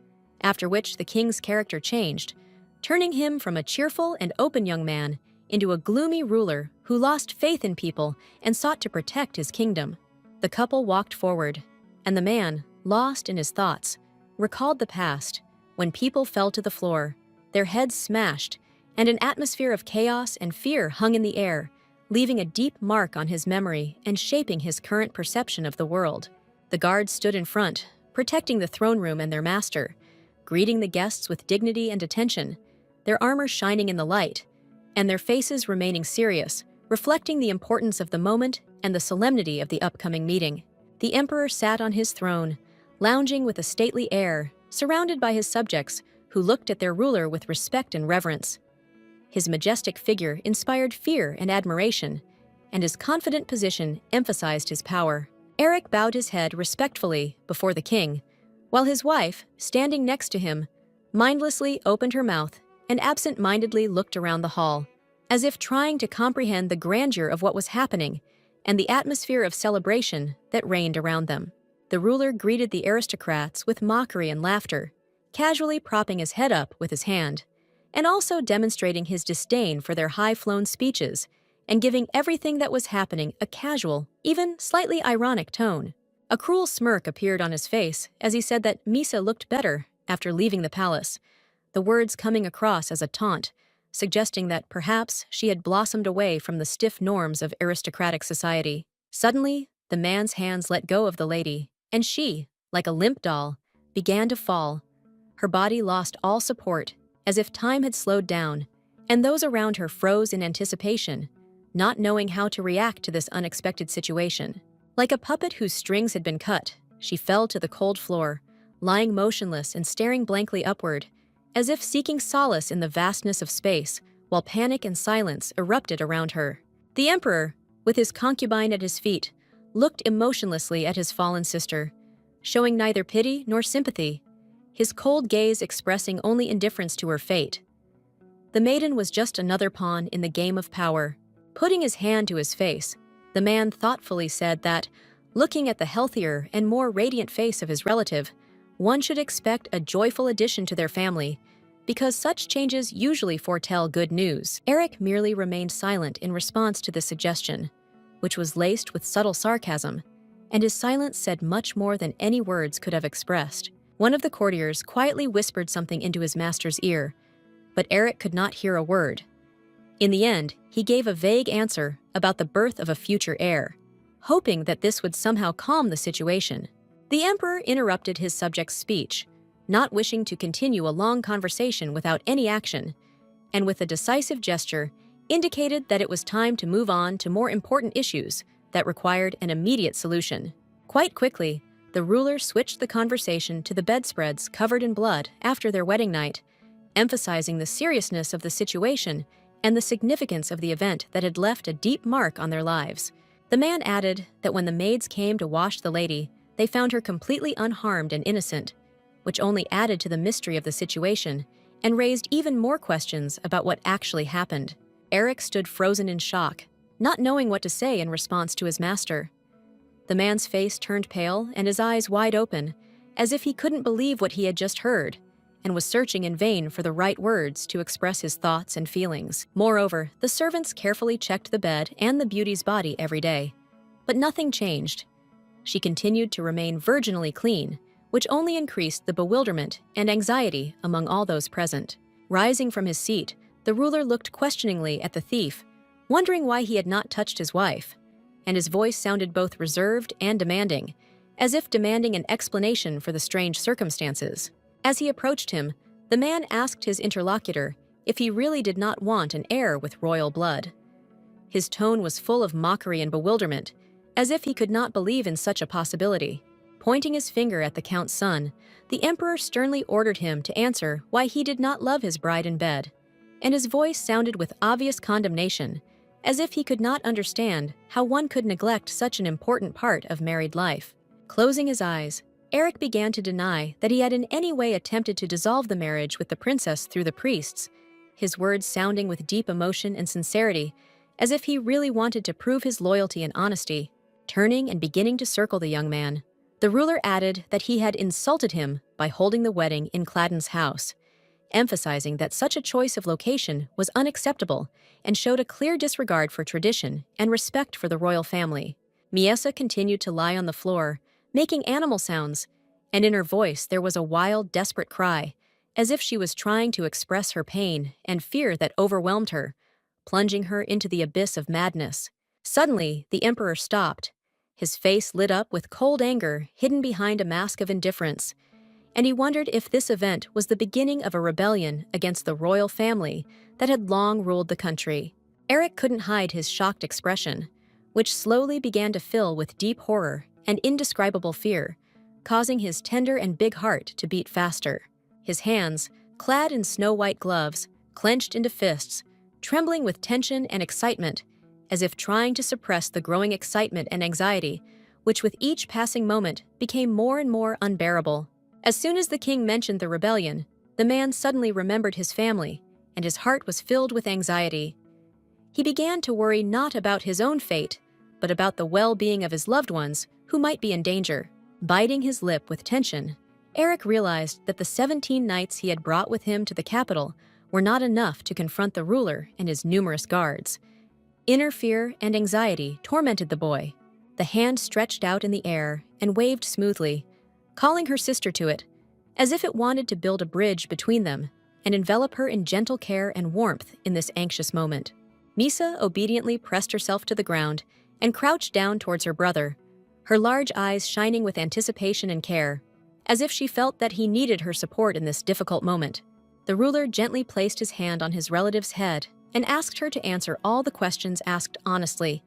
after which the king's character changed, turning him from a cheerful and open young man into a gloomy ruler who lost faith in people and sought to protect his kingdom. The couple walked forward, and the man, lost in his thoughts, recalled the past, when people fell to the floor, their heads smashed, and an atmosphere of chaos and fear hung in the air, leaving a deep mark on his memory and shaping his current perception of the world. The guards stood in front, protecting the throne room and their master, greeting the guests with dignity and attention, their armor shining in the light, and their faces remaining serious, reflecting the importance of the moment and the solemnity of the upcoming meeting. The emperor sat on his throne, lounging with a stately air, surrounded by his subjects who looked at their ruler with respect and reverence. His majestic figure inspired fear and admiration, and his confident position emphasized his power. Eric bowed his head respectfully before the king, while his wife, standing next to him, mindlessly opened her mouth and absent-mindedly looked around the hall, as if trying to comprehend the grandeur of what was happening and the atmosphere of celebration that reigned around them. The ruler greeted the aristocrats with mockery and laughter, casually propping his head up with his hand, and also demonstrating his disdain for their high-flown speeches and giving everything that was happening a casual, even slightly ironic tone. A cruel smirk appeared on his face as he said that Misa looked better after leaving the palace, the words coming across as a taunt, suggesting that perhaps she had blossomed away from the stiff norms of aristocratic society. Suddenly, the man's hands let go of the lady, and she, like a limp doll, began to fall. Her body lost all support, as if time had slowed down, and those around her froze in anticipation, not knowing how to react to this unexpected situation. Like a puppet whose strings had been cut, she fell to the cold floor, lying motionless and staring blankly upward, as if seeking solace in the vastness of space, while panic and silence erupted around her. The emperor, with his concubine at his feet, looked emotionlessly at his fallen sister, showing neither pity nor sympathy, his cold gaze expressing only indifference to her fate. The maiden was just another pawn in the game of power. Putting his hand to his face, the man thoughtfully said that, looking at the healthier and more radiant face of his relative, one should expect a joyful addition to their family, because such changes usually foretell good news. Eric merely remained silent in response to this suggestion, which was laced with subtle sarcasm, and his silence said much more than any words could have expressed. One of the courtiers quietly whispered something into his master's ear, but Eric could not hear a word. In the end, he gave a vague answer about the birth of a future heir, hoping that this would somehow calm the situation. The emperor interrupted his subject's speech, not wishing to continue a long conversation without any action, and with a decisive gesture, indicated that it was time to move on to more important issues that required an immediate solution. Quite quickly, the ruler switched the conversation to the bedspreads covered in blood after their wedding night, emphasizing the seriousness of the situation and the significance of the event that had left a deep mark on their lives. The man added that when the maids came to wash the lady, they found her completely unharmed and innocent, which only added to the mystery of the situation and raised even more questions about what actually happened. Eric stood frozen in shock, not knowing what to say in response to his master. The man's face turned pale and his eyes wide open, as if he couldn't believe what he had just heard, and was searching in vain for the right words to express his thoughts and feelings. Moreover, the servants carefully checked the bed and the beauty's body every day. But nothing changed. She continued to remain virginally clean, which only increased the bewilderment and anxiety among all those present. Rising from his seat, the ruler looked questioningly at the thief, wondering why he had not touched his wife, and his voice sounded both reserved and demanding, as if demanding an explanation for the strange circumstances. As he approached him, the man asked his interlocutor if he really did not want an heir with royal blood. His tone was full of mockery and bewilderment, as if he could not believe in such a possibility. Pointing his finger at the count's son, the emperor sternly ordered him to answer why he did not love his bride in bed, and his voice sounded with obvious condemnation, as if he could not understand how one could neglect such an important part of married life. Closing his eyes, Eric began to deny that he had in any way attempted to dissolve the marriage with the princess through the priests, his words sounding with deep emotion and sincerity, as if he really wanted to prove his loyalty and honesty. Turning and beginning to circle the young man, the ruler added that he had insulted him by holding the wedding in Cladden's house, emphasizing that such a choice of location was unacceptable and showed a clear disregard for tradition and respect for the royal family. Miesa continued to lie on the floor, making animal sounds, and in her voice there was a wild, desperate cry, as if she was trying to express her pain and fear that overwhelmed her, plunging her into the abyss of madness. Suddenly, the emperor stopped. His face lit up with cold anger hidden behind a mask of indifference, and he wondered if this event was the beginning of a rebellion against the royal family that had long ruled the country. Eric couldn't hide his shocked expression, which slowly began to fill with deep horror and indescribable fear, causing his tender and big heart to beat faster. His hands, clad in snow-white gloves, clenched into fists, trembling with tension and excitement, as if trying to suppress the growing excitement and anxiety, which with each passing moment became more and more unbearable. As soon as the king mentioned the rebellion, the man suddenly remembered his family, and his heart was filled with anxiety. He began to worry not about his own fate, but about the well-being of his loved ones who might be in danger. Biting his lip with tension, Eric realized that the 17 knights he had brought with him to the capital were not enough to confront the ruler and his numerous guards. Inner fear and anxiety tormented the boy. The hand stretched out in the air and waved smoothly, calling her sister to it, as if it wanted to build a bridge between them and envelop her in gentle care and warmth in this anxious moment. Misa obediently pressed herself to the ground and crouched down towards her brother, her large eyes shining with anticipation and care, as if she felt that he needed her support in this difficult moment. The ruler gently placed his hand on his relative's head and asked her to answer all the questions asked honestly,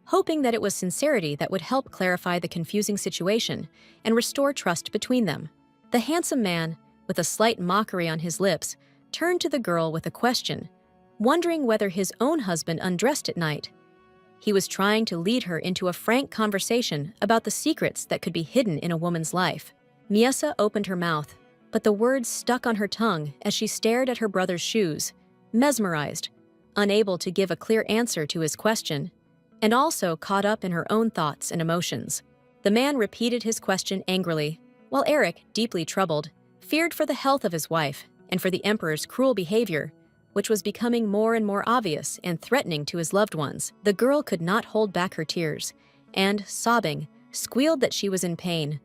hoping that it was sincerity that would help clarify the confusing situation and restore trust between them. The handsome man, with a slight mockery on his lips, turned to the girl with a question, wondering whether his own husband undressed at night. He was trying to lead her into a frank conversation about the secrets that could be hidden in a woman's life. Miasa opened her mouth, but the words stuck on her tongue as she stared at her brother's shoes, mesmerized, unable to give a clear answer to his question, and also caught up in her own thoughts and emotions. The man repeated his question angrily, while Eric, deeply troubled, feared for the health of his wife and for the emperor's cruel behavior, which was becoming more and more obvious and threatening to his loved ones. The girl could not hold back her tears, and, sobbing, squealed that she was in pain.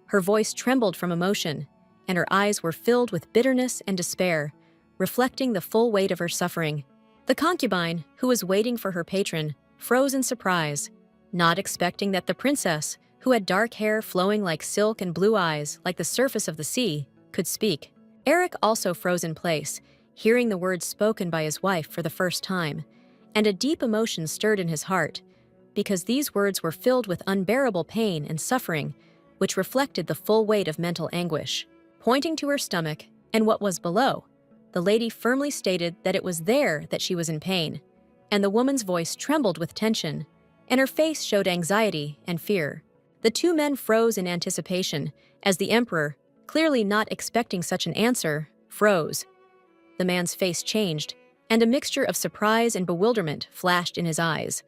Her voice trembled from emotion, and her eyes were filled with bitterness and despair, reflecting the full weight of her suffering. The concubine, who was waiting for her patron, froze in surprise, not expecting that the princess, who had dark hair flowing like silk and blue eyes like the surface of the sea, could speak. Eric also froze in place, hearing the words spoken by his wife for the first time, and a deep emotion stirred in his heart, because these words were filled with unbearable pain and suffering, which reflected the full weight of mental anguish. Pointing to her stomach and what was below, the lady firmly stated that it was there that she was in pain, and the woman's voice trembled with tension, and her face showed anxiety and fear. The two men froze in anticipation, as the emperor, clearly not expecting such an answer, froze. The man's face changed, and a mixture of surprise and bewilderment flashed in his eyes.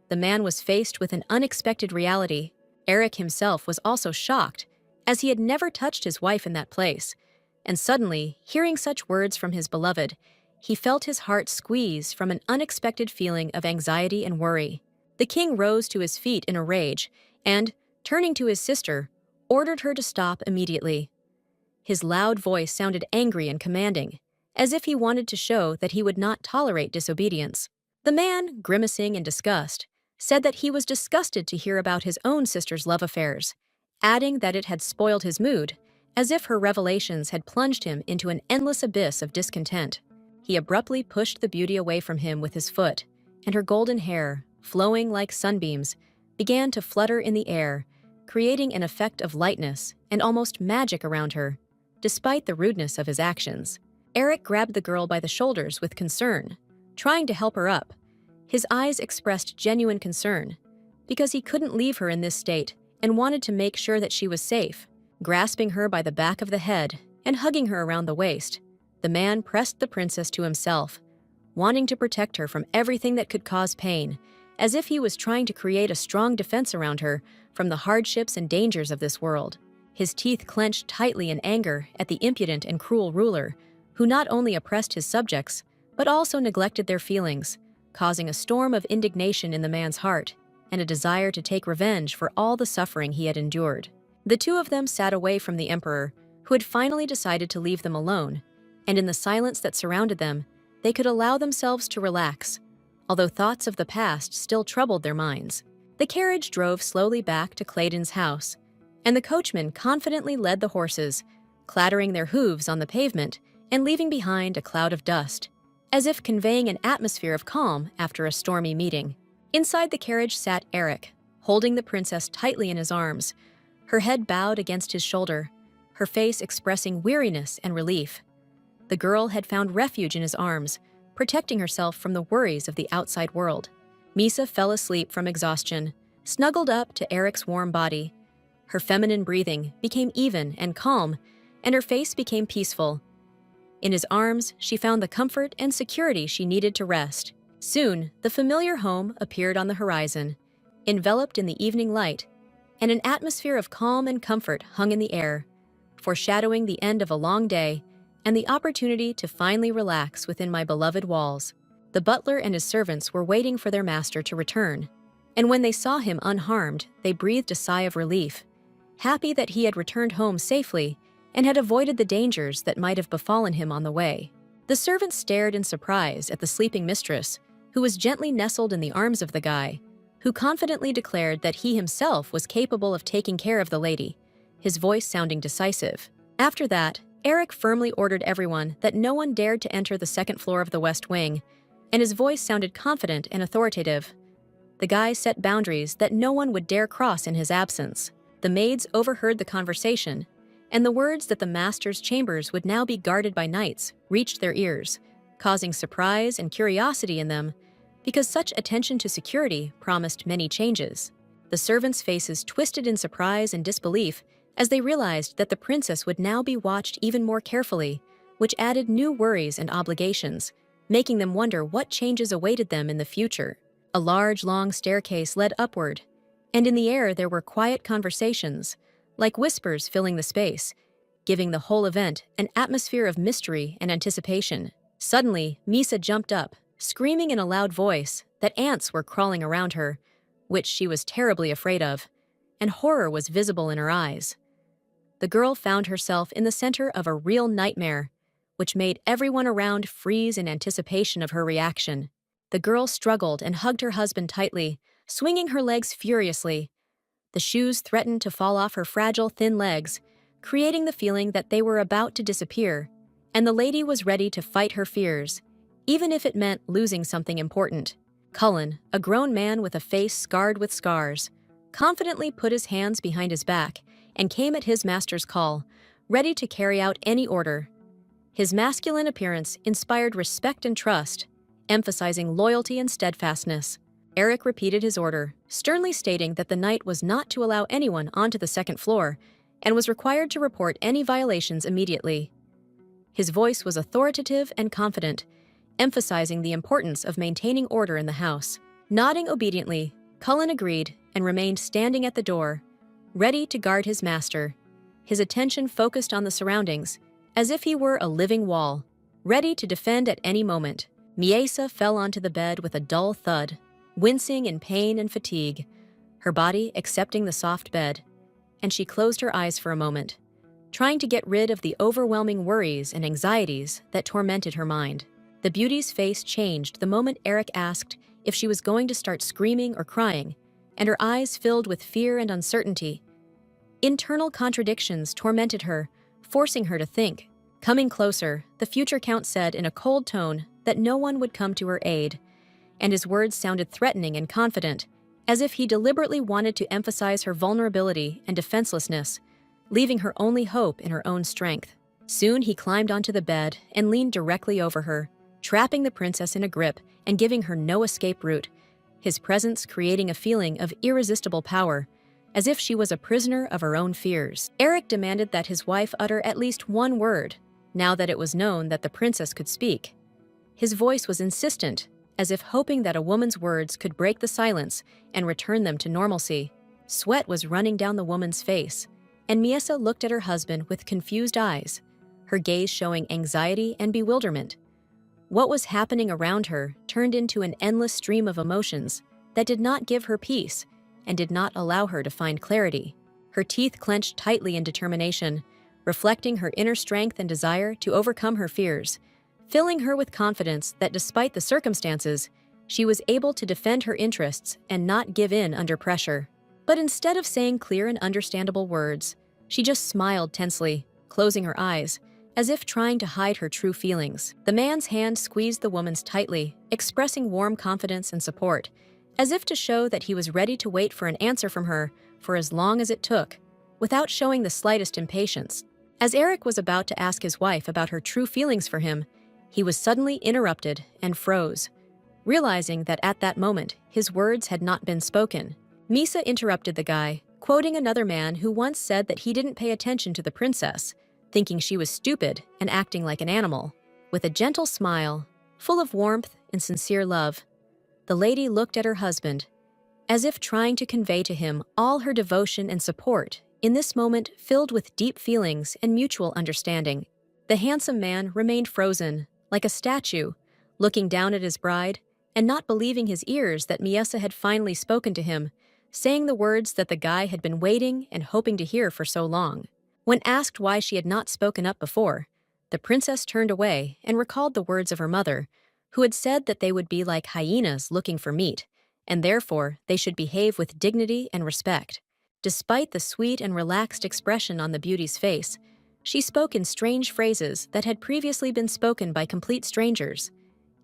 The man was faced with an unexpected reality. Eric himself was also shocked, as he had never touched his wife in that place, and suddenly, hearing such words from his beloved, he felt his heart squeeze from an unexpected feeling of anxiety and worry. The king rose to his feet in a rage and, turning to his sister, ordered her to stop immediately. His loud voice sounded angry and commanding, as if he wanted to show that he would not tolerate disobedience. The man, grimacing in disgust, said that he was disgusted to hear about his own sister's love affairs, adding that it had spoiled his mood, as if her revelations had plunged him into an endless abyss of discontent. He abruptly pushed the beauty away from him with his foot, and her golden hair, flowing like sunbeams, began to flutter in the air, creating an effect of lightness and almost magic around her, despite the rudeness of his actions. Eric grabbed the girl by the shoulders with concern, trying to help her up. His eyes expressed genuine concern, because he couldn't leave her in this state and wanted to make sure that she was safe. Grasping her by the back of the head and hugging her around the waist, the man pressed the princess to himself, wanting to protect her from everything that could cause pain, as if he was trying to create a strong defense around her from the hardships and dangers of this world. His teeth clenched tightly in anger at the impudent and cruel ruler, who not only oppressed his subjects, but also neglected their feelings, causing a storm of indignation in the man's heart and a desire to take revenge for all the suffering he had endured. The two of them sat away from the emperor, who had finally decided to leave them alone, and in the silence that surrounded them, they could allow themselves to relax, although thoughts of the past still troubled their minds. The carriage drove slowly back to Claydon's house, and the coachman confidently led the horses, clattering their hooves on the pavement and leaving behind a cloud of dust, as if conveying an atmosphere of calm after a stormy meeting. Inside the carriage sat Eric, holding the princess tightly in his arms, her head bowed against his shoulder, her face expressing weariness and relief. The girl had found refuge in his arms, protecting herself from the worries of the outside world. Misa fell asleep from exhaustion, snuggled up to Eric's warm body. Her feminine breathing became even and calm, and her face became peaceful. In his arms, she found the comfort and security she needed to rest. Soon, the familiar home appeared on the horizon, enveloped in the evening light, and an atmosphere of calm and comfort hung in the air, foreshadowing the end of a long day and the opportunity to finally relax within my beloved walls. The butler and his servants were waiting for their master to return, and when they saw him unharmed, they breathed a sigh of relief, happy that he had returned home safely and had avoided the dangers that might have befallen him on the way. The servants stared in surprise at the sleeping mistress, who was gently nestled in the arms of the guy, who confidently declared that he himself was capable of taking care of the lady, his voice sounding decisive. After that, Eric firmly ordered everyone that no one dared to enter the second floor of the West Wing, and his voice sounded confident and authoritative. The guy set boundaries that no one would dare cross in his absence. The maids overheard the conversation, and the words that the master's chambers would now be guarded by knights reached their ears, causing surprise and curiosity in them, because such attention to security promised many changes. The servants' faces twisted in surprise and disbelief as they realized that the princess would now be watched even more carefully, which added new worries and obligations, making them wonder what changes awaited them in the future. A large, long staircase led upward, and in the air there were quiet conversations, like whispers filling the space, giving the whole event an atmosphere of mystery and anticipation. Suddenly, Misa jumped up, screaming in a loud voice that ants were crawling around her, which she was terribly afraid of, and horror was visible in her eyes. The girl found herself in the center of a real nightmare, which made everyone around freeze in anticipation of her reaction. The girl struggled and hugged her husband tightly, swinging her legs furiously. The shoes threatened to fall off her fragile, thin legs, creating the feeling that they were about to disappear, and the lady was ready to fight her fears, even if it meant losing something important. Cullen, a grown man with a face scarred with scars, confidently put his hands behind his back and came at his master's call, ready to carry out any order. His masculine appearance inspired respect and trust, emphasizing loyalty and steadfastness. Eric repeated his order, sternly stating that the knight was not to allow anyone onto the second floor and was required to report any violations immediately. His voice was authoritative and confident, emphasizing the importance of maintaining order in the house. Nodding obediently, Cullen agreed and remained standing at the door, ready to guard his master, his attention focused on the surroundings, as if he were a living wall, ready to defend at any moment. Miesa fell onto the bed with a dull thud, wincing in pain and fatigue, her body accepting the soft bed, and she closed her eyes for a moment, trying to get rid of the overwhelming worries and anxieties that tormented her mind. The beauty's face changed the moment Eric asked if she was going to start screaming or crying, and her eyes filled with fear and uncertainty. Internal contradictions tormented her, forcing her to think. Coming closer, the future count said in a cold tone that no one would come to her aid, and his words sounded threatening and confident, as if he deliberately wanted to emphasize her vulnerability and defenselessness, leaving her only hope in her own strength. Soon he climbed onto the bed and leaned directly over her, trapping the princess in a grip and giving her no escape route, his presence creating a feeling of irresistible power, as if she was a prisoner of her own fears. Eric demanded that his wife utter at least one word, now that it was known that the princess could speak. His voice was insistent, as if hoping that a woman's words could break the silence and return them to normalcy. Sweat was running down the woman's face, and Miesa looked at her husband with confused eyes, her gaze showing anxiety and bewilderment. What was happening around her turned into an endless stream of emotions that did not give her peace and did not allow her to find clarity. Her teeth clenched tightly in determination, reflecting her inner strength and desire to overcome her fears, filling her with confidence that despite the circumstances, she was able to defend her interests and not give in under pressure. But instead of saying clear and understandable words, she just smiled tensely, closing her eyes, as if trying to hide her true feelings. The man's hand squeezed the woman's tightly, expressing warm confidence and support, as if to show that he was ready to wait for an answer from her for as long as it took, without showing the slightest impatience. As Eric was about to ask his wife about her true feelings for him, he was suddenly interrupted and froze, realizing that at that moment his words had not been spoken. Misa interrupted the guy, quoting another man who once said that he didn't pay attention to the princess, thinking she was stupid and acting like an animal. With a gentle smile, full of warmth and sincere love, the lady looked at her husband, as if trying to convey to him all her devotion and support in this moment filled with deep feelings and mutual understanding. The handsome man remained frozen, like a statue, looking down at his bride and not believing his ears that Miesa had finally spoken to him, saying the words that the guy had been waiting and hoping to hear for so long. When asked why she had not spoken up before, the princess turned away and recalled the words of her mother, who had said that they would be like hyenas looking for meat, and therefore they should behave with dignity and respect. Despite the sweet and relaxed expression on the beauty's face, she spoke in strange phrases that had previously been spoken by complete strangers,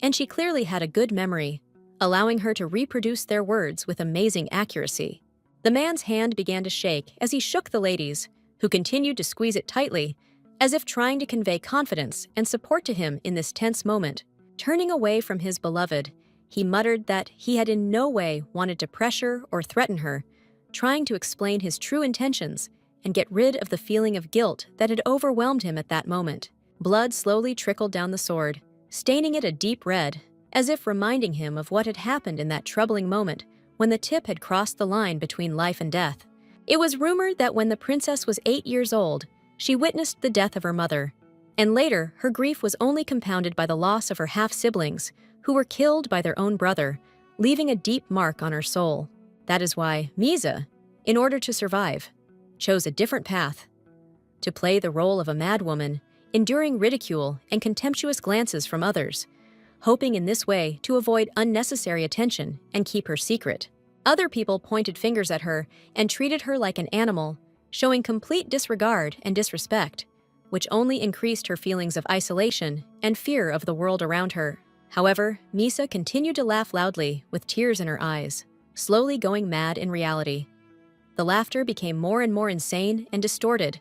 and she clearly had a good memory, allowing her to reproduce their words with amazing accuracy. The man's hand began to shake as he shook the lady's, who continued to squeeze it tightly, as if trying to convey confidence and support to him in this tense moment. Turning away from his beloved, he muttered that he had in no way wanted to pressure or threaten her, trying to explain his true intentions and get rid of the feeling of guilt that had overwhelmed him at that moment. Blood slowly trickled down the sword, staining it a deep red, as if reminding him of what had happened in that troubling moment when the tip had crossed the line between life and death. It was rumored that when the princess was 8 years old, she witnessed the death of her mother, and later her grief was only compounded by the loss of her half-siblings, who were killed by their own brother, leaving a deep mark on her soul. That is why Misa, in order to survive, chose a different path: to play the role of a madwoman, enduring ridicule and contemptuous glances from others, hoping in this way to avoid unnecessary attention and keep her secret. Other people pointed fingers at her and treated her like an animal, showing complete disregard and disrespect, which only increased her feelings of isolation and fear of the world around her. However, Misa continued to laugh loudly with tears in her eyes, slowly going mad in reality. The laughter became more and more insane and distorted,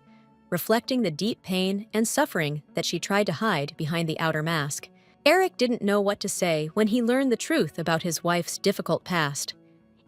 reflecting the deep pain and suffering that she tried to hide behind the outer mask. Eric didn't know what to say when he learned the truth about his wife's difficult past,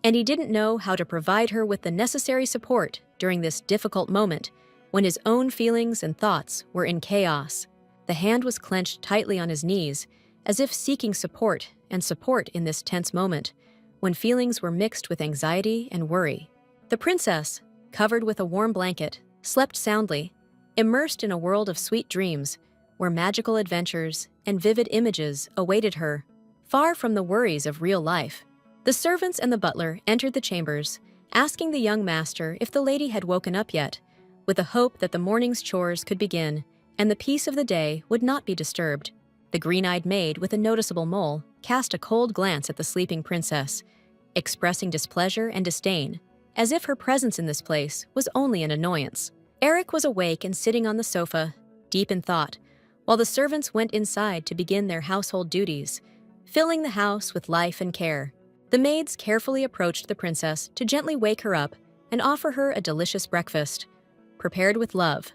and he didn't know how to provide her with the necessary support during this difficult moment when his own feelings and thoughts were in chaos. The hand was clenched tightly on his knees, as if seeking support in this tense moment, when feelings were mixed with anxiety and worry. The princess, covered with a warm blanket, slept soundly, immersed in a world of sweet dreams, where magical adventures and vivid images awaited her, far from the worries of real life. The servants and the butler entered the chambers, asking the young master if the lady had woken up yet, with the hope that the morning's chores could begin and the peace of the day would not be disturbed. The green-eyed maid with a noticeable mole cast a cold glance at the sleeping princess, expressing displeasure and disdain, as if her presence in this place was only an annoyance. Eric was awake and sitting on the sofa, deep in thought, while the servants went inside to begin their household duties, filling the house with life and care. The maids carefully approached the princess to gently wake her up and offer her a delicious breakfast, prepared with love,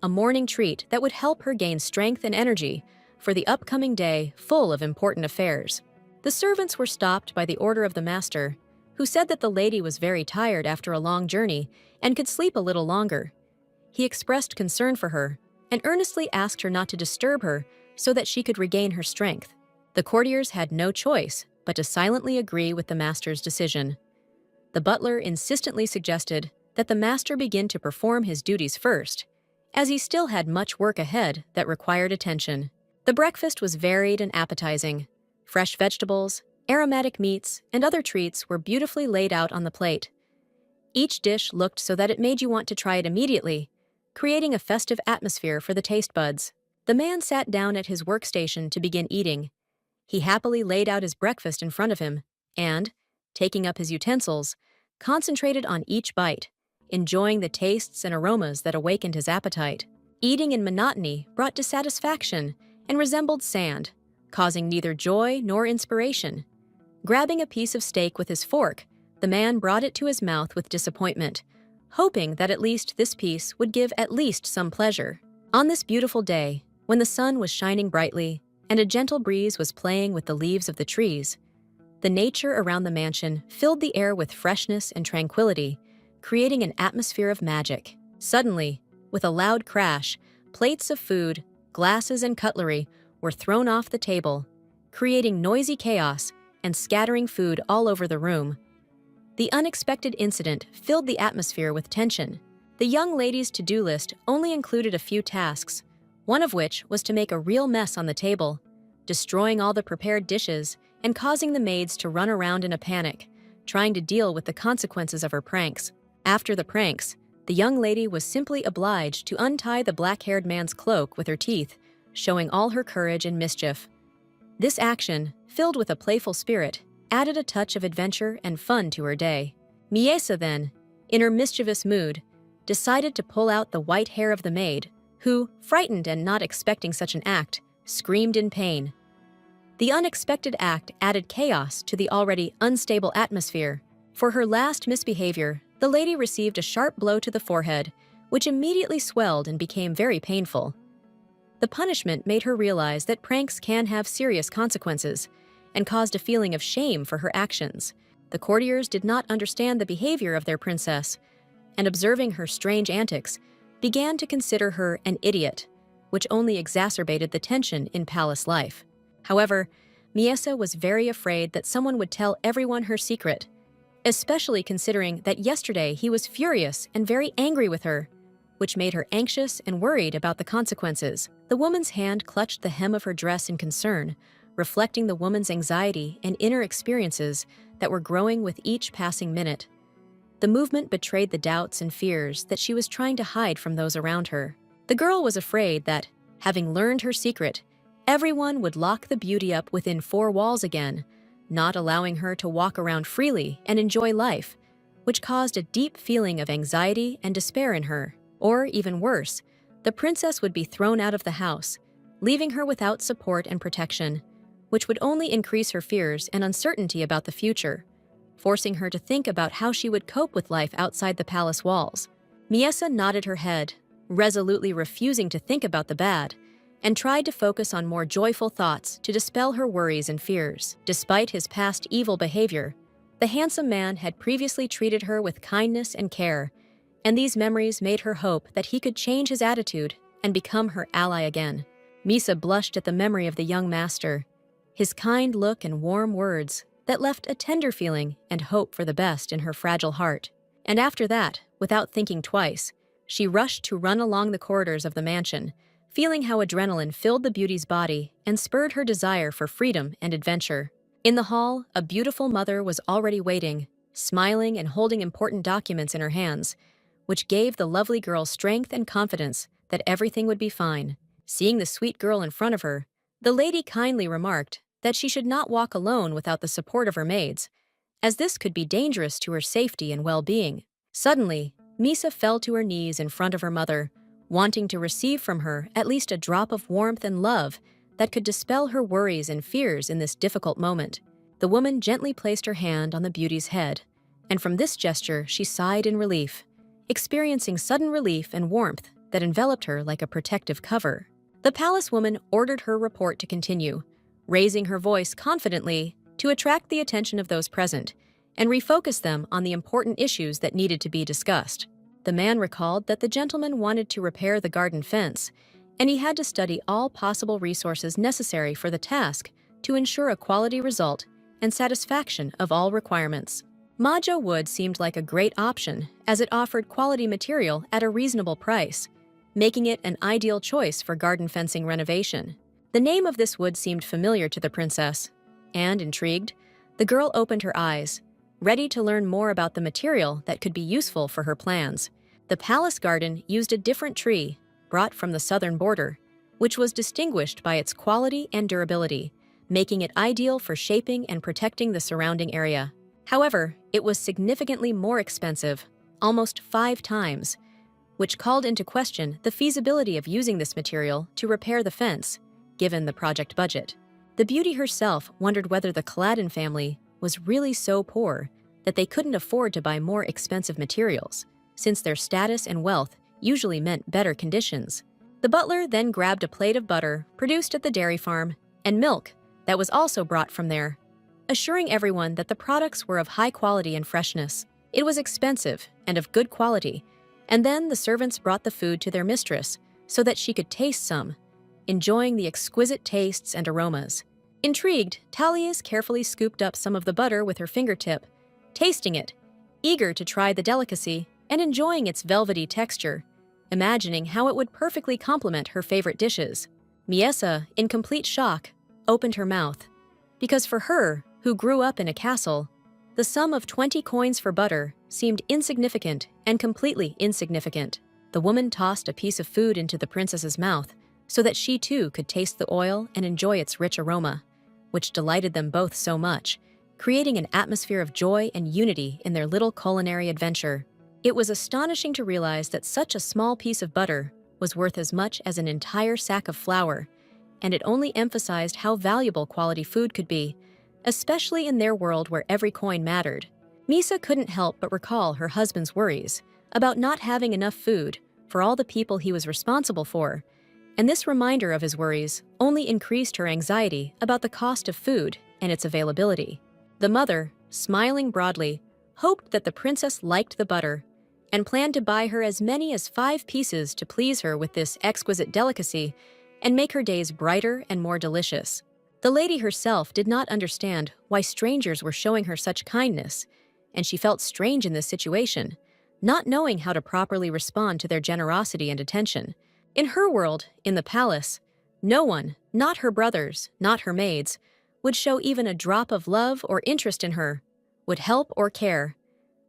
a morning treat that would help her gain strength and energy for the upcoming day full of important affairs. The servants were stopped by the order of the master, who said that the lady was very tired after a long journey and could sleep a little longer. He expressed concern for her and earnestly asked her not to disturb her so that she could regain her strength. The courtiers had no choice but to silently agree with the master's decision. The butler insistently suggested that the master begin to perform his duties first, as he still had much work ahead that required attention. The breakfast was varied and appetizing. Fresh vegetables, aromatic meats, and other treats were beautifully laid out on the plate. Each dish looked so that it made you want to try it immediately, creating a festive atmosphere for the taste buds. The man sat down at his workstation to begin eating. He happily laid out his breakfast in front of him and, taking up his utensils, concentrated on each bite, enjoying the tastes and aromas that awakened his appetite. Eating in monotony brought dissatisfaction and resembled sand, causing neither joy nor inspiration. Grabbing a piece of steak with his fork, the man brought it to his mouth with disappointment, hoping that at least this piece would give at least some pleasure. On this beautiful day, when the sun was shining brightly and a gentle breeze was playing with the leaves of the trees, the nature around the mansion filled the air with freshness and tranquility, creating an atmosphere of magic. Suddenly, with a loud crash, plates of food, glasses, and cutlery were thrown off the table, creating noisy chaos and scattering food all over the room. The unexpected incident filled the atmosphere with tension. The young lady's to-do list only included a few tasks, one of which was to make a real mess on the table, destroying all the prepared dishes and causing the maids to run around in a panic, trying to deal with the consequences of her pranks. After the pranks, the young lady was simply obliged to untie the black-haired man's cloak with her teeth, showing all her courage and mischief. This action, filled with a playful spirit, added a touch of adventure and fun to her day. Miesa then, in her mischievous mood, decided to pull out the white hair of the maid, who, frightened and not expecting such an act, screamed in pain. The unexpected act added chaos to the already unstable atmosphere. For her last misbehavior, the lady received a sharp blow to the forehead, which immediately swelled and became very painful. The punishment made her realize that pranks can have serious consequences, and caused a feeling of shame for her actions. The courtiers did not understand the behavior of their princess, and observing her strange antics, began to consider her an idiot, which only exacerbated the tension in palace life. However, Miesa was very afraid that someone would tell everyone her secret, especially considering that yesterday he was furious and very angry with her, which made her anxious and worried about the consequences. The woman's hand clutched the hem of her dress in concern, reflecting the woman's anxiety and inner experiences that were growing with each passing minute. The movement betrayed the doubts and fears that she was trying to hide from those around her. The girl was afraid that, having learned her secret, everyone would lock the beauty up within four walls again, not allowing her to walk around freely and enjoy life, which caused a deep feeling of anxiety and despair in her. Or, even worse, the princess would be thrown out of the house, leaving her without support and protection, which would only increase her fears and uncertainty about the future, forcing her to think about how she would cope with life outside the palace walls. Miesa nodded her head, resolutely refusing to think about the bad, and tried to focus on more joyful thoughts to dispel her worries and fears. Despite his past evil behavior, the handsome man had previously treated her with kindness and care, and these memories made her hope that he could change his attitude and become her ally again. Misa blushed at the memory of the young master, his kind look and warm words that left a tender feeling and hope for the best in her fragile heart. And after that, without thinking twice, she rushed to run along the corridors of the mansion, feeling how adrenaline filled the beauty's body and spurred her desire for freedom and adventure. In the hall, a beautiful mother was already waiting, smiling and holding important documents in her hands, which gave the lovely girl strength and confidence that everything would be fine. Seeing the sweet girl in front of her, the lady kindly remarked that she should not walk alone without the support of her maids, as this could be dangerous to her safety and well-being. Suddenly, Misa fell to her knees in front of her mother, wanting to receive from her at least a drop of warmth and love that could dispel her worries and fears in this difficult moment. The woman gently placed her hand on the beauty's head, and from this gesture she sighed in relief, experiencing sudden relief and warmth that enveloped her like a protective cover. The palace woman ordered her report to continue, raising her voice confidently to attract the attention of those present and refocus them on the important issues that needed to be discussed. The man recalled that the gentleman wanted to repair the garden fence, and he had to study all possible resources necessary for the task to ensure a quality result and satisfaction of all requirements. Maja wood seemed like a great option as it offered quality material at a reasonable price, making it an ideal choice for garden fencing renovation. The name of this wood seemed familiar to the princess, and, intrigued, the girl opened her eyes, ready to learn more about the material that could be useful for her plans. The palace garden used a different tree, brought from the southern border, which was distinguished by its quality and durability, making it ideal for shaping and protecting the surrounding area. However, it was significantly more expensive, almost 5 times, which called into question the feasibility of using this material to repair the fence, given the project budget. The beauty herself wondered whether the Kaladin family was really so poor that they couldn't afford to buy more expensive materials, since their status and wealth usually meant better conditions. The butler then grabbed a plate of butter produced at the dairy farm and milk that was also brought from there, assuring everyone that the products were of high quality and freshness. It was expensive and of good quality, and then the servants brought the food to their mistress so that she could taste some, enjoying the exquisite tastes and aromas. Intrigued, Thalias carefully scooped up some of the butter with her fingertip, tasting it, eager to try the delicacy and enjoying its velvety texture, imagining how it would perfectly complement her favorite dishes. Miesa, in complete shock, opened her mouth, because for her, who grew up in a castle, the sum of 20 coins for butter seemed insignificant and completely insignificant. The woman tossed a piece of food into the princess's mouth so that she too could taste the oil and enjoy its rich aroma, which delighted them both so much, creating an atmosphere of joy and unity in their little culinary adventure. It was astonishing to realize that such a small piece of butter was worth as much as an entire sack of flour, and it only emphasized how valuable quality food could be, especially in their world where every coin mattered. Misa couldn't help but recall her husband's worries about not having enough food for all the people he was responsible for, and this reminder of his worries only increased her anxiety about the cost of food and its availability. The mother, smiling broadly, hoped that the princess liked the butter and planned to buy her as many as 5 pieces to please her with this exquisite delicacy and make her days brighter and more delicious. The lady herself did not understand why strangers were showing her such kindness, and she felt strange in this situation, not knowing how to properly respond to their generosity and attention. In her world, in the palace, no one, not her brothers, not her maids, would show even a drop of love or interest in her, would help or care,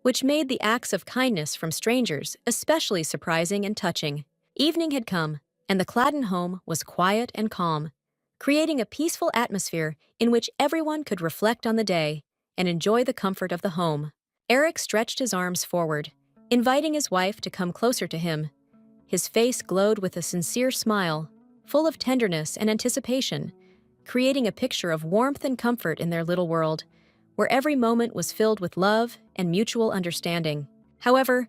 which made the acts of kindness from strangers especially surprising and touching. Evening had come, and the Cladden home was quiet and calm, creating a peaceful atmosphere in which everyone could reflect on the day and enjoy the comfort of the home. Eric stretched his arms forward, inviting his wife to come closer to him. His face glowed with a sincere smile, full of tenderness and anticipation, creating a picture of warmth and comfort in their little world, where every moment was filled with love and mutual understanding. However,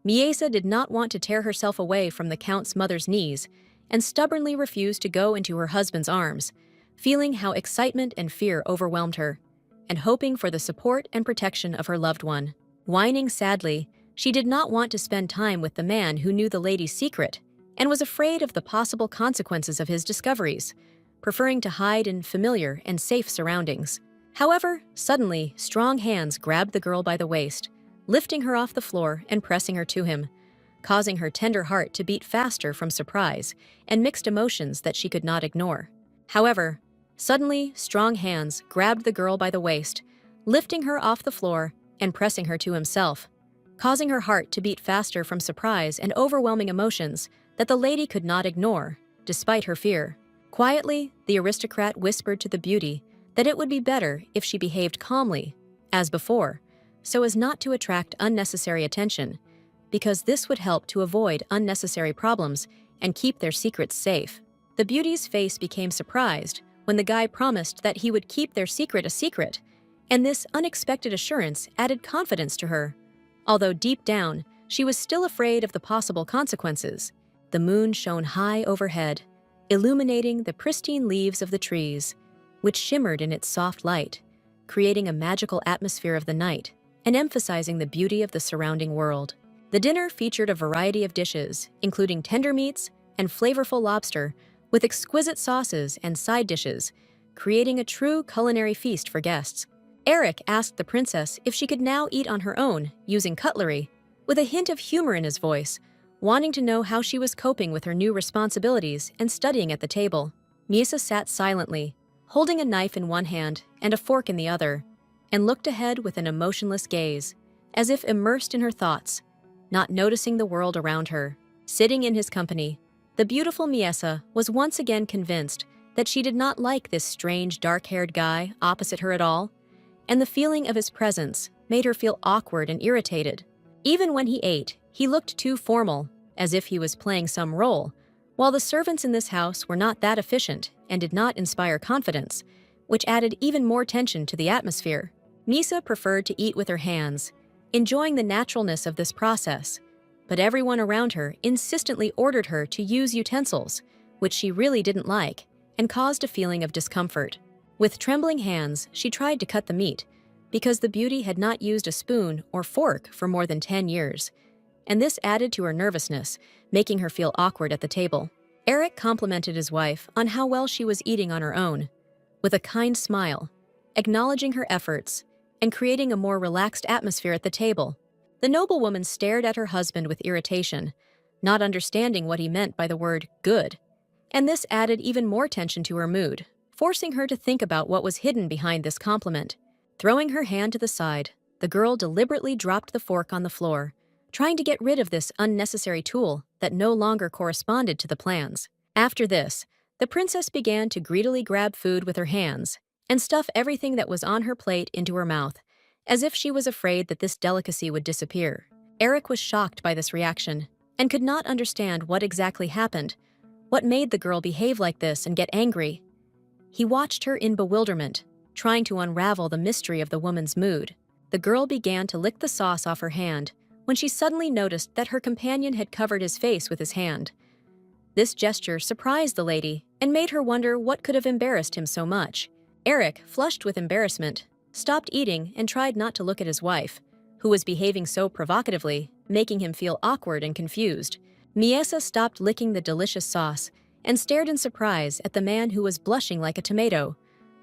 Miesa did not want to tear herself away from the Count's mother's knees and stubbornly refused to go into her husband's arms, feeling how excitement and fear overwhelmed her, and hoping for the support and protection of her loved one. Whining sadly, she did not want to spend time with the man who knew the lady's secret and was afraid of the possible consequences of his discoveries, preferring to hide in familiar and safe surroundings. However, suddenly, strong hands grabbed the girl by the waist, lifting her off the floor and pressing her to him, causing her tender heart to beat faster from surprise and mixed emotions that she could not ignore. However, suddenly, strong hands grabbed the girl by the waist, lifting her off the floor and pressing her to himself, causing her heart to beat faster from surprise and overwhelming emotions that the lady could not ignore, despite her fear. Quietly, the aristocrat whispered to the beauty that it would be better if she behaved calmly, as before, so as not to attract unnecessary attention, because this would help to avoid unnecessary problems and keep their secrets safe. The beauty's face became surprised when the guy promised that he would keep their secret a secret, and this unexpected assurance added confidence to her, although deep down, she was still afraid of the possible consequences. The moon shone high overhead, illuminating the pristine leaves of the trees, which shimmered in its soft light, creating a magical atmosphere of the night and emphasizing the beauty of the surrounding world. The dinner featured a variety of dishes, including tender meats and flavorful lobster, with exquisite sauces and side dishes, creating a true culinary feast for guests. Eric asked the princess if she could now eat on her own, using cutlery, with a hint of humor in his voice, wanting to know how she was coping with her new responsibilities and studying at the table. Misa sat silently, holding a knife in one hand and a fork in the other, and looked ahead with an emotionless gaze, as if immersed in her thoughts, not noticing the world around her. Sitting in his company, The beautiful Miesa was once again convinced that she did not like this strange dark-haired guy opposite her at all, and the feeling of his presence made her feel awkward and irritated. Even when he ate, he looked too formal, as if he was playing some role, while the servants in this house were not that efficient and did not inspire confidence, which added even more tension to the atmosphere. Misa preferred to eat with her hands, enjoying the naturalness of this process, but everyone around her insistently ordered her to use utensils, which she really didn't like, and caused a feeling of discomfort. With trembling hands, she tried to cut the meat, because the beauty had not used a spoon or fork for more than 10 years, and this added to her nervousness, making her feel awkward at the table. Eric complimented his wife on how well she was eating on her own, with a kind smile, acknowledging her efforts and creating a more relaxed atmosphere at the table. The noblewoman stared at her husband with irritation, not understanding what he meant by the word good, and this added even more tension to her mood, forcing her to think about what was hidden behind this compliment. Throwing her hand to the side, the girl deliberately dropped the fork on the floor, trying to get rid of this unnecessary tool that no longer corresponded to the plans. After this, the princess began to greedily grab food with her hands and stuff everything that was on her plate into her mouth, as if she was afraid that this delicacy would disappear. Eric was shocked by this reaction and could not understand what exactly happened, what made the girl behave like this and get angry. He watched her in bewilderment, trying to unravel the mystery of the woman's mood. The girl began to lick the sauce off her hand when she suddenly noticed that her companion had covered his face with his hand. This gesture surprised the lady and made her wonder what could have embarrassed him so much. Eric, flushed with embarrassment, stopped eating and tried not to look at his wife, who was behaving so provocatively, making him feel awkward and confused. Miesa stopped licking the delicious sauce and stared in surprise at the man who was blushing like a tomato,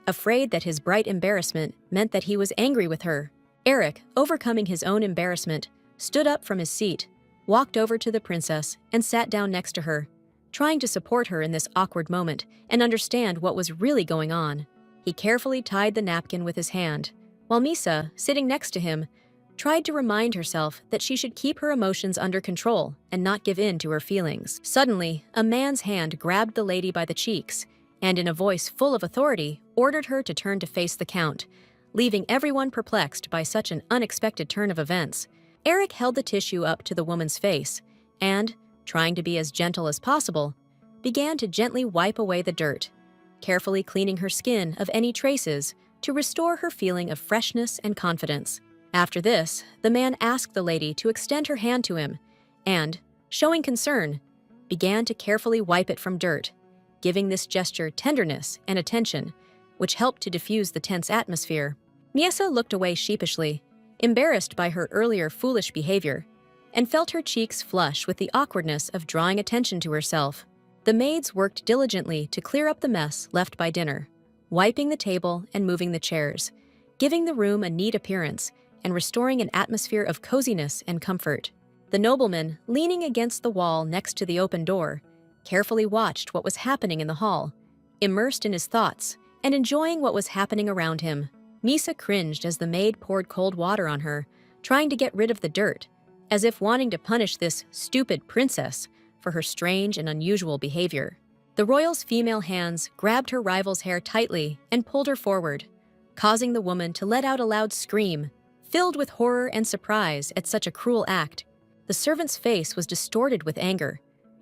afraid that his bright embarrassment meant that he was angry with her. Eric, overcoming his own embarrassment, stood up from his seat, walked over to the princess, and sat down next to her, trying to support her in this awkward moment and understand what was really going on. He carefully tied the napkin with his hand, while Misa, sitting next to him, tried to remind herself that she should keep her emotions under control and not give in to her feelings. Suddenly, a man's hand grabbed the lady by the cheeks and, in a voice full of authority, ordered her to turn to face the count, leaving everyone perplexed by such an unexpected turn of events. Eric held the tissue up to the woman's face and, trying to be as gentle as possible, began to gently wipe away the dirt, carefully cleaning her skin of any traces to restore her feeling of freshness and confidence. After this, the man asked the lady to extend her hand to him and, showing concern, began to carefully wipe it from dirt, giving this gesture tenderness and attention, which helped to diffuse the tense atmosphere. Miesa looked away sheepishly, embarrassed by her earlier foolish behavior, and felt her cheeks flush with the awkwardness of drawing attention to herself. The maids worked diligently to clear up the mess left by dinner, wiping the table and moving the chairs, giving the room a neat appearance and restoring an atmosphere of coziness and comfort. The nobleman, leaning against the wall next to the open door, carefully watched what was happening in the hall, immersed in his thoughts and enjoying what was happening around him. Misa cringed as the maid poured cold water on her, trying to get rid of the dirt, as if wanting to punish this stupid princess for her strange and unusual behavior. The royal's female hands grabbed her rival's hair tightly and pulled her forward, causing the woman to let out a loud scream, filled with horror and surprise at such a cruel act. The servant's face was distorted with anger,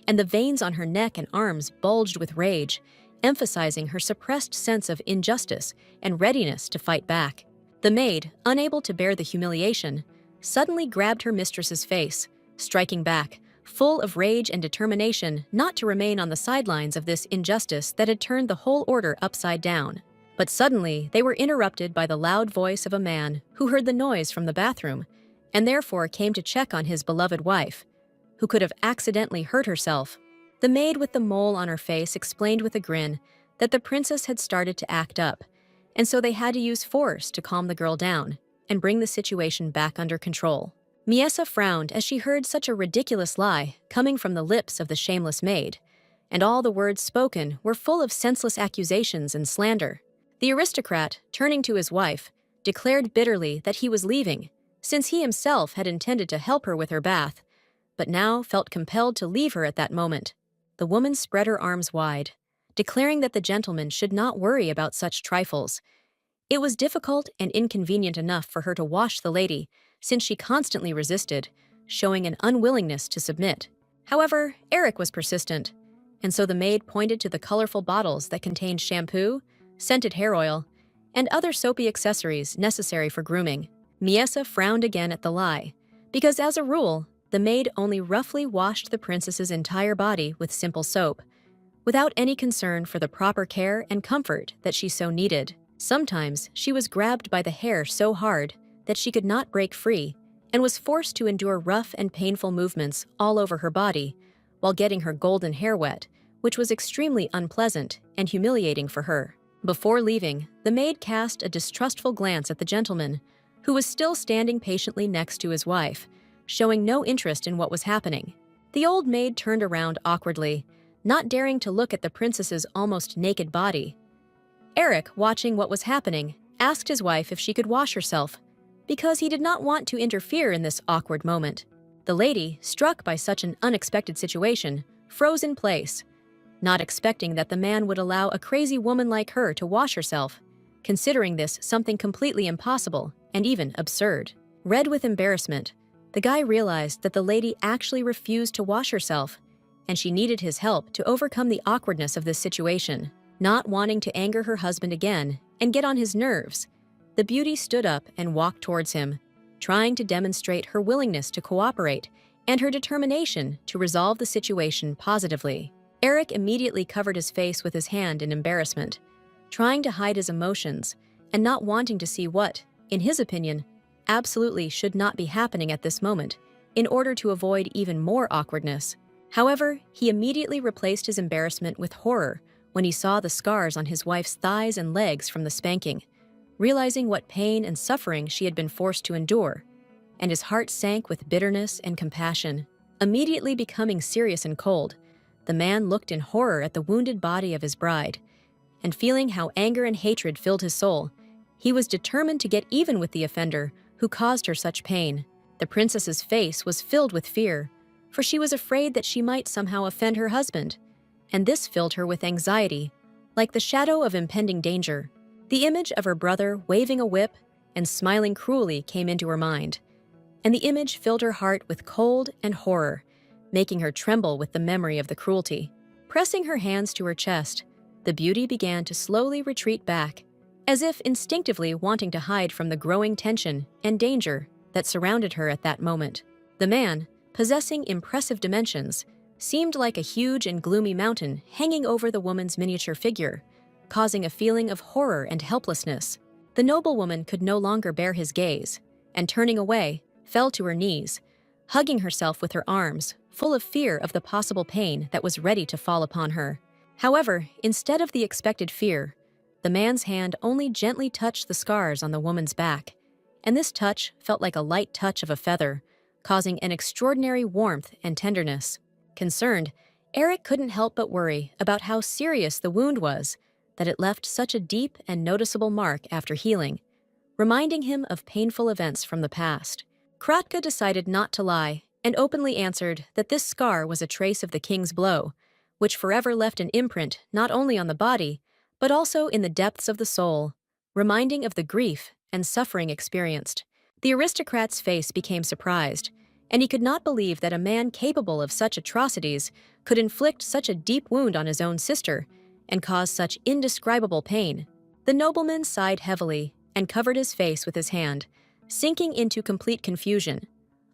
and the veins on her neck and arms bulged with rage, emphasizing her suppressed sense of injustice and readiness to fight back. The maid, unable to bear the humiliation, suddenly grabbed her mistress's face, striking back, full of rage and determination not to remain on the sidelines of this injustice that had turned the whole order upside down. But suddenly, they were interrupted by the loud voice of a man who heard the noise from the bathroom and therefore came to check on his beloved wife, who could have accidentally hurt herself. The maid with the mole on her face explained with a grin that the princess had started to act up, and so they had to use force to calm the girl down and bring the situation back under control. Miesa frowned as she heard such a ridiculous lie coming from the lips of the shameless maid, and all the words spoken were full of senseless accusations and slander. The aristocrat, turning to his wife, declared bitterly that he was leaving, since he himself had intended to help her with her bath, but now felt compelled to leave her at that moment. the woman spread her arms wide, declaring that the gentleman should not worry about such trifles. It was difficult and inconvenient enough for her to wash the lady, since she constantly resisted, showing an unwillingness to submit. However, Eric was persistent, and so the maid pointed to the colorful bottles that contained shampoo, scented hair oil, and other soapy accessories necessary for grooming. Miesa frowned again at the lie, because as a rule, the maid only roughly washed the princess's entire body with simple soap, without any concern for the proper care and comfort that she so needed. Sometimes she was grabbed by the hair so hard that she could not break free and was forced to endure rough and painful movements all over her body while getting her golden hair wet, which was extremely unpleasant and humiliating for her. Before leaving, the maid cast a distrustful glance at the gentleman, who was still standing patiently next to his wife, showing no interest in what was happening. The old maid turned around awkwardly, not daring to look at the princess's almost naked body. Eric, watching what was happening, asked his wife if she could wash herself, because he did not want to interfere in this awkward moment. The lady, struck by such an unexpected situation, froze in place, not expecting that the man would allow a crazy woman like her to wash herself, considering this something completely impossible and even absurd. Red with embarrassment, the guy realized that the lady actually refused to wash herself, and she needed his help to overcome the awkwardness of this situation. Not wanting to anger her husband again and get on his nerves, the beauty stood up and walked towards him, trying to demonstrate her willingness to cooperate and her determination to resolve the situation positively. Eric immediately covered his face with his hand in embarrassment, trying to hide his emotions and not wanting to see what, in his opinion, absolutely should not be happening at this moment in order to avoid even more awkwardness. However, he immediately replaced his embarrassment with horror when he saw the scars on his wife's thighs and legs from the spanking, realizing what pain and suffering she had been forced to endure, and his heart sank with bitterness and compassion. Immediately becoming serious and cold, the man looked in horror at the wounded body of his bride, and feeling how anger and hatred filled his soul, he was determined to get even with the offender who caused her such pain. The princess's face was filled with fear, for she was afraid that she might somehow offend her husband, and this filled her with anxiety, like the shadow of impending danger. The image of her brother waving a whip and smiling cruelly came into her mind, and the image filled her heart with cold and horror, making her tremble with the memory of the cruelty. Pressing her hands to her chest, the beauty began to slowly retreat back, as if instinctively wanting to hide from the growing tension and danger that surrounded her at that moment. The man, possessing impressive dimensions, seemed like a huge and gloomy mountain hanging over the woman's miniature figure, causing a feeling of horror and helplessness. The noblewoman could no longer bear his gaze, and turning away, fell to her knees, hugging herself with her arms, full of fear of the possible pain that was ready to fall upon her. However, instead of the expected fear, the man's hand only gently touched the scars on the woman's back, and this touch felt like a light touch of a feather, causing an extraordinary warmth and tenderness. Concerned, Eric couldn't help but worry about how serious the wound was, that it left such a deep and noticeable mark after healing, reminding him of painful events from the past. Kratka decided not to lie and openly answered that this scar was a trace of the king's blow, which forever left an imprint not only on the body, but also in the depths of the soul, reminding of the grief and suffering experienced. The aristocrat's face became surprised, and he could not believe that a man capable of such atrocities could inflict such a deep wound on his own sister and cause such indescribable pain. The nobleman sighed heavily and covered his face with his hand, sinking into complete confusion,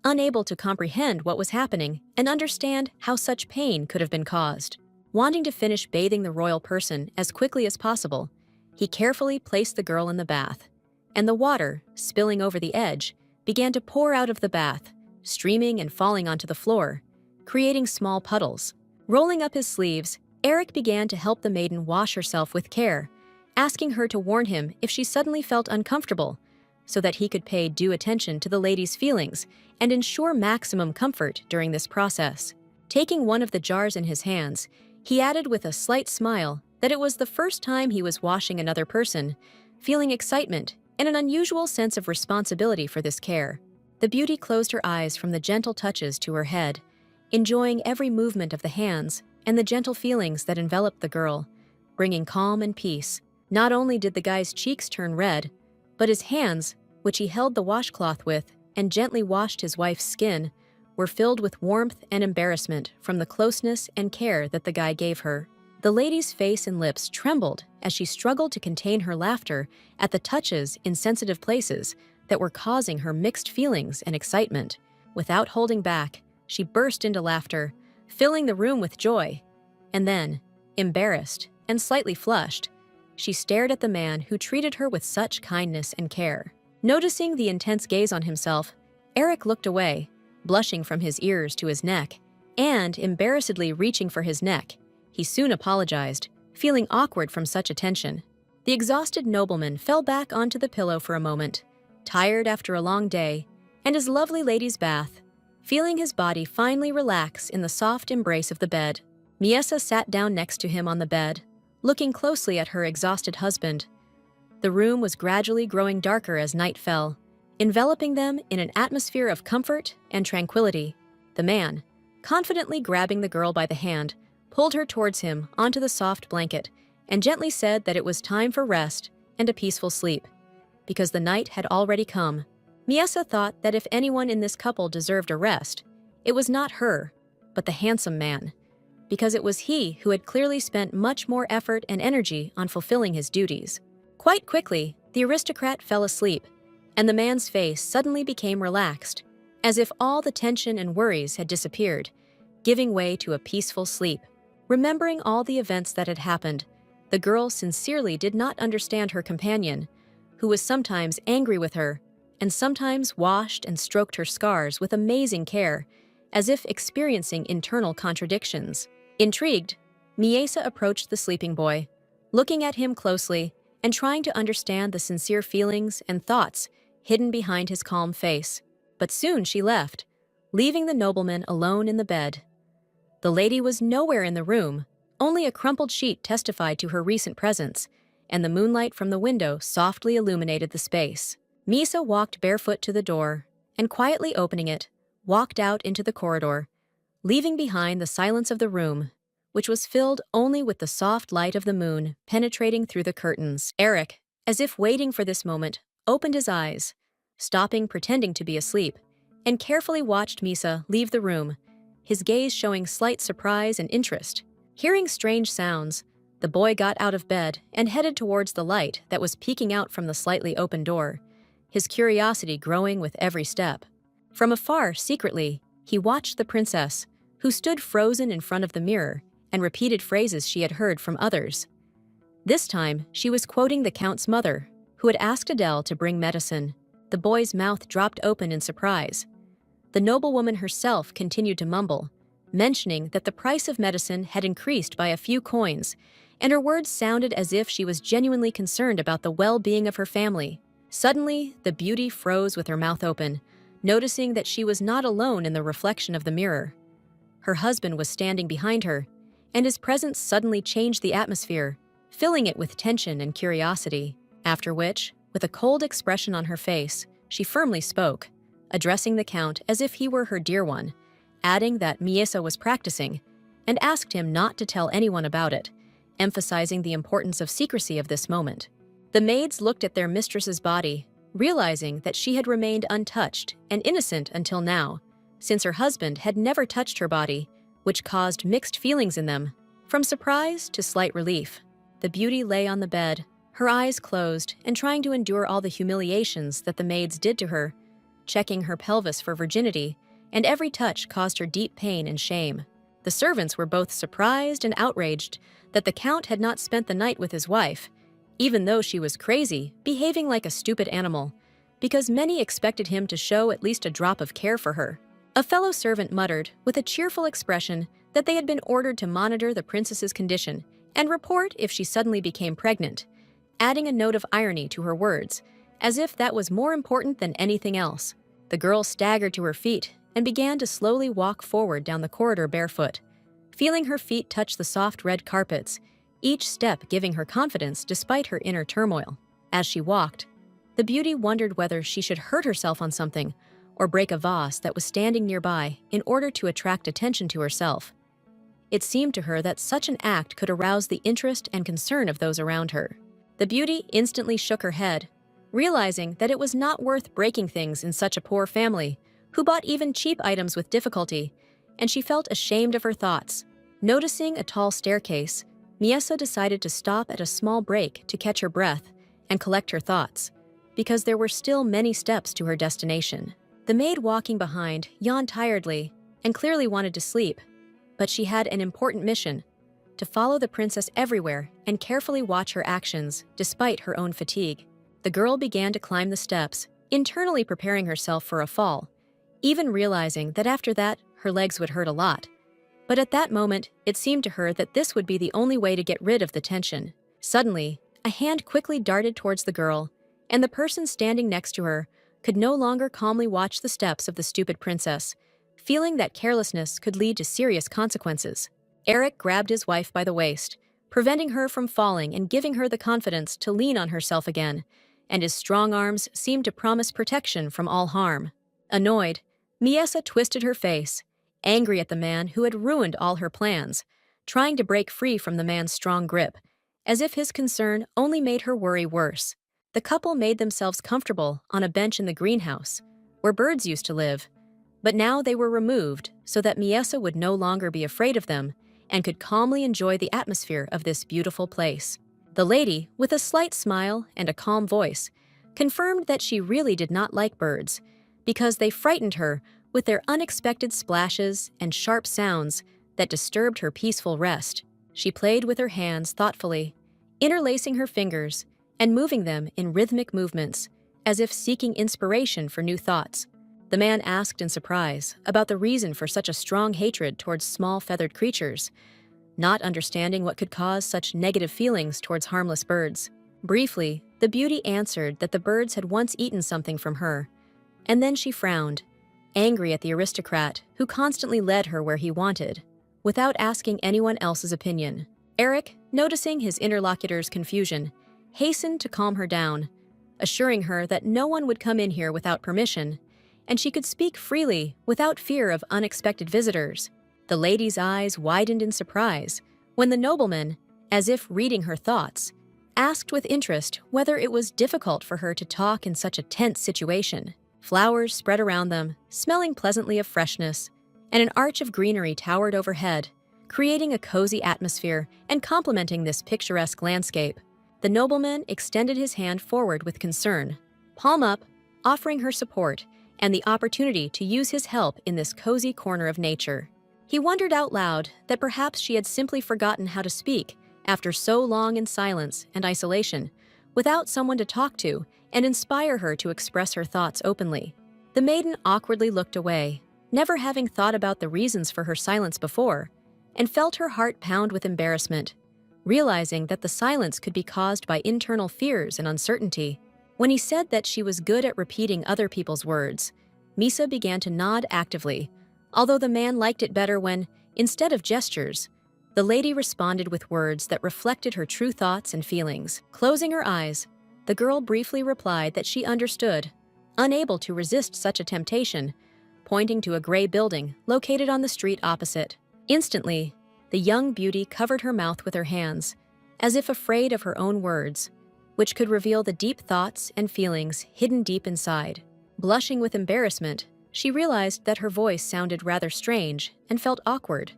unable to comprehend what was happening and understand how such pain could have been caused. Wanting to finish bathing the royal person as quickly as possible, he carefully placed the girl in the bath, and the water, spilling over the edge, began to pour out of the bath, streaming and falling onto the floor, creating small puddles. Rolling up his sleeves, Eric began to help the maiden wash herself with care, asking her to warn him if she suddenly felt uncomfortable, so that he could pay due attention to the lady's feelings and ensure maximum comfort during this process. Taking one of the jars in his hands, he added with a slight smile that it was the first time he was washing another person, feeling excitement and an unusual sense of responsibility for this care. The beauty closed her eyes from the gentle touches to her head, enjoying every movement of the hands and the gentle feelings that enveloped the girl, bringing calm and peace. Not only did the guy's cheeks turn red, but his hands, which he held the washcloth with and gently washed his wife's skin, were filled with warmth and embarrassment from the closeness and care that the guy gave her. The lady's face and lips trembled as she struggled to contain her laughter at the touches in sensitive places that were causing her mixed feelings and excitement. Without holding back, she burst into laughter, filling the room with joy. And then, embarrassed and slightly flushed, she stared at the man who treated her with such kindness and care. Noticing the intense gaze on himself, Eric looked away, blushing from his ears to his neck, and embarrassedly reaching for his neck. He soon apologized, feeling awkward from such attention. The exhausted nobleman fell back onto the pillow for a moment, tired after a long day, and his lovely lady's bath, feeling his body finally relax in the soft embrace of the bed. Miesa sat down next to him on the bed, looking closely at her exhausted husband. The room was gradually growing darker as night fell, enveloping them in an atmosphere of comfort and tranquility. The man, confidently grabbing the girl by the hand, pulled her towards him onto the soft blanket and gently said that it was time for rest and a peaceful sleep. Because the night had already come, Miesa thought that if anyone in this couple deserved a rest, it was not her, but the handsome man, because it was he who had clearly spent much more effort and energy on fulfilling his duties. Quite quickly, the aristocrat fell asleep, and the man's face suddenly became relaxed, as if all the tension and worries had disappeared, giving way to a peaceful sleep. Remembering all the events that had happened, the girl sincerely did not understand her companion, who was sometimes angry with her, and sometimes washed and stroked her scars with amazing care, as if experiencing internal contradictions. Intrigued, Miesa approached the sleeping boy, looking at him closely and trying to understand the sincere feelings and thoughts hidden behind his calm face. But soon she left, leaving the nobleman alone in the bed. The lady was nowhere in the room, only a crumpled sheet testified to her recent presence, and the moonlight from the window softly illuminated the space. Miesa walked barefoot to the door, and quietly opening it, walked out into the corridor, leaving behind the silence of the room, which was filled only with the soft light of the moon penetrating through the curtains. Eric, as if waiting for this moment, opened his eyes, stopping pretending to be asleep, and carefully watched Miesa leave the room, his gaze showing slight surprise and interest. Hearing strange sounds, the boy got out of bed and headed towards the light that was peeking out from the slightly open door, his curiosity growing with every step. From afar, secretly, he watched the princess, who stood frozen in front of the mirror and repeated phrases she had heard from others. This time, she was quoting the count's mother, who had asked Adele to bring medicine. The boy's mouth dropped open in surprise. The noblewoman herself continued to mumble, mentioning that the price of medicine had increased by a few coins, and her words sounded as if she was genuinely concerned about the well-being of her family. Suddenly, the beauty froze with her mouth open, noticing that she was not alone in the reflection of the mirror. Her husband was standing behind her, and his presence suddenly changed the atmosphere, filling it with tension and curiosity. After which, with a cold expression on her face, she firmly spoke, addressing the count as if he were her dear one, adding that Miesa was practicing, and asked him not to tell anyone about it, emphasizing the importance of secrecy of this moment. The maids looked at their mistress's body, realizing that she had remained untouched and innocent until now, since her husband had never touched her body, which caused mixed feelings in them. From surprise to slight relief, the beauty lay on the bed, her eyes closed and trying to endure all the humiliations that the maids did to her, checking her pelvis for virginity, and every touch caused her deep pain and shame. The servants were both surprised and outraged that the count had not spent the night with his wife, even though she was crazy, behaving like a stupid animal, because many expected him to show at least a drop of care for her. A fellow servant muttered, with a cheerful expression, that they had been ordered to monitor the princess's condition and report if she suddenly became pregnant, adding a note of irony to her words, as if that was more important than anything else. The girl staggered to her feet and began to slowly walk forward down the corridor barefoot, feeling her feet touch the soft red carpets, each step giving her confidence despite her inner turmoil. As she walked, the beauty wondered whether she should hurt herself on something or break a vase that was standing nearby in order to attract attention to herself. It seemed to her that such an act could arouse the interest and concern of those around her. The beauty instantly shook her head, realizing that it was not worth breaking things in such a poor family, who bought even cheap items with difficulty, and she felt ashamed of her thoughts. Noticing a tall staircase, Miesa decided to stop at a small break to catch her breath and collect her thoughts, because there were still many steps to her destination. The maid walking behind yawned tiredly and clearly wanted to sleep, but she had an important mission: to follow the princess everywhere and carefully watch her actions despite her own fatigue. The girl began to climb the steps, internally preparing herself for a fall, even realizing that after that her legs would hurt a lot. But at that moment, it seemed to her that this would be the only way to get rid of the tension. Suddenly, a hand quickly darted towards the girl, and the person standing next to her could no longer calmly watch the steps of the stupid princess, feeling that carelessness could lead to serious consequences. Eric grabbed his wife by the waist, preventing her from falling and giving her the confidence to lean on herself again, and his strong arms seemed to promise protection from all harm. Annoyed, Miesa twisted her face, angry at the man who had ruined all her plans, trying to break free from the man's strong grip, as if his concern only made her worry worse. The couple made themselves comfortable on a bench in the greenhouse, where birds used to live, but now they were removed so that Miesa would no longer be afraid of them and could calmly enjoy the atmosphere of this beautiful place. The lady, with a slight smile and a calm voice, confirmed that she really did not like birds, because they frightened her with their unexpected splashes and sharp sounds that disturbed her peaceful rest. She played with her hands thoughtfully, interlacing her fingers and moving them in rhythmic movements, as if seeking inspiration for new thoughts. The man asked in surprise about the reason for such a strong hatred towards small feathered creatures, not understanding what could cause such negative feelings towards harmless birds. Briefly, the beauty answered that the birds had once eaten something from her, and then she frowned, angry at the aristocrat who constantly led her where he wanted, without asking anyone else's opinion. Eric, noticing his interlocutor's confusion, hastened to calm her down, assuring her that no one would come in here without permission, and she could speak freely without fear of unexpected visitors. The lady's eyes widened in surprise when the nobleman, as if reading her thoughts, asked with interest whether it was difficult for her to talk in such a tense situation. Flowers spread around them, smelling pleasantly of freshness, and an arch of greenery towered overhead, creating a cozy atmosphere and complementing this picturesque landscape. The nobleman extended his hand forward with concern, palm up, offering her support and the opportunity to use his help in this cozy corner of nature. He wondered out loud that perhaps she had simply forgotten how to speak after so long in silence and isolation, without someone to talk to and inspire her to express her thoughts openly. The maiden awkwardly looked away, never having thought about the reasons for her silence before, and felt her heart pound with embarrassment, realizing that the silence could be caused by internal fears and uncertainty. When he said that she was good at repeating other people's words, Misa began to nod actively, although the man liked it better when, instead of gestures, the lady responded with words that reflected her true thoughts and feelings. Closing her eyes, the girl briefly replied that she understood, unable to resist such a temptation, pointing to a gray building located on the street opposite. Instantly, the young beauty covered her mouth with her hands, as if afraid of her own words, which could reveal the deep thoughts and feelings hidden deep inside. Blushing with embarrassment, she realized that her voice sounded rather strange and felt awkward,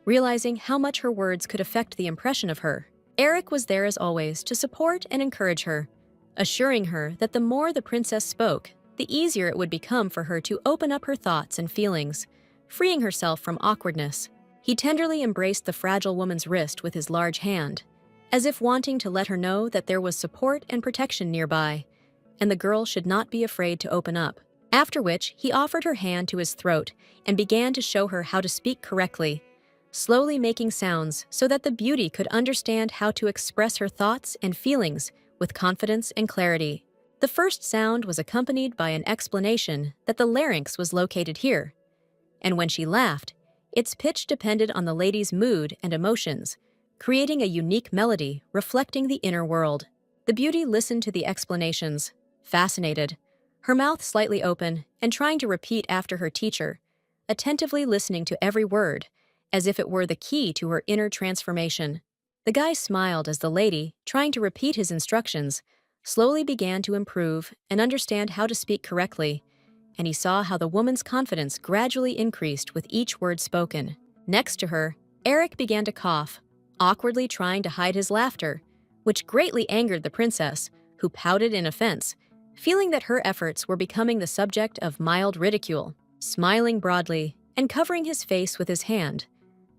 realizing how much her words could affect the impression of her. Eric was there as always to support and encourage her, assuring her that the more the princess spoke, the easier it would become for her to open up her thoughts and feelings, freeing herself from awkwardness. He tenderly embraced the fragile woman's wrist with his large hand, as if wanting to let her know that there was support and protection nearby, and the girl should not be afraid to open up. After which, he offered her hand to his throat and began to show her how to speak correctly, slowly making sounds so that the beauty could understand how to express her thoughts and feelings with confidence and clarity. The first sound was accompanied by an explanation that the larynx was located here, and when she laughed, its pitch depended on the lady's mood and emotions, creating a unique melody reflecting the inner world. The beauty listened to the explanations, fascinated, her mouth slightly open and trying to repeat after her teacher, attentively listening to every word, as if it were the key to her inner transformation. The guy smiled as the lady, trying to repeat his instructions, slowly began to improve and understand how to speak correctly, and he saw how the woman's confidence gradually increased with each word spoken. Next to her, Eric began to cough, awkwardly trying to hide his laughter, which greatly angered the princess, who pouted in offense, feeling that her efforts were becoming the subject of mild ridicule. Smiling broadly and covering his face with his hand,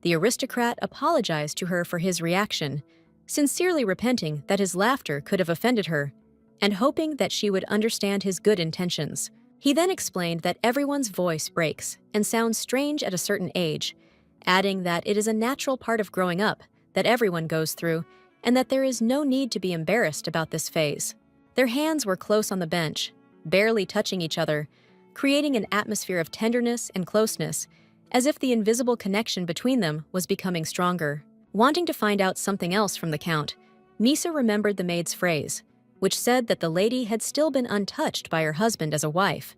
the aristocrat apologized to her for his reaction, sincerely repenting that his laughter could have offended her, and hoping that she would understand his good intentions. He then explained that everyone's voice breaks and sounds strange at a certain age, adding that it is a natural part of growing up that everyone goes through, and that there is no need to be embarrassed about this phase. Their hands were close on the bench, barely touching each other, creating an atmosphere of tenderness and closeness, as if the invisible connection between them was becoming stronger. Wanting to find out something else from the Count, Misa remembered the maid's phrase, which said that the lady had still been untouched by her husband as a wife,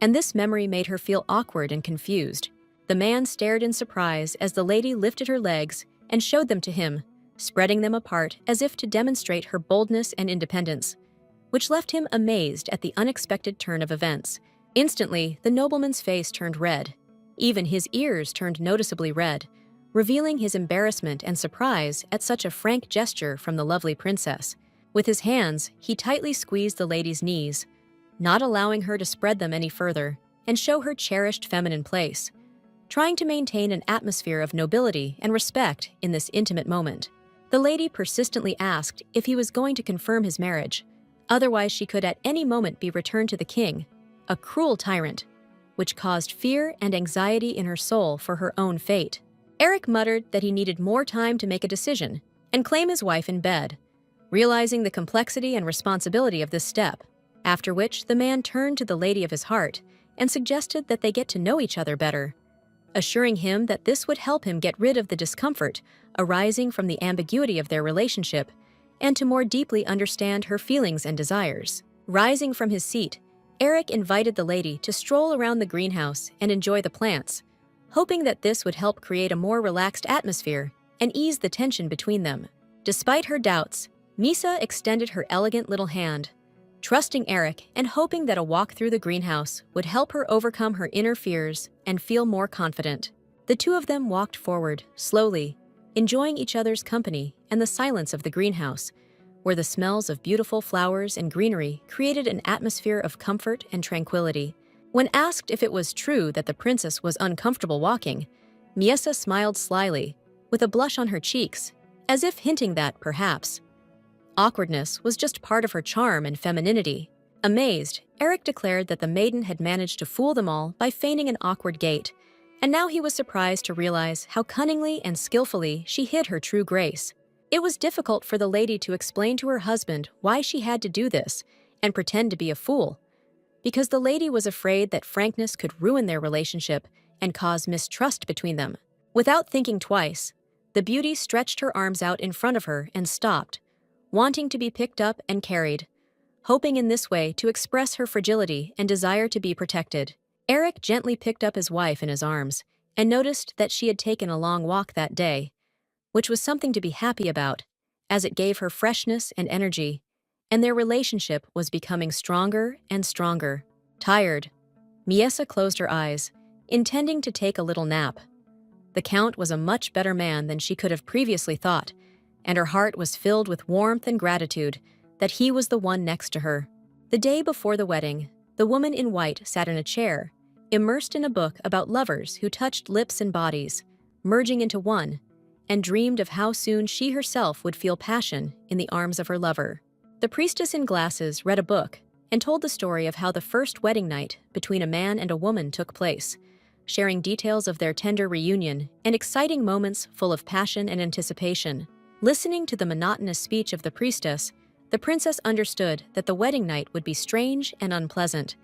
and this memory made her feel awkward and confused. The man stared in surprise as the lady lifted her legs and showed them to him, spreading them apart as if to demonstrate her boldness and independence, which left him amazed at the unexpected turn of events. Instantly, the nobleman's face turned red. Even his ears turned noticeably red, revealing his embarrassment and surprise at such a frank gesture from the lovely princess. With his hands, he tightly squeezed the lady's knees, not allowing her to spread them any further and show her cherished feminine place, trying to maintain an atmosphere of nobility and respect in this intimate moment. The lady persistently asked if he was going to confirm his marriage, otherwise she could at any moment be returned to the king, a cruel tyrant, which caused fear and anxiety in her soul for her own fate. Eric muttered that he needed more time to make a decision and claim his wife in bed, realizing the complexity and responsibility of this step, after which the man turned to the lady of his heart and suggested that they get to know each other better, assuring him that this would help him get rid of the discomfort arising from the ambiguity of their relationship and to more deeply understand her feelings and desires. Rising from his seat, Eric invited the lady to stroll around the greenhouse and enjoy the plants, hoping that this would help create a more relaxed atmosphere and ease the tension between them. Despite her doubts, Misa extended her elegant little hand, trusting Eric and hoping that a walk through the greenhouse would help her overcome her inner fears and feel more confident. The two of them walked forward, slowly, enjoying each other's company and the silence of the greenhouse, where the smells of beautiful flowers and greenery created an atmosphere of comfort and tranquility. When asked if it was true that the princess was uncomfortable walking, Miesa smiled slyly, with a blush on her cheeks, as if hinting that, perhaps, awkwardness was just part of her charm and femininity. Amazed, Eric declared that the maiden had managed to fool them all by feigning an awkward gait, and now he was surprised to realize how cunningly and skillfully she hid her true grace. It was difficult for the lady to explain to her husband why she had to do this and pretend to be a fool, because the lady was afraid that frankness could ruin their relationship and cause mistrust between them. Without thinking twice, the beauty stretched her arms out in front of her and stopped, wanting to be picked up and carried, hoping in this way to express her fragility and desire to be protected. Eric gently picked up his wife in his arms and noticed that she had taken a long walk that day, which was something to be happy about, as it gave her freshness and energy, and their relationship was becoming stronger and stronger. Tired, Miesa closed her eyes, intending to take a little nap. The Count was a much better man than she could have previously thought, and her heart was filled with warmth and gratitude that he was the one next to her. The day before the wedding, the woman in white sat in a chair, immersed in a book about lovers who touched lips and bodies, merging into one, and dreamed of how soon she herself would feel passion in the arms of her lover. The priestess in glasses read a book and told the story of how the first wedding night between a man and a woman took place, sharing details of their tender reunion and exciting moments full of passion and anticipation. Listening to the monotonous speech of the priestess, the princess understood that the wedding night would be strange and unpleasant,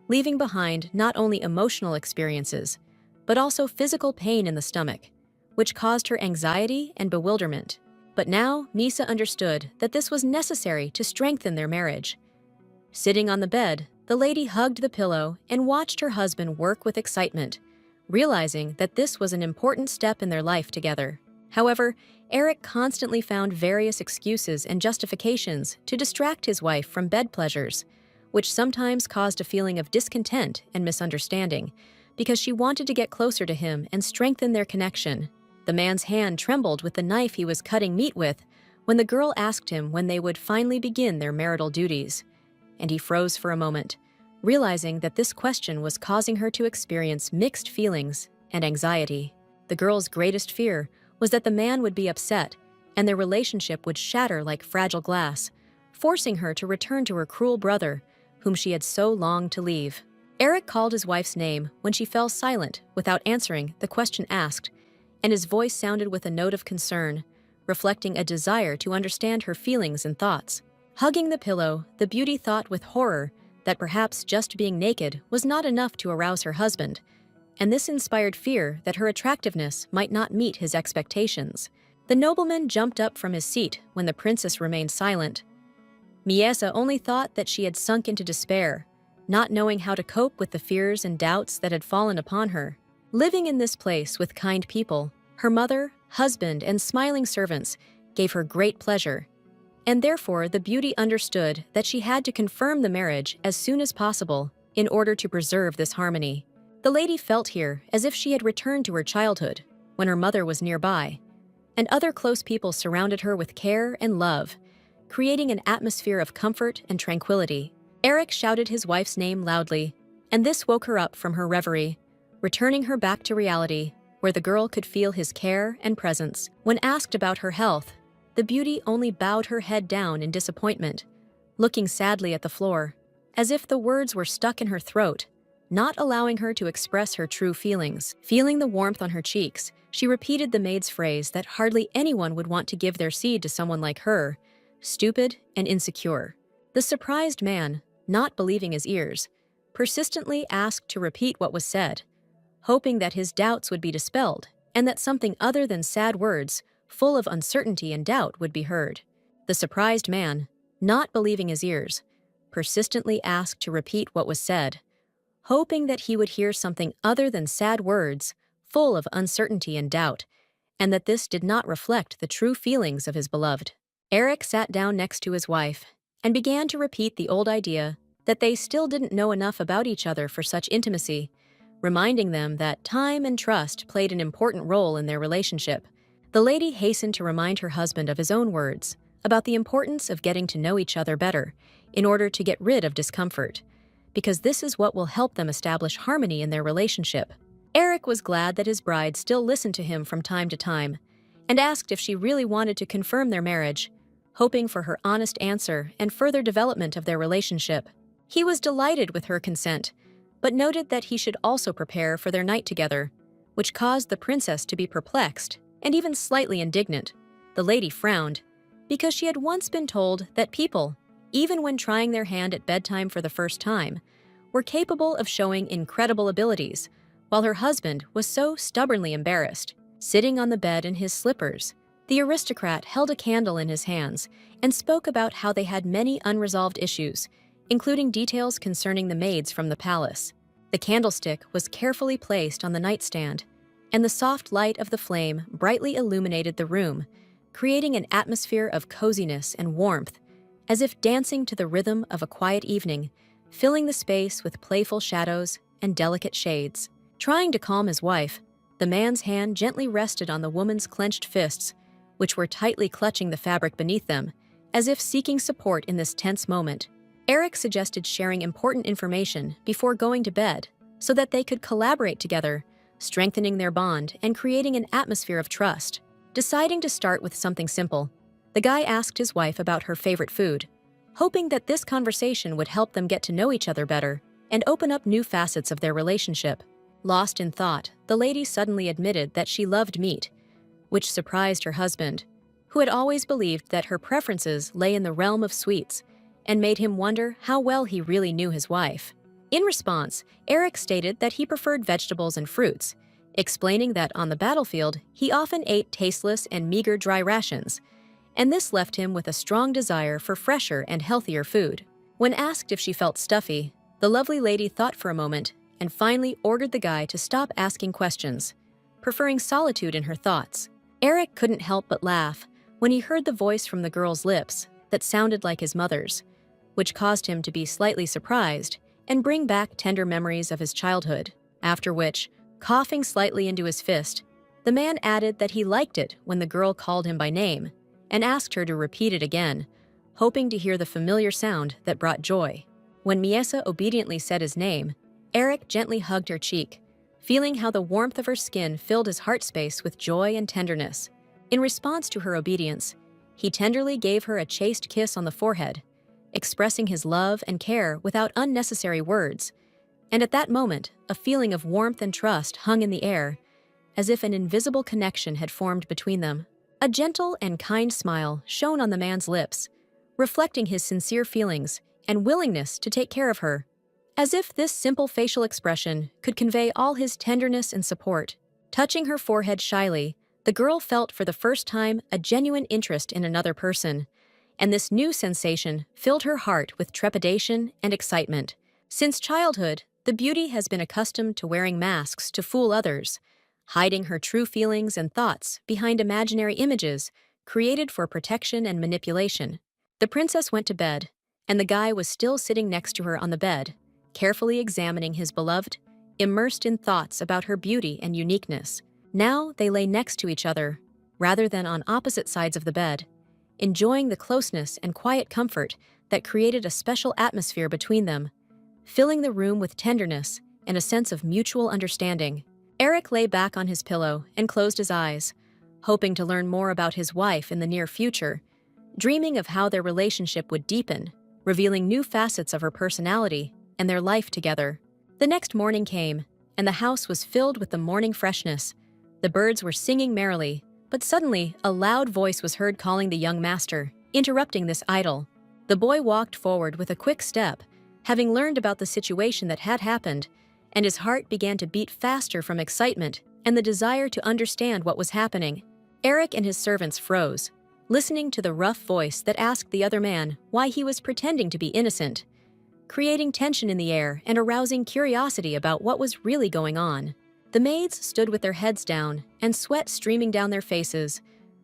leaving behind not only emotional experiences, but also physical pain in the stomach, which caused her anxiety and bewilderment. But now Misa understood that this was necessary to strengthen their marriage. Sitting on the bed, the lady hugged the pillow and watched her husband work with excitement, realizing that this was an important step in their life together. However, Eric constantly found various excuses and justifications to distract his wife from bed pleasures, which sometimes caused a feeling of discontent and misunderstanding, because she wanted to get closer to him and strengthen their connection. The man's hand trembled with the knife he was cutting meat with when the girl asked him when they would finally begin their marital duties, and he froze for a moment, realizing that this question was causing her to experience mixed feelings and anxiety. The girl's greatest fear was that the man would be upset and their relationship would shatter like fragile glass, forcing her to return to her cruel brother, whom she had so longed to leave. Eric called his wife's name when she fell silent without answering the question asked, and his voice sounded with a note of concern, reflecting a desire to understand her feelings and thoughts. Hugging the pillow, the beauty thought with horror that perhaps just being naked was not enough to arouse her husband, and this inspired fear that her attractiveness might not meet his expectations. The nobleman jumped up from his seat when the princess remained silent. Miesa only thought that she had sunk into despair, not knowing how to cope with the fears and doubts that had fallen upon her. Living in this place with kind people, her mother, husband, and smiling servants gave her great pleasure, and therefore the beauty understood that she had to confirm the marriage as soon as possible in order to preserve this harmony. The lady felt here as if she had returned to her childhood, when her mother was nearby, and other close people surrounded her with care and love, creating an atmosphere of comfort and tranquility. Eric shouted his wife's name loudly, and this woke her up from her reverie, returning her back to reality, where the girl could feel his care and presence. When asked about her health, the beauty only bowed her head down in disappointment, looking sadly at the floor, as if the words were stuck in her throat, not allowing her to express her true feelings. Feeling the warmth on her cheeks, she repeated the maid's phrase that hardly anyone would want to give their seed to someone like her, stupid and insecure. The surprised man, not believing his ears, persistently asked to repeat what was said, hoping that his doubts would be dispelled and that something other than sad words, full of uncertainty and doubt, would be heard. The surprised man, not believing his ears, persistently asked to repeat what was said, hoping that he would hear something other than sad words, full of uncertainty and doubt, and that this did not reflect the true feelings of his beloved. Eric sat down next to his wife and began to repeat the old idea that they still didn't know enough about each other for such intimacy, reminding them that time and trust played an important role in their relationship. The lady hastened to remind her husband of his own words about the importance of getting to know each other better in order to get rid of discomfort, because this is what will help them establish harmony in their relationship. Eric was glad that his bride still listened to him from time to time and asked if she really wanted to confirm their marriage, hoping for her honest answer and further development of their relationship. He was delighted with her consent, but noted that he should also prepare for their night together, which caused the princess to be perplexed and even slightly indignant. The lady frowned, because she had once been told that people, even when trying their hand at bedtime for the first time, were capable of showing incredible abilities, while her husband was so stubbornly embarrassed. Sitting on the bed in his slippers, the aristocrat held a candle in his hands and spoke about how they had many unresolved issues, including details concerning the maids from the palace. The candlestick was carefully placed on the nightstand, and the soft light of the flame brightly illuminated the room, creating an atmosphere of coziness and warmth, as if dancing to the rhythm of a quiet evening, filling the space with playful shadows and delicate shades. Trying to calm his wife, the man's hand gently rested on the woman's clenched fists, which were tightly clutching the fabric beneath them, as if seeking support in this tense moment. Eric suggested sharing important information before going to bed so that they could collaborate together, strengthening their bond and creating an atmosphere of trust. Deciding to start with something simple, the guy asked his wife about her favorite food, hoping that this conversation would help them get to know each other better and open up new facets of their relationship. Lost in thought, the lady suddenly admitted that she loved meat, which surprised her husband, who had always believed that her preferences lay in the realm of sweets, and made him wonder how well he really knew his wife. In response, Eric stated that he preferred vegetables and fruits, explaining that on the battlefield he often ate tasteless and meager dry rations, and this left him with a strong desire for fresher and healthier food. When asked if she felt stuffy, the lovely lady thought for a moment and finally ordered the guy to stop asking questions, preferring solitude in her thoughts. Eric couldn't help but laugh when he heard the voice from the girl's lips that sounded like his mother's, which caused him to be slightly surprised and bring back tender memories of his childhood. After which, coughing slightly into his fist, the man added that he liked it when the girl called him by name and asked her to repeat it again, hoping to hear the familiar sound that brought joy. When Miesa obediently said his name, Eric gently hugged her cheek, feeling how the warmth of her skin filled his heart space with joy and tenderness. In response to her obedience, he tenderly gave her a chaste kiss on the forehead, expressing his love and care without unnecessary words. And at that moment, a feeling of warmth and trust hung in the air, as if an invisible connection had formed between them. A gentle and kind smile shone on the man's lips, reflecting his sincere feelings and willingness to take care of her. As if this simple facial expression could convey all his tenderness and support. Touching her forehead shyly, the girl felt for the first time a genuine interest in another person, and this new sensation filled her heart with trepidation and excitement. Since childhood, the beauty has been accustomed to wearing masks to fool others, hiding her true feelings and thoughts behind imaginary images created for protection and manipulation. The princess went to bed, and the guy was still sitting next to her on the bed, carefully examining his beloved, immersed in thoughts about her beauty and uniqueness. Now they lay next to each other, rather than on opposite sides of the bed, enjoying the closeness and quiet comfort that created a special atmosphere between them, filling the room with tenderness and a sense of mutual understanding. Eric lay back on his pillow and closed his eyes, hoping to learn more about his wife in the near future, dreaming of how their relationship would deepen, revealing new facets of her personality and their life together. The next morning came, and the house was filled with the morning freshness. The birds were singing merrily, but suddenly a loud voice was heard calling the young master, interrupting this idyll. The boy walked forward with a quick step, having learned about the situation that had happened, and his heart began to beat faster from excitement and the desire to understand what was happening. Eric and his servants froze, listening to the rough voice that asked the other man why he was pretending to be innocent, creating tension in the air and arousing curiosity about what was really going on. The maids stood with their heads down and sweat streaming down their faces,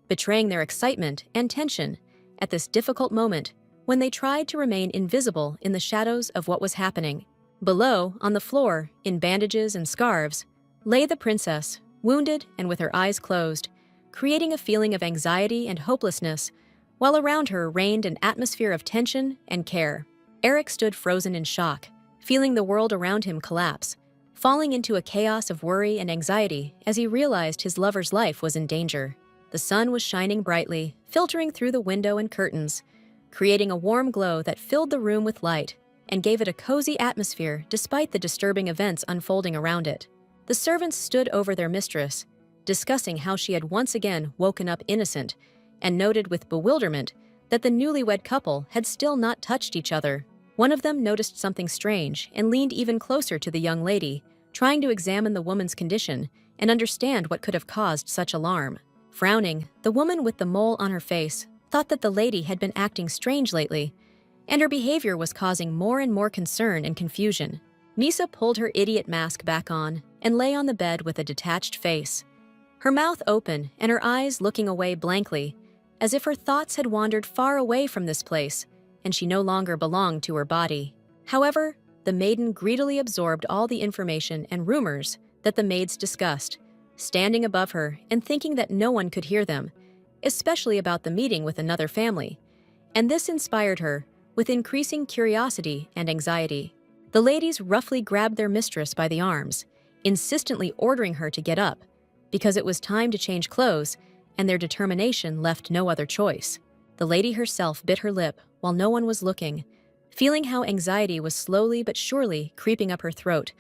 betraying their excitement and tension at this difficult moment when they tried to remain invisible in the shadows of what was happening. Below, on the floor, in bandages and scarves, lay the princess, wounded and with her eyes closed, creating a feeling of anxiety and hopelessness, while around her reigned an atmosphere of tension and care. Eric stood frozen in shock, feeling the world around him collapse, falling into a chaos of worry and anxiety as he realized his lover's life was in danger. The sun was shining brightly, filtering through the window and curtains, creating a warm glow that filled the room with light and gave it a cozy atmosphere despite the disturbing events unfolding around it. The servants stood over their mistress, discussing how she had once again woken up innocent, and noted with bewilderment that the newlywed couple had still not touched each other. One of them noticed something strange and leaned even closer to the young lady, trying to examine the woman's condition and understand what could have caused such alarm. Frowning, the woman with the mole on her face thought that the lady had been acting strange lately, and her behavior was causing more and more concern and confusion. Misa pulled her idiot mask back on and lay on the bed with a detached face, her mouth open and her eyes looking away blankly, as if her thoughts had wandered far away from this place and she no longer belonged to her body. However, the maiden greedily absorbed all the information and rumors that the maids discussed, standing above her and thinking that no one could hear them, especially about the meeting with another family, and this inspired her with increasing curiosity and anxiety. The ladies roughly grabbed their mistress by the arms, insistently ordering her to get up, because it was time to change clothes, and their determination left no other choice. The lady herself bit her lip while no one was looking, feeling how anxiety was slowly but surely creeping up her throat,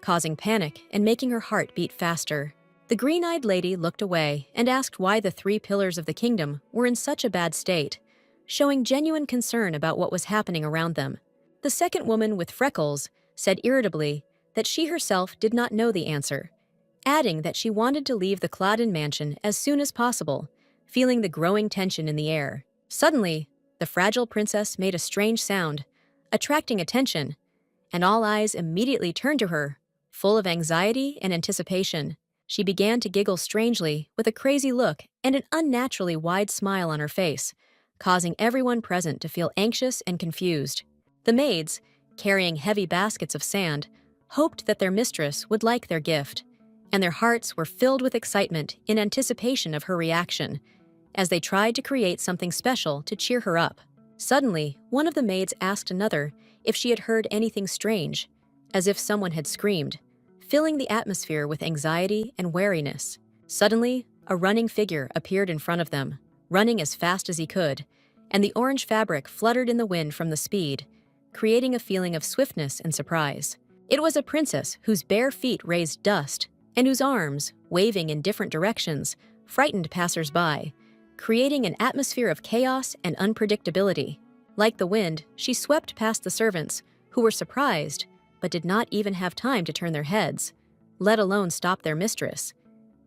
causing panic and making her heart beat faster. The green-eyed lady looked away and asked why the 3 pillars of the kingdom were in such a bad state, showing genuine concern about what was happening around them. The second woman with freckles said irritably that she herself did not know the answer, adding that she wanted to leave the Claudin mansion as soon as possible, feeling the growing tension in the air. Suddenly, the fragile princess made a strange sound, attracting attention, and all eyes immediately turned to her, Full of anxiety and anticipation, she began to giggle strangely with a crazy look and an unnaturally wide smile on her face, causing everyone present to feel anxious and confused. The maids, carrying heavy baskets of sand, hoped that their mistress would like their gift, and their hearts were filled with excitement in anticipation of her reaction, as they tried to create something special to cheer her up. Suddenly, one of the maids asked another if she had heard anything strange, as if someone had screamed, filling the atmosphere with anxiety and wariness. Suddenly, a running figure appeared in front of them, running as fast as he could, and the orange fabric fluttered in the wind from the speed, creating a feeling of swiftness and surprise. It was a princess whose bare feet raised dust, and whose arms, waving in different directions, frightened passers-by, creating an atmosphere of chaos and unpredictability. Like the wind, she swept past the servants, who were surprised, but did not even have time to turn their heads, let alone stop their mistress.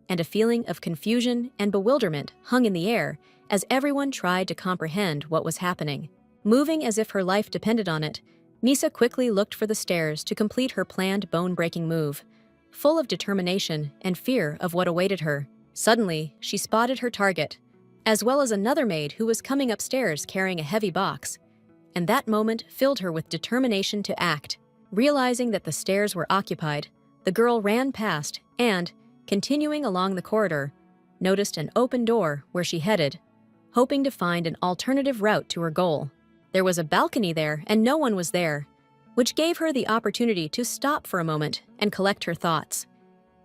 And a feeling of confusion and bewilderment hung in the air as everyone tried to comprehend what was happening. Moving as if her life depended on it, Misa quickly looked for the stairs to complete her planned bone-breaking move, full of determination and fear of what awaited her. Suddenly, she spotted her target, as well as another maid who was coming upstairs carrying a heavy box, and that moment filled her with determination to act. Realizing that the stairs were occupied, the girl ran past and, continuing along the corridor, noticed an open door where she headed, hoping to find an alternative route to her goal. There was a balcony there and no one was there, which gave her the opportunity to stop for a moment and collect her thoughts.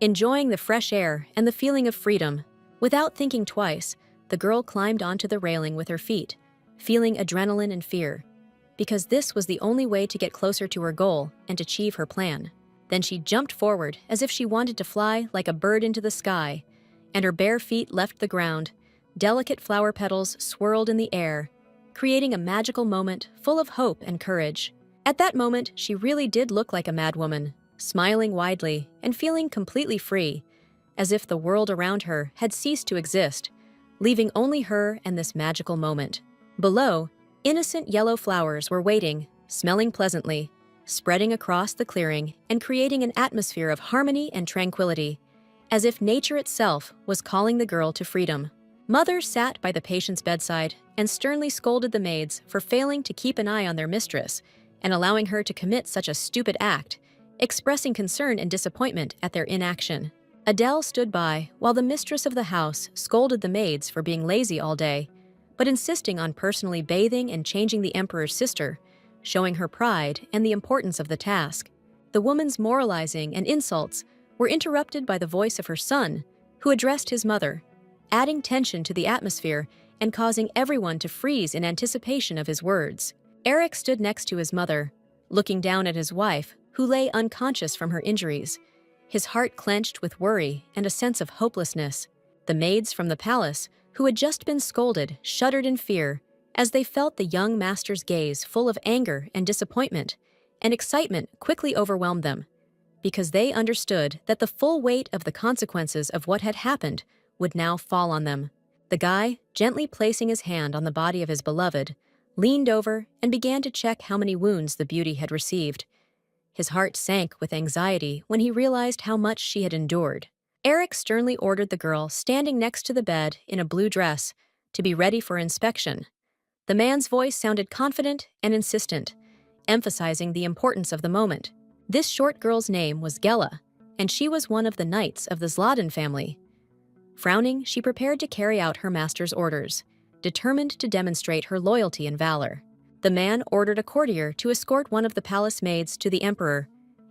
Enjoying the fresh air and the feeling of freedom, without thinking twice, the girl climbed onto the railing with her feet, feeling adrenaline and fear, because this was the only way to get closer to her goal and achieve her plan. Then she jumped forward as if she wanted to fly like a bird into the sky, and her bare feet left the ground. Delicate flower petals swirled in the air, creating a magical moment full of hope and courage. At that moment, she really did look like a madwoman, smiling widely and feeling completely free, as if the world around her had ceased to exist, leaving only her and this magical moment. Below, innocent yellow flowers were waiting, smelling pleasantly, spreading across the clearing and creating an atmosphere of harmony and tranquility, as if nature itself was calling the girl to freedom. Mother sat by the patient's bedside and sternly scolded the maids for failing to keep an eye on their mistress and allowing her to commit such a stupid act, expressing concern and disappointment at their inaction. Adele stood by while the mistress of the house scolded the maids for being lazy all day, but insisting on personally bathing and changing the emperor's sister, showing her pride and the importance of the task. The woman's moralizing and insults were interrupted by the voice of her son, who addressed his mother, adding tension to the atmosphere and causing everyone to freeze in anticipation of his words. Eric stood next to his mother, looking down at his wife, who lay unconscious from her injuries, his heart clenched with worry and a sense of hopelessness. The maids from the palace, who had just been scolded, shuddered in fear as they felt the young master's gaze full of anger and disappointment, and excitement quickly overwhelmed them, because they understood that the full weight of the consequences of what had happened would now fall on them. The guy, gently placing his hand on the body of his beloved, leaned over and began to check how many wounds the beauty had received. His heart sank with anxiety when he realized how much she had endured. Eric sternly ordered the girl standing next to the bed in a blue dress to be ready for inspection. The man's voice sounded confident and insistent, emphasizing the importance of the moment. This short girl's name was Gela, and she was one of the knights of the Zlatan family. Frowning, she prepared to carry out her master's orders, determined to demonstrate her loyalty and valor. The man ordered a courtier to escort one of the palace maids to the emperor,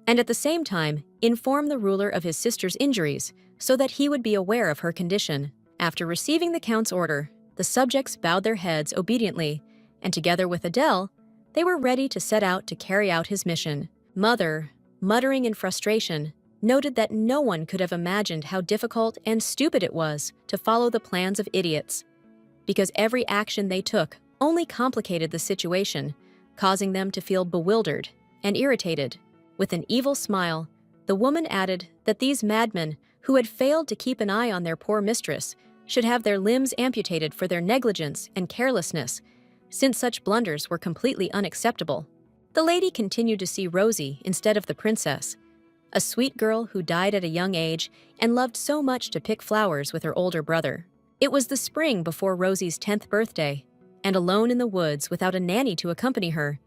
and at the same time inform the ruler of his sister's injuries so that he would be aware of her condition. After receiving the count's order, the subjects bowed their heads obediently, and together with Adele, they were ready to set out to carry out his mission. Mother, muttering in frustration, noted that no one could have imagined how difficult and stupid it was to follow the plans of idiots, because every action they took only complicated the situation, causing them to feel bewildered and irritated. With an evil smile, the woman added that these madmen who had failed to keep an eye on their poor mistress should have their limbs amputated for their negligence and carelessness, since such blunders were completely unacceptable. The lady continued to see Rosie instead of the princess, a sweet girl who died at a young age and loved so much to pick flowers with her older brother. It was the spring before Rosie's 10th birthday, and alone in the woods without a nanny to accompany her,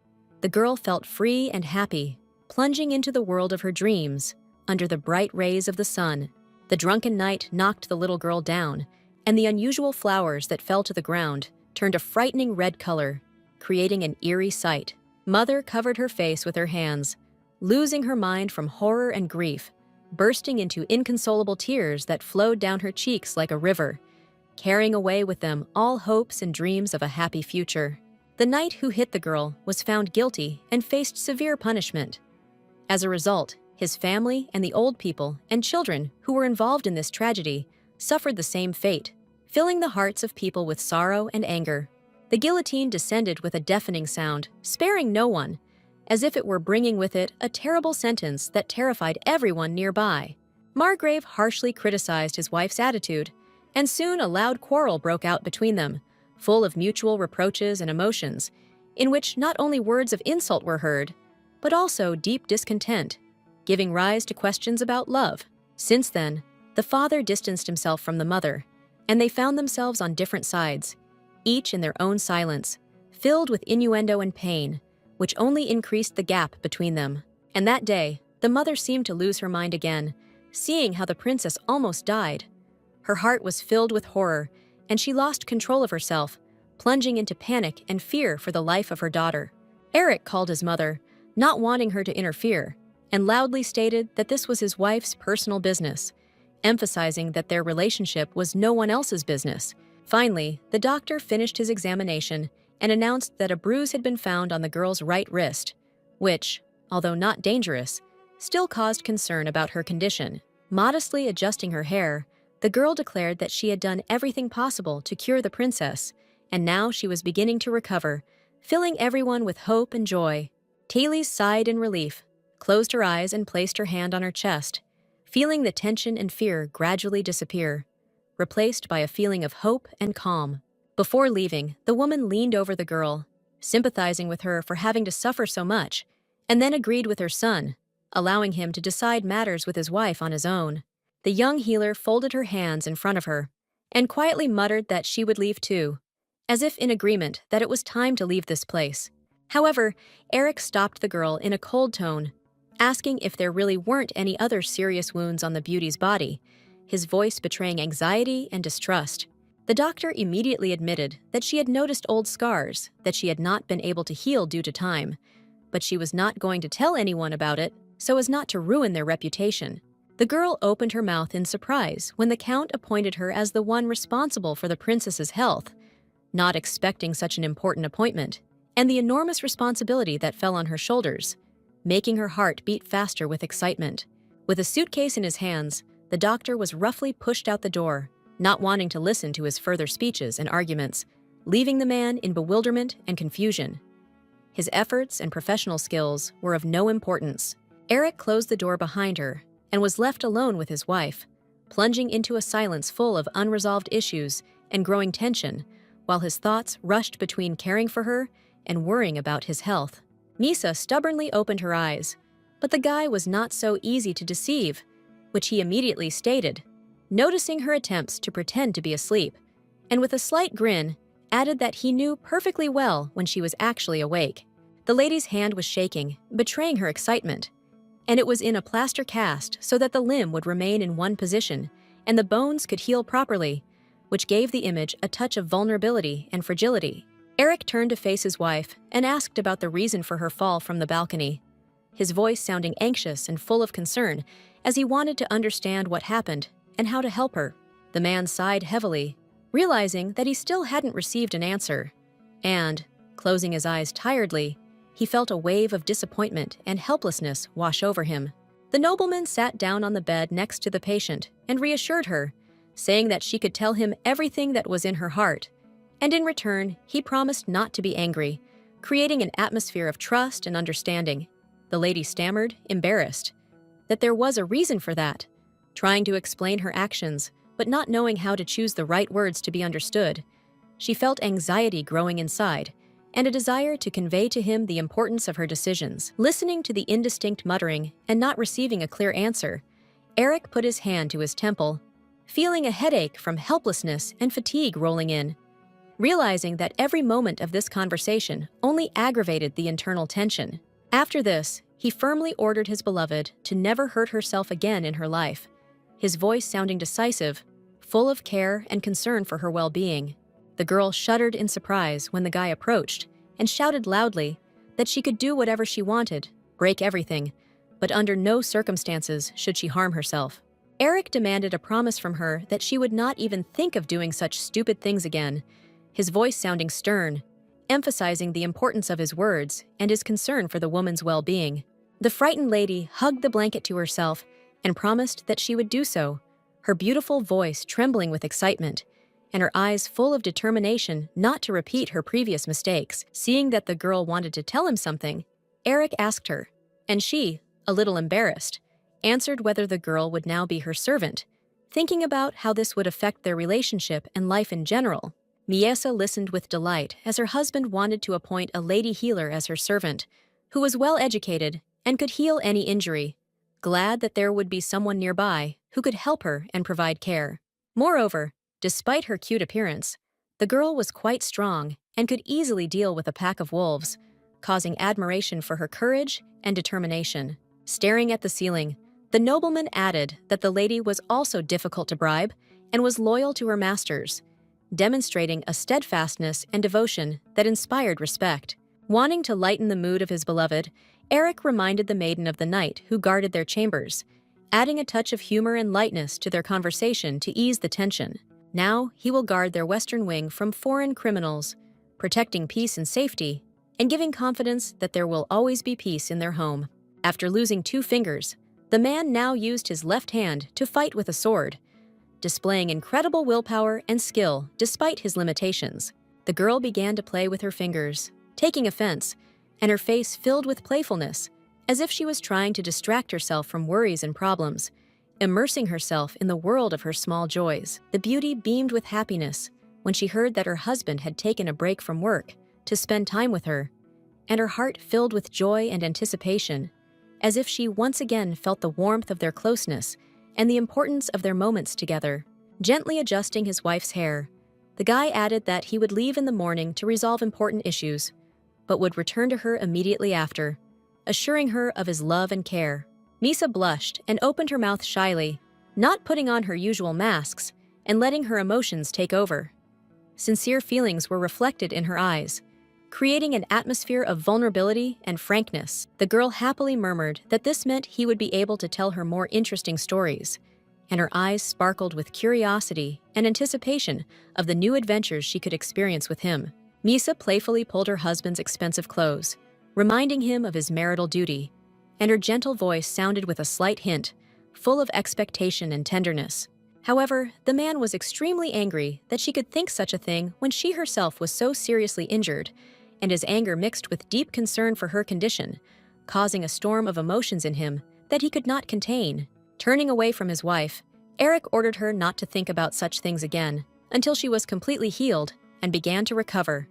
the girl felt free and happy, plunging into the world of her dreams under the bright rays of the sun. The drunken night knocked the little girl down, and the unusual flowers that fell to the ground turned a frightening red color, creating an eerie sight. Mother covered her face with her hands, losing her mind from horror and grief, bursting into inconsolable tears that flowed down her cheeks like a river, carrying away with them all hopes and dreams of a happy future. The knight who hit the girl was found guilty and faced severe punishment. As a result, his family and the old people and children who were involved in this tragedy suffered the same fate, filling the hearts of people with sorrow and anger. The guillotine descended with a deafening sound, sparing no one, as if it were bringing with it a terrible sentence that terrified everyone nearby. Margrave harshly criticized his wife's attitude, and soon a loud quarrel broke out between them, full of mutual reproaches and emotions, in which not only words of insult were heard, but also deep discontent, giving rise to questions about love. Since then, the father distanced himself from the mother, and they found themselves on different sides, each in their own silence, filled with innuendo and pain, which only increased the gap between them. And that day, the mother seemed to lose her mind again, seeing how the princess almost died. Her heart was filled with horror, and she lost control of herself, plunging into panic and fear for the life of her daughter. Eric called his mother, not wanting her to interfere, and loudly stated that this was his wife's personal business, emphasizing that their relationship was no one else's business. Finally, the doctor finished his examination and announced that a bruise had been found on the girl's right wrist, which, although not dangerous, still caused concern about her condition. Modestly adjusting her hair, the girl declared that she had done everything possible to cure the princess, and now she was beginning to recover, filling everyone with hope and joy. Taylor sighed in relief, closed her eyes and placed her hand on her chest, feeling the tension and fear gradually disappear, replaced by a feeling of hope and calm. Before leaving, the woman leaned over the girl, sympathizing with her for having to suffer so much, and then agreed with her son, allowing him to decide matters with his wife on his own. The young healer folded her hands in front of her and quietly muttered that she would leave too, as if in agreement that it was time to leave this place. However, Eric stopped the girl in a cold tone, asking if there really weren't any other serious wounds on the beauty's body, his voice betraying anxiety and distrust. The doctor immediately admitted that she had noticed old scars that she had not been able to heal due to time, but she was not going to tell anyone about it so as not to ruin their reputation. The girl opened her mouth in surprise when the Count appointed her as the one responsible for the princess's health, not expecting such an important appointment, and the enormous responsibility that fell on her shoulders, making her heart beat faster with excitement. With a suitcase in his hands, the doctor was roughly pushed out the door, not wanting to listen to his further speeches and arguments, leaving the man in bewilderment and confusion. His efforts and professional skills were of no importance. Eric closed the door behind her and was left alone with his wife, plunging into a silence full of unresolved issues and growing tension, while his thoughts rushed between caring for her and worrying about his health. Misa stubbornly opened her eyes, but the guy was not so easy to deceive, which he immediately stated, noticing her attempts to pretend to be asleep, and with a slight grin, added that he knew perfectly well when she was actually awake. The lady's hand was shaking, betraying her excitement, and it was in a plaster cast so that the limb would remain in one position and the bones could heal properly, which gave the image a touch of vulnerability and fragility. Eric turned to face his wife and asked about the reason for her fall from the balcony, his voice sounding anxious and full of concern as he wanted to understand what happened and how to help her. The man sighed heavily, realizing that he still hadn't received an answer, and, closing his eyes tiredly, he felt a wave of disappointment and helplessness wash over him. The nobleman sat down on the bed next to the patient and reassured her, saying that she could tell him everything that was in her heart, and in return, he promised not to be angry, creating an atmosphere of trust and understanding. The lady stammered, embarrassed, that there was a reason for that, trying to explain her actions, but not knowing how to choose the right words to be understood. She felt anxiety growing inside, and a desire to convey to him the importance of her decisions. Listening to the indistinct muttering and not receiving a clear answer, Eric put his hand to his temple, feeling a headache from helplessness and fatigue rolling in. Realizing that every moment of this conversation only aggravated the internal tension. After this, he firmly ordered his beloved to never hurt herself again in her life, his voice sounding decisive, full of care and concern for her well-being. The girl shuddered in surprise when the guy approached and shouted loudly that she could do whatever she wanted, break everything, but under no circumstances should she harm herself. Eric demanded a promise from her that she would not even think of doing such stupid things again, his voice sounding stern, emphasizing the importance of his words and his concern for the woman's well-being. The frightened lady hugged the blanket to herself and promised that she would do so, her beautiful voice trembling with excitement, and her eyes full of determination not to repeat her previous mistakes. Seeing that the girl wanted to tell him something, Eric asked her, and she, a little embarrassed, answered whether the girl would now be her servant, thinking about how this would affect their relationship and life in general. Miesa listened with delight as her husband wanted to appoint a lady healer as her servant, who was well-educated and could heal any injury, glad that there would be someone nearby who could help her and provide care. Moreover, despite her cute appearance, the girl was quite strong and could easily deal with a pack of wolves, causing admiration for her courage and determination. Staring at the ceiling, the nobleman added that the lady was also difficult to bribe and was loyal to her masters, demonstrating a steadfastness and devotion that inspired respect. Wanting to lighten the mood of his beloved, Eric reminded the maiden of the knight who guarded their chambers, adding a touch of humor and lightness to their conversation to ease the tension. Now he will guard their western wing from foreign criminals, protecting peace and safety, and giving confidence that there will always be peace in their home. After losing 2 fingers, the man now used his left hand to fight with a sword, displaying incredible willpower and skill despite his limitations. The girl began to play with her fingers, taking offense, and her face filled with playfulness, as if she was trying to distract herself from worries and problems, immersing herself in the world of her small joys. The beauty beamed with happiness when she heard that her husband had taken a break from work to spend time with her, and her heart filled with joy and anticipation, as if she once again felt the warmth of their closeness and the importance of their moments together. Gently adjusting his wife's hair, the guy added that he would leave in the morning to resolve important issues, but would return to her immediately after, assuring her of his love and care. Misa blushed and opened her mouth shyly, not putting on her usual masks and letting her emotions take over. Sincere feelings were reflected in her eyes, creating an atmosphere of vulnerability and frankness. The girl happily murmured that this meant he would be able to tell her more interesting stories, and her eyes sparkled with curiosity and anticipation of the new adventures she could experience with him. Misa playfully pulled her husband's expensive clothes, reminding him of his marital duty, and her gentle voice sounded with a slight hint, full of expectation and tenderness. However, the man was extremely angry that she could think such a thing when she herself was so seriously injured, and his anger mixed with deep concern for her condition, causing a storm of emotions in him that he could not contain. Turning away from his wife, Eric ordered her not to think about such things again until she was completely healed and began to recover.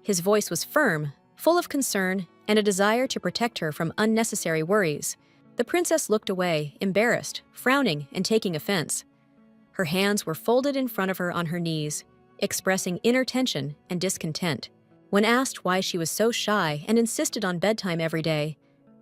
His voice was firm, full of concern and a desire to protect her from unnecessary worries. The princess looked away, embarrassed, frowning, and taking offense. Her hands were folded in front of her on her knees, expressing inner tension and discontent. When asked why she was so shy and insisted on bedtime every day,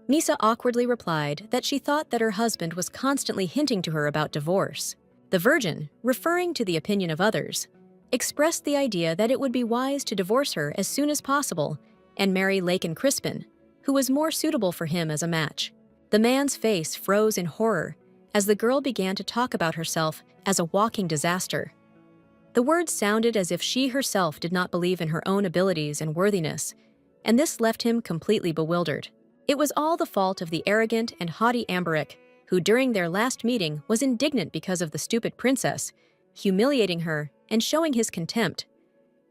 Misa awkwardly replied that she thought that her husband was constantly hinting to her about divorce. The Virgin, referring to the opinion of others, expressed the idea that it would be wise to divorce her as soon as possible and marry Laken Crispin, who was more suitable for him as a match. The man's face froze in horror as the girl began to talk about herself as a walking disaster. The words sounded as if she herself did not believe in her own abilities and worthiness, and this left him completely bewildered. It was all the fault of the arrogant and haughty Amberic, who during their last meeting was indignant because of the stupid princess, humiliating her and showing his contempt.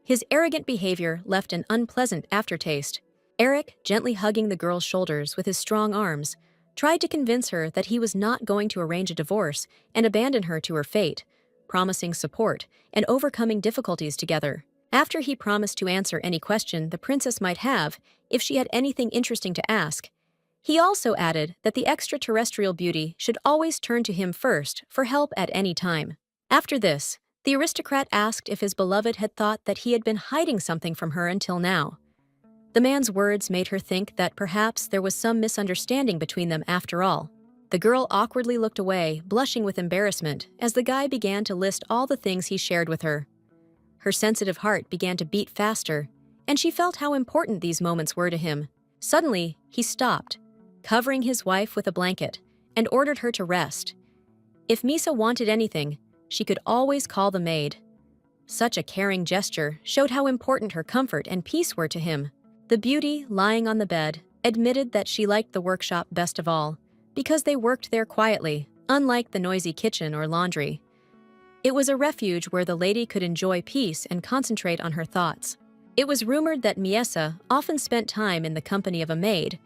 His arrogant behavior left an unpleasant aftertaste. Eric, gently hugging the girl's shoulders with his strong arms, tried to convince her that he was not going to arrange a divorce and abandon her to her fate, promising support and overcoming difficulties together. After he promised to answer any question the princess might have if she had anything interesting to ask, he also added that the extraterrestrial beauty should always turn to him first for help at any time. After this, the aristocrat asked if his beloved had thought that he had been hiding something from her until now. The man's words made her think that perhaps there was some misunderstanding between them after all. The girl awkwardly looked away, blushing with embarrassment, as the guy began to list all the things he shared with her. Her sensitive heart began to beat faster, and she felt how important these moments were to him. Suddenly, he stopped, covering his wife with a blanket, and ordered her to rest. If Misa wanted anything, she could always call the maid. Such a caring gesture showed how important her comfort and peace were to him. The beauty, lying on the bed, admitted that she liked the workshop best of all, because they worked there quietly, unlike the noisy kitchen or laundry. It was a refuge where the lady could enjoy peace and concentrate on her thoughts. It was rumored that Miesa often spent time in the company of a maid,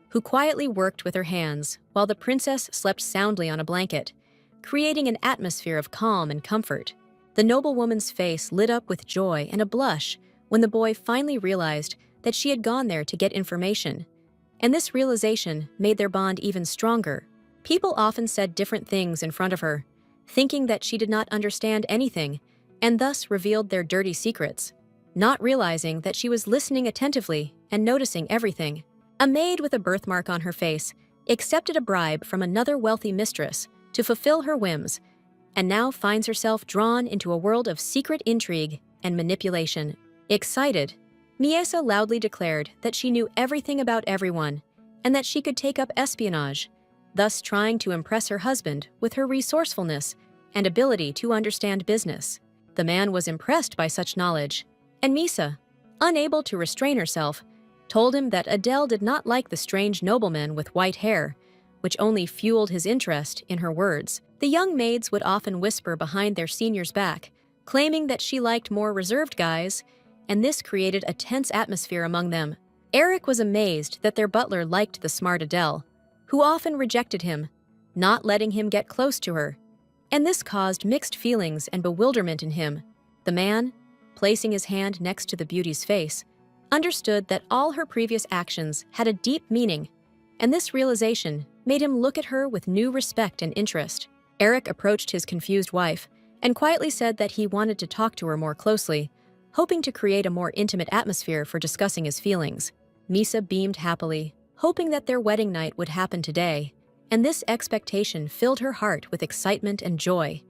who quietly worked with her hands while the princess slept soundly on a blanket, creating an atmosphere of calm and comfort. The noblewoman's face lit up with joy and a blush when the boy finally realized that she had gone there to get information, and this realization made their bond even stronger. People often said different things in front of her, thinking that she did not understand anything, and thus revealed their dirty secrets, not realizing that she was listening attentively and noticing everything. A maid with a birthmark on her face accepted a bribe from another wealthy mistress to fulfill her whims, and now finds herself drawn into a world of secret intrigue and manipulation. Excited, Miesa loudly declared that she knew everything about everyone and that she could take up espionage, thus trying to impress her husband with her resourcefulness and ability to understand business. The man was impressed by such knowledge, and Misa, unable to restrain herself, told him that Adele did not like the strange nobleman with white hair, which only fueled his interest in her words. The young maids would often whisper behind their senior's back, claiming that she liked more reserved guys, and this created a tense atmosphere among them. Eric was amazed that their butler liked the smart Adele, who often rejected him, not letting him get close to her, and this caused mixed feelings and bewilderment in him. The man, placing his hand next to the beauty's face, understood that all her previous actions had a deep meaning, and this realization made him look at her with new respect and interest. Eric approached his confused wife and quietly said that he wanted to talk to her more closely, hoping to create a more intimate atmosphere for discussing his feelings. Misa beamed happily, hoping that their wedding night would happen today, and this expectation filled her heart with excitement and joy,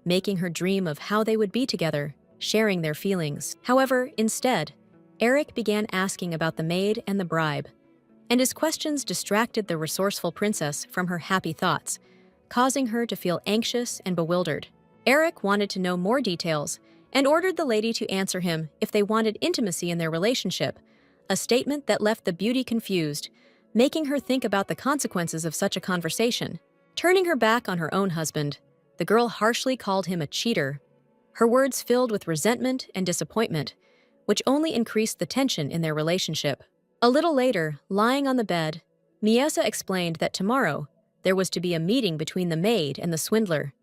making her dream of how they would be together, sharing their feelings. However, instead, Eric began asking about the maid and the bribe, and his questions distracted the resourceful princess from her happy thoughts, causing her to feel anxious and bewildered. Eric wanted to know more details and ordered the lady to answer him if they wanted intimacy in their relationship, a statement that left the beauty confused, making her think about the consequences of such a conversation. Turning her back on her own husband, the girl harshly called him a cheater, her words filled with resentment and disappointment, which only increased the tension in their relationship. A little later, lying on the bed, Miesa explained that tomorrow there was to be a meeting between the maid and the swindler,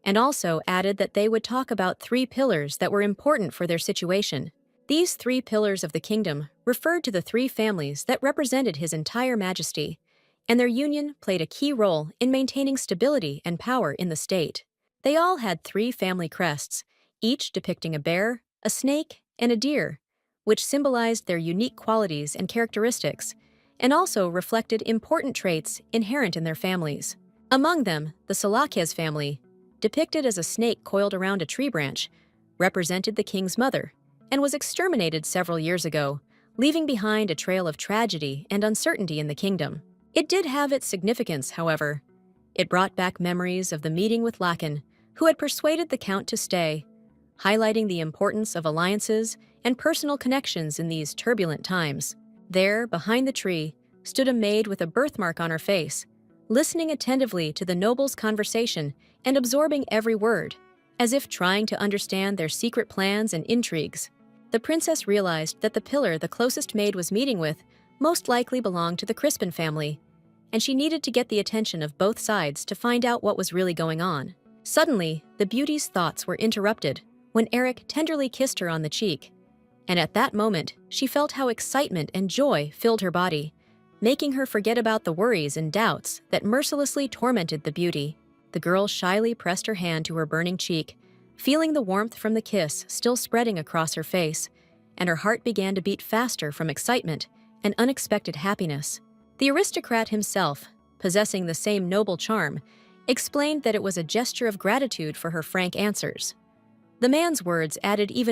and also added that they would talk about 3 pillars that were important for their situation. These 3 pillars of the kingdom referred to the 3 families that represented His entire Majesty, and their union played a key role in maintaining stability and power in the state. They all had 3 family crests, each depicting a bear, a snake, and a deer, which symbolized their unique qualities and characteristics, and also reflected important traits inherent in their families. Among them, the Salakyes family, depicted as a snake coiled around a tree branch, represented the king's mother, and was exterminated several years ago, leaving behind a trail of tragedy and uncertainty in the kingdom. It did have its significance, however. It brought back memories of the meeting with Lacan, who had persuaded the count to stay, highlighting the importance of alliances and personal connections in these turbulent times. There, behind the tree, stood a maid with a birthmark on her face, listening attentively to the nobles' conversation and absorbing every word, as if trying to understand their secret plans and intrigues. The princess realized that the pillar the closest maid was meeting with most likely belonged to the Crispin family, and she needed to get the attention of both sides to find out what was really going on. Suddenly, the beauty's thoughts were interrupted when Eric tenderly kissed her on the cheek, and at that moment, she felt how excitement and joy filled her body, making her forget about the worries and doubts that mercilessly tormented the beauty. The girl shyly pressed her hand to her burning cheek, feeling the warmth from the kiss still spreading across her face, and her heart began to beat faster from excitement and unexpected happiness. The aristocrat himself, possessing the same noble charm, explained that it was a gesture of gratitude for her frank answers. The man's words added even